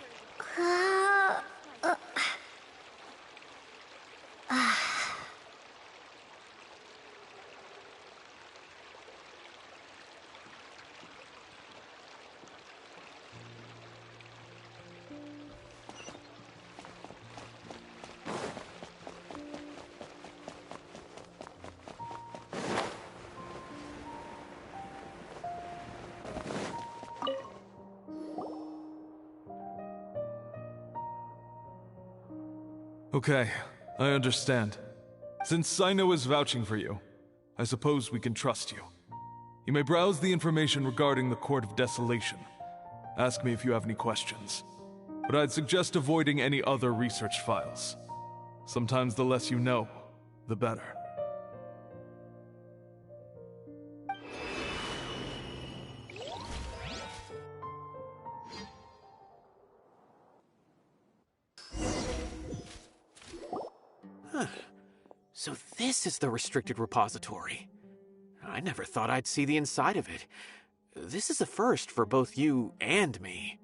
Okay, I understand. Since Sino is vouching for you, I suppose we can trust you. You may browse the information regarding the Court of Desolation. Ask me if you have any questions. But I'd suggest avoiding any other research files. Sometimes the less you know, the better. So this is the restricted repository. I never thought I'd see the inside of it. This is a first for both you and me.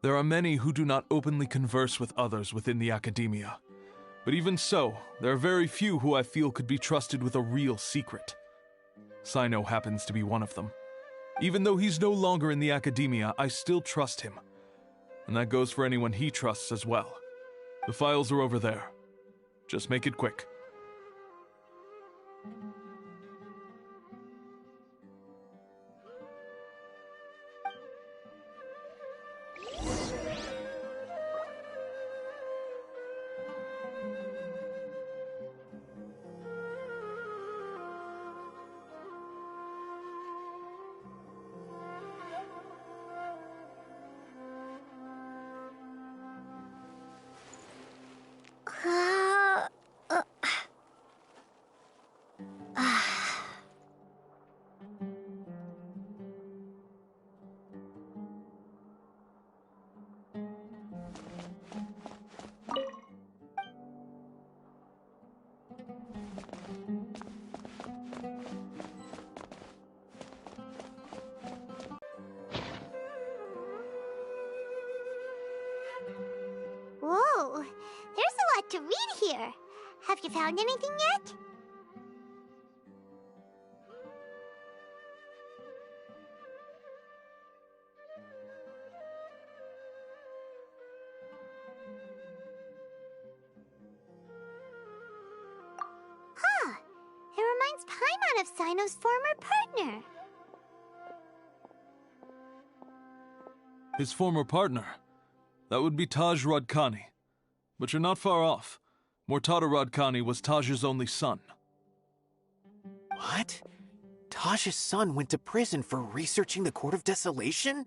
There are many who do not openly converse with others within the academia. But even so, there are very few who I feel could be trusted with a real secret. Sino happens to be one of them. Even though he's no longer in the academia, I still trust him. And that goes for anyone he trusts as well. The files are over there. Just make it quick. Whoa, there's a lot to read here. Have you found anything yet? Huh, it reminds Paimon of Sino's former partner. His former partner? That would be Taj Radkani. But you're not far off. Mortada Radkani was Taj's only son. What? Taj's son went to prison for researching the Court of Desolation?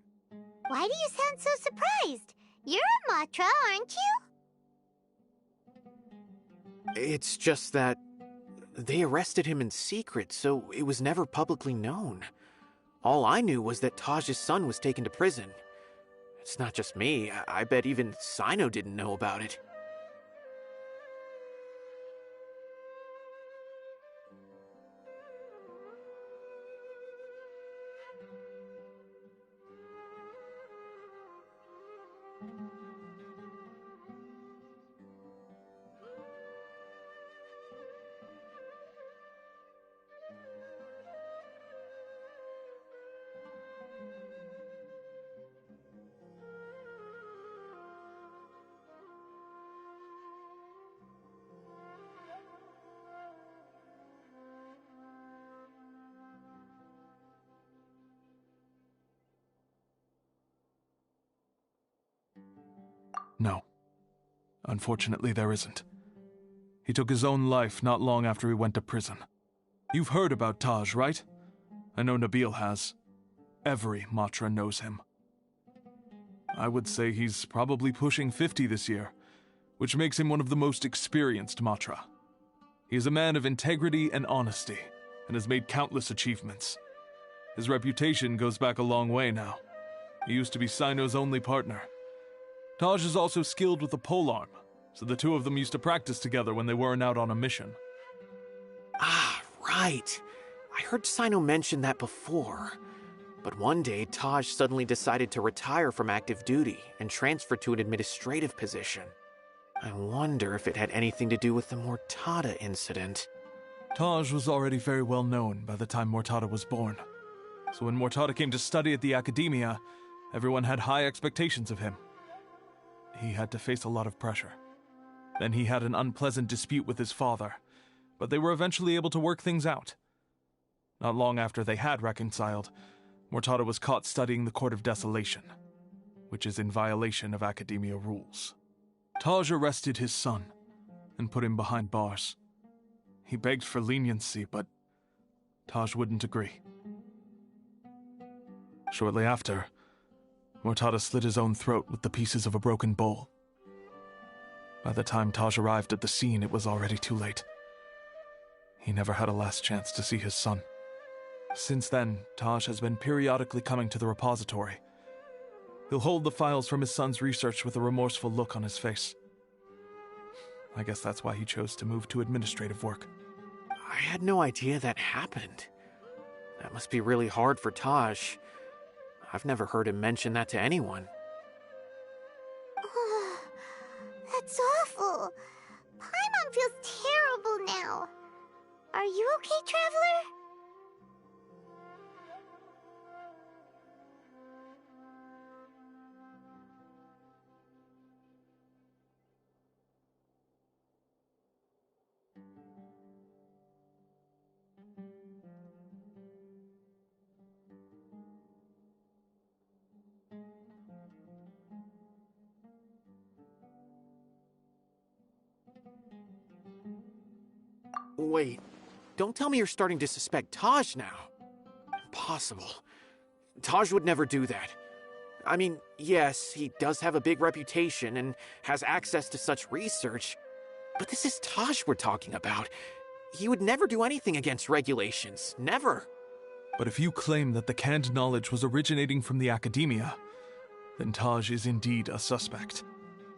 Why do you sound so surprised? You're a Matra, aren't you? It's just that they arrested him in secret, so it was never publicly known. All I knew was that Taj's son was taken to prison. It's not just me. I bet even Sino didn't know about it. No. Unfortunately, there isn't. He took his own life not long after he went to prison. You've heard about Taj, right? I know Nabil has. Every Matra knows him. I would say he's probably pushing 50 this year, which makes him one of the most experienced Matra. He is a man of integrity and honesty, and has made countless achievements. His reputation goes back a long way now. He used to be Sino's only partner. Taj is also skilled with the polearm, so the two of them used to practice together when they weren't out on a mission. Ah, right. I heard Sino mention that before. But one day, Taj suddenly decided to retire from active duty and transfer to an administrative position. I wonder if it had anything to do with the Mortada incident. Taj was already very well known by the time Mortada was born. So when Mortada came to study at the academia, everyone had high expectations of him. He had to face a lot of pressure. Then he had an unpleasant dispute with his father, but they were eventually able to work things out. Not long after they had reconciled, Mortada was caught studying the Court of Desolation, which is in violation of academia rules. Taj arrested his son and put him behind bars. He begged for leniency, but Taj wouldn't agree. Shortly after, Mortada slit his own throat with the pieces of a broken bowl. By the time Taj arrived at the scene, it was already too late. He never had a last chance to see his son. Since then, Taj has been periodically coming to the repository. He'll hold the files from his son's research with a remorseful look on his face. I guess that's why he chose to move to administrative work. I had no idea that happened. That must be really hard for Taj. I've never heard him mention that to anyone. That's awful. Paimon feels terrible now. Are you okay, Traveler? Wait, don't tell me you're starting to suspect Taj now. Impossible. Taj would never do that. I mean, yes, he does have a big reputation and has access to such research, but this is Taj we're talking about. He would never do anything against regulations. Never. But if you claim that the canned knowledge was originating from the academia, then Taj is indeed a suspect.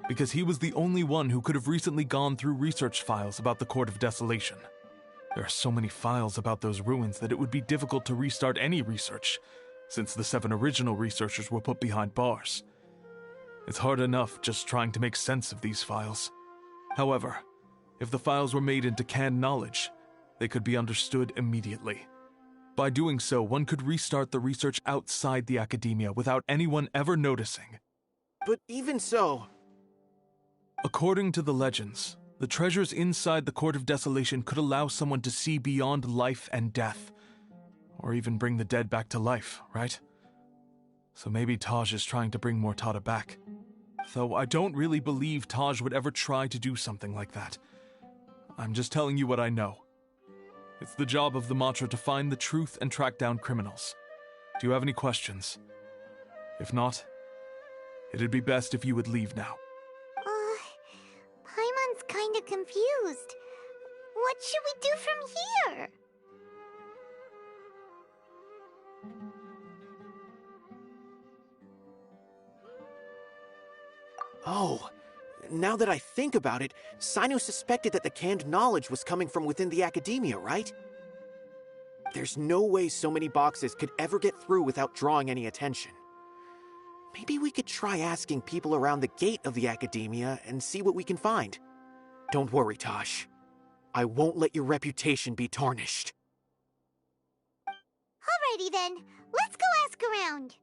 Because he was the only one who could have recently gone through research files about the Court of Desolation. There are so many files about those ruins that it would be difficult to restart any research, since the 7 original researchers were put behind bars. It's hard enough just trying to make sense of these files. However, if the files were made into canned knowledge, they could be understood immediately. By doing so, one could restart the research outside the academia without anyone ever noticing. But even so... According to the legends, the treasures inside the Court of Desolation could allow someone to see beyond life and death, or even bring the dead back to life, right? So maybe Taj is trying to bring Mortada back. Though I don't really believe Taj would ever try to do something like that. I'm just telling you what I know. It's the job of the Matra to find the truth and track down criminals. Do you have any questions? If not, it'd be best if you would leave now. Paimon's kinda confused. What should we do from here? Oh, now that I think about it, Sino suspected that the canned knowledge was coming from within the academia, right? There's no way so many boxes could ever get through without drawing any attention. Maybe we could try asking people around the gate of the academia and see what we can find. Don't worry, Taj. I won't let your reputation be tarnished. Alrighty then, let's go ask around.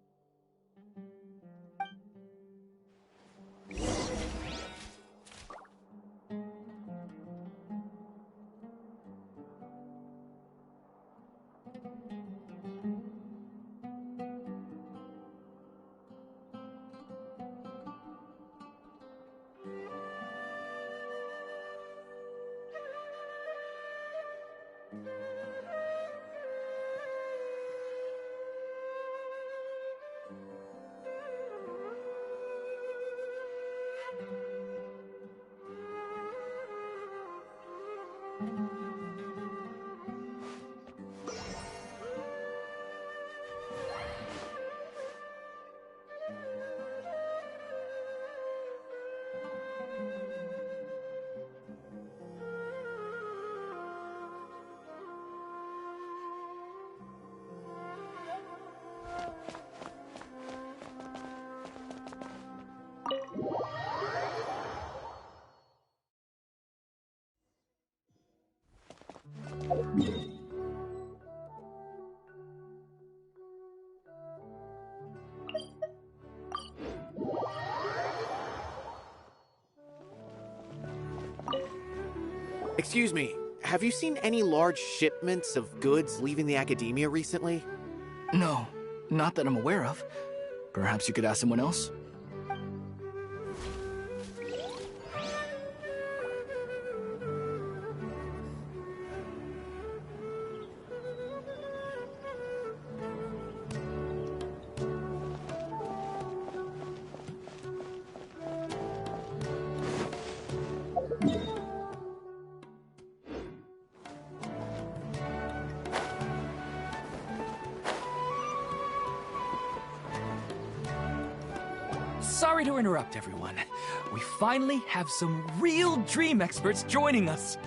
Excuse me, have you seen any large shipments of goods leaving the academia recently? No, not that I'm aware of. Perhaps you could ask someone else? Sorry to interrupt, everyone. We finally have some real dream experts joining us.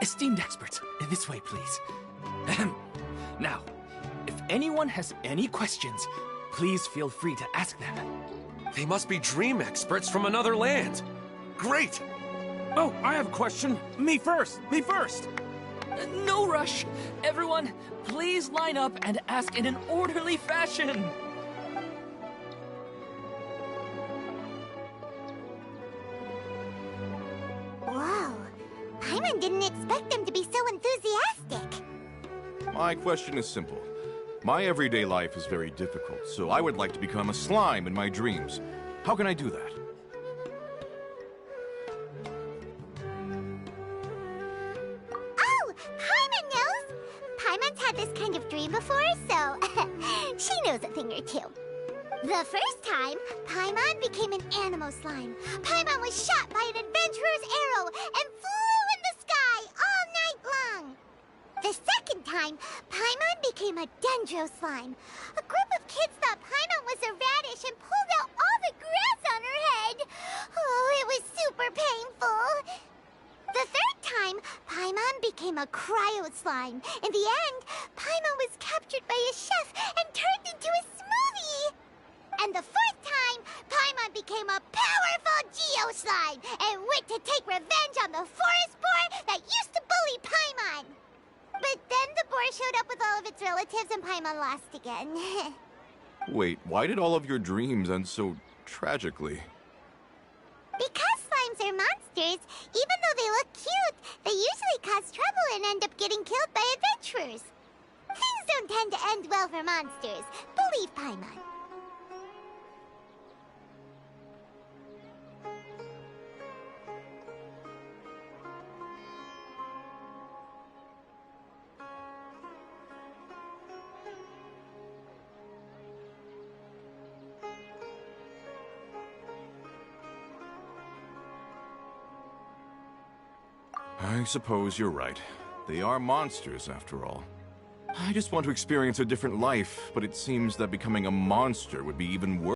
Esteemed experts, this way, please. Ahem. Now, if anyone has any questions, please feel free to ask them. They must be dream experts from another land. Great! Oh, I have a question. Me first! Me first! No rush. Everyone, please line up and ask in an orderly fashion. Whoa. Paimon didn't expect them to be so enthusiastic. My question is simple. My everyday life is very difficult, so I would like to become a slime in my dreams. How can I do that? Oh, Paimon knows! Paimon's had this kind of dream before, so she knows a thing or two. The first time, Paimon became an animal slime. Paimon was shot by an adventurer's arrow and flew in the sky all night long. The second time, Paimon became a dendro slime. A group of kids thought Paimon was a radish and pulled out all the grass on her head. Oh, it was super painful. The third time, Paimon became a cryo slime. In the end, Paimon was captured by a chef and turned into a smoothie. And the fourth time, Paimon became a powerful Geo slime and went to take revenge on the forest boar that used to bully Paimon. But then the boar showed up with all of its relatives and Paimon lost again. Wait, why did all of your dreams end so tragically? Because slimes are monsters, even though they look cute, they usually cause trouble and end up getting killed by adventurers. Things don't tend to end well for monsters. Believe Paimon. I suppose you're right. They are monsters, after all. I just want to experience a different life, but it seems that becoming a monster would be even worse.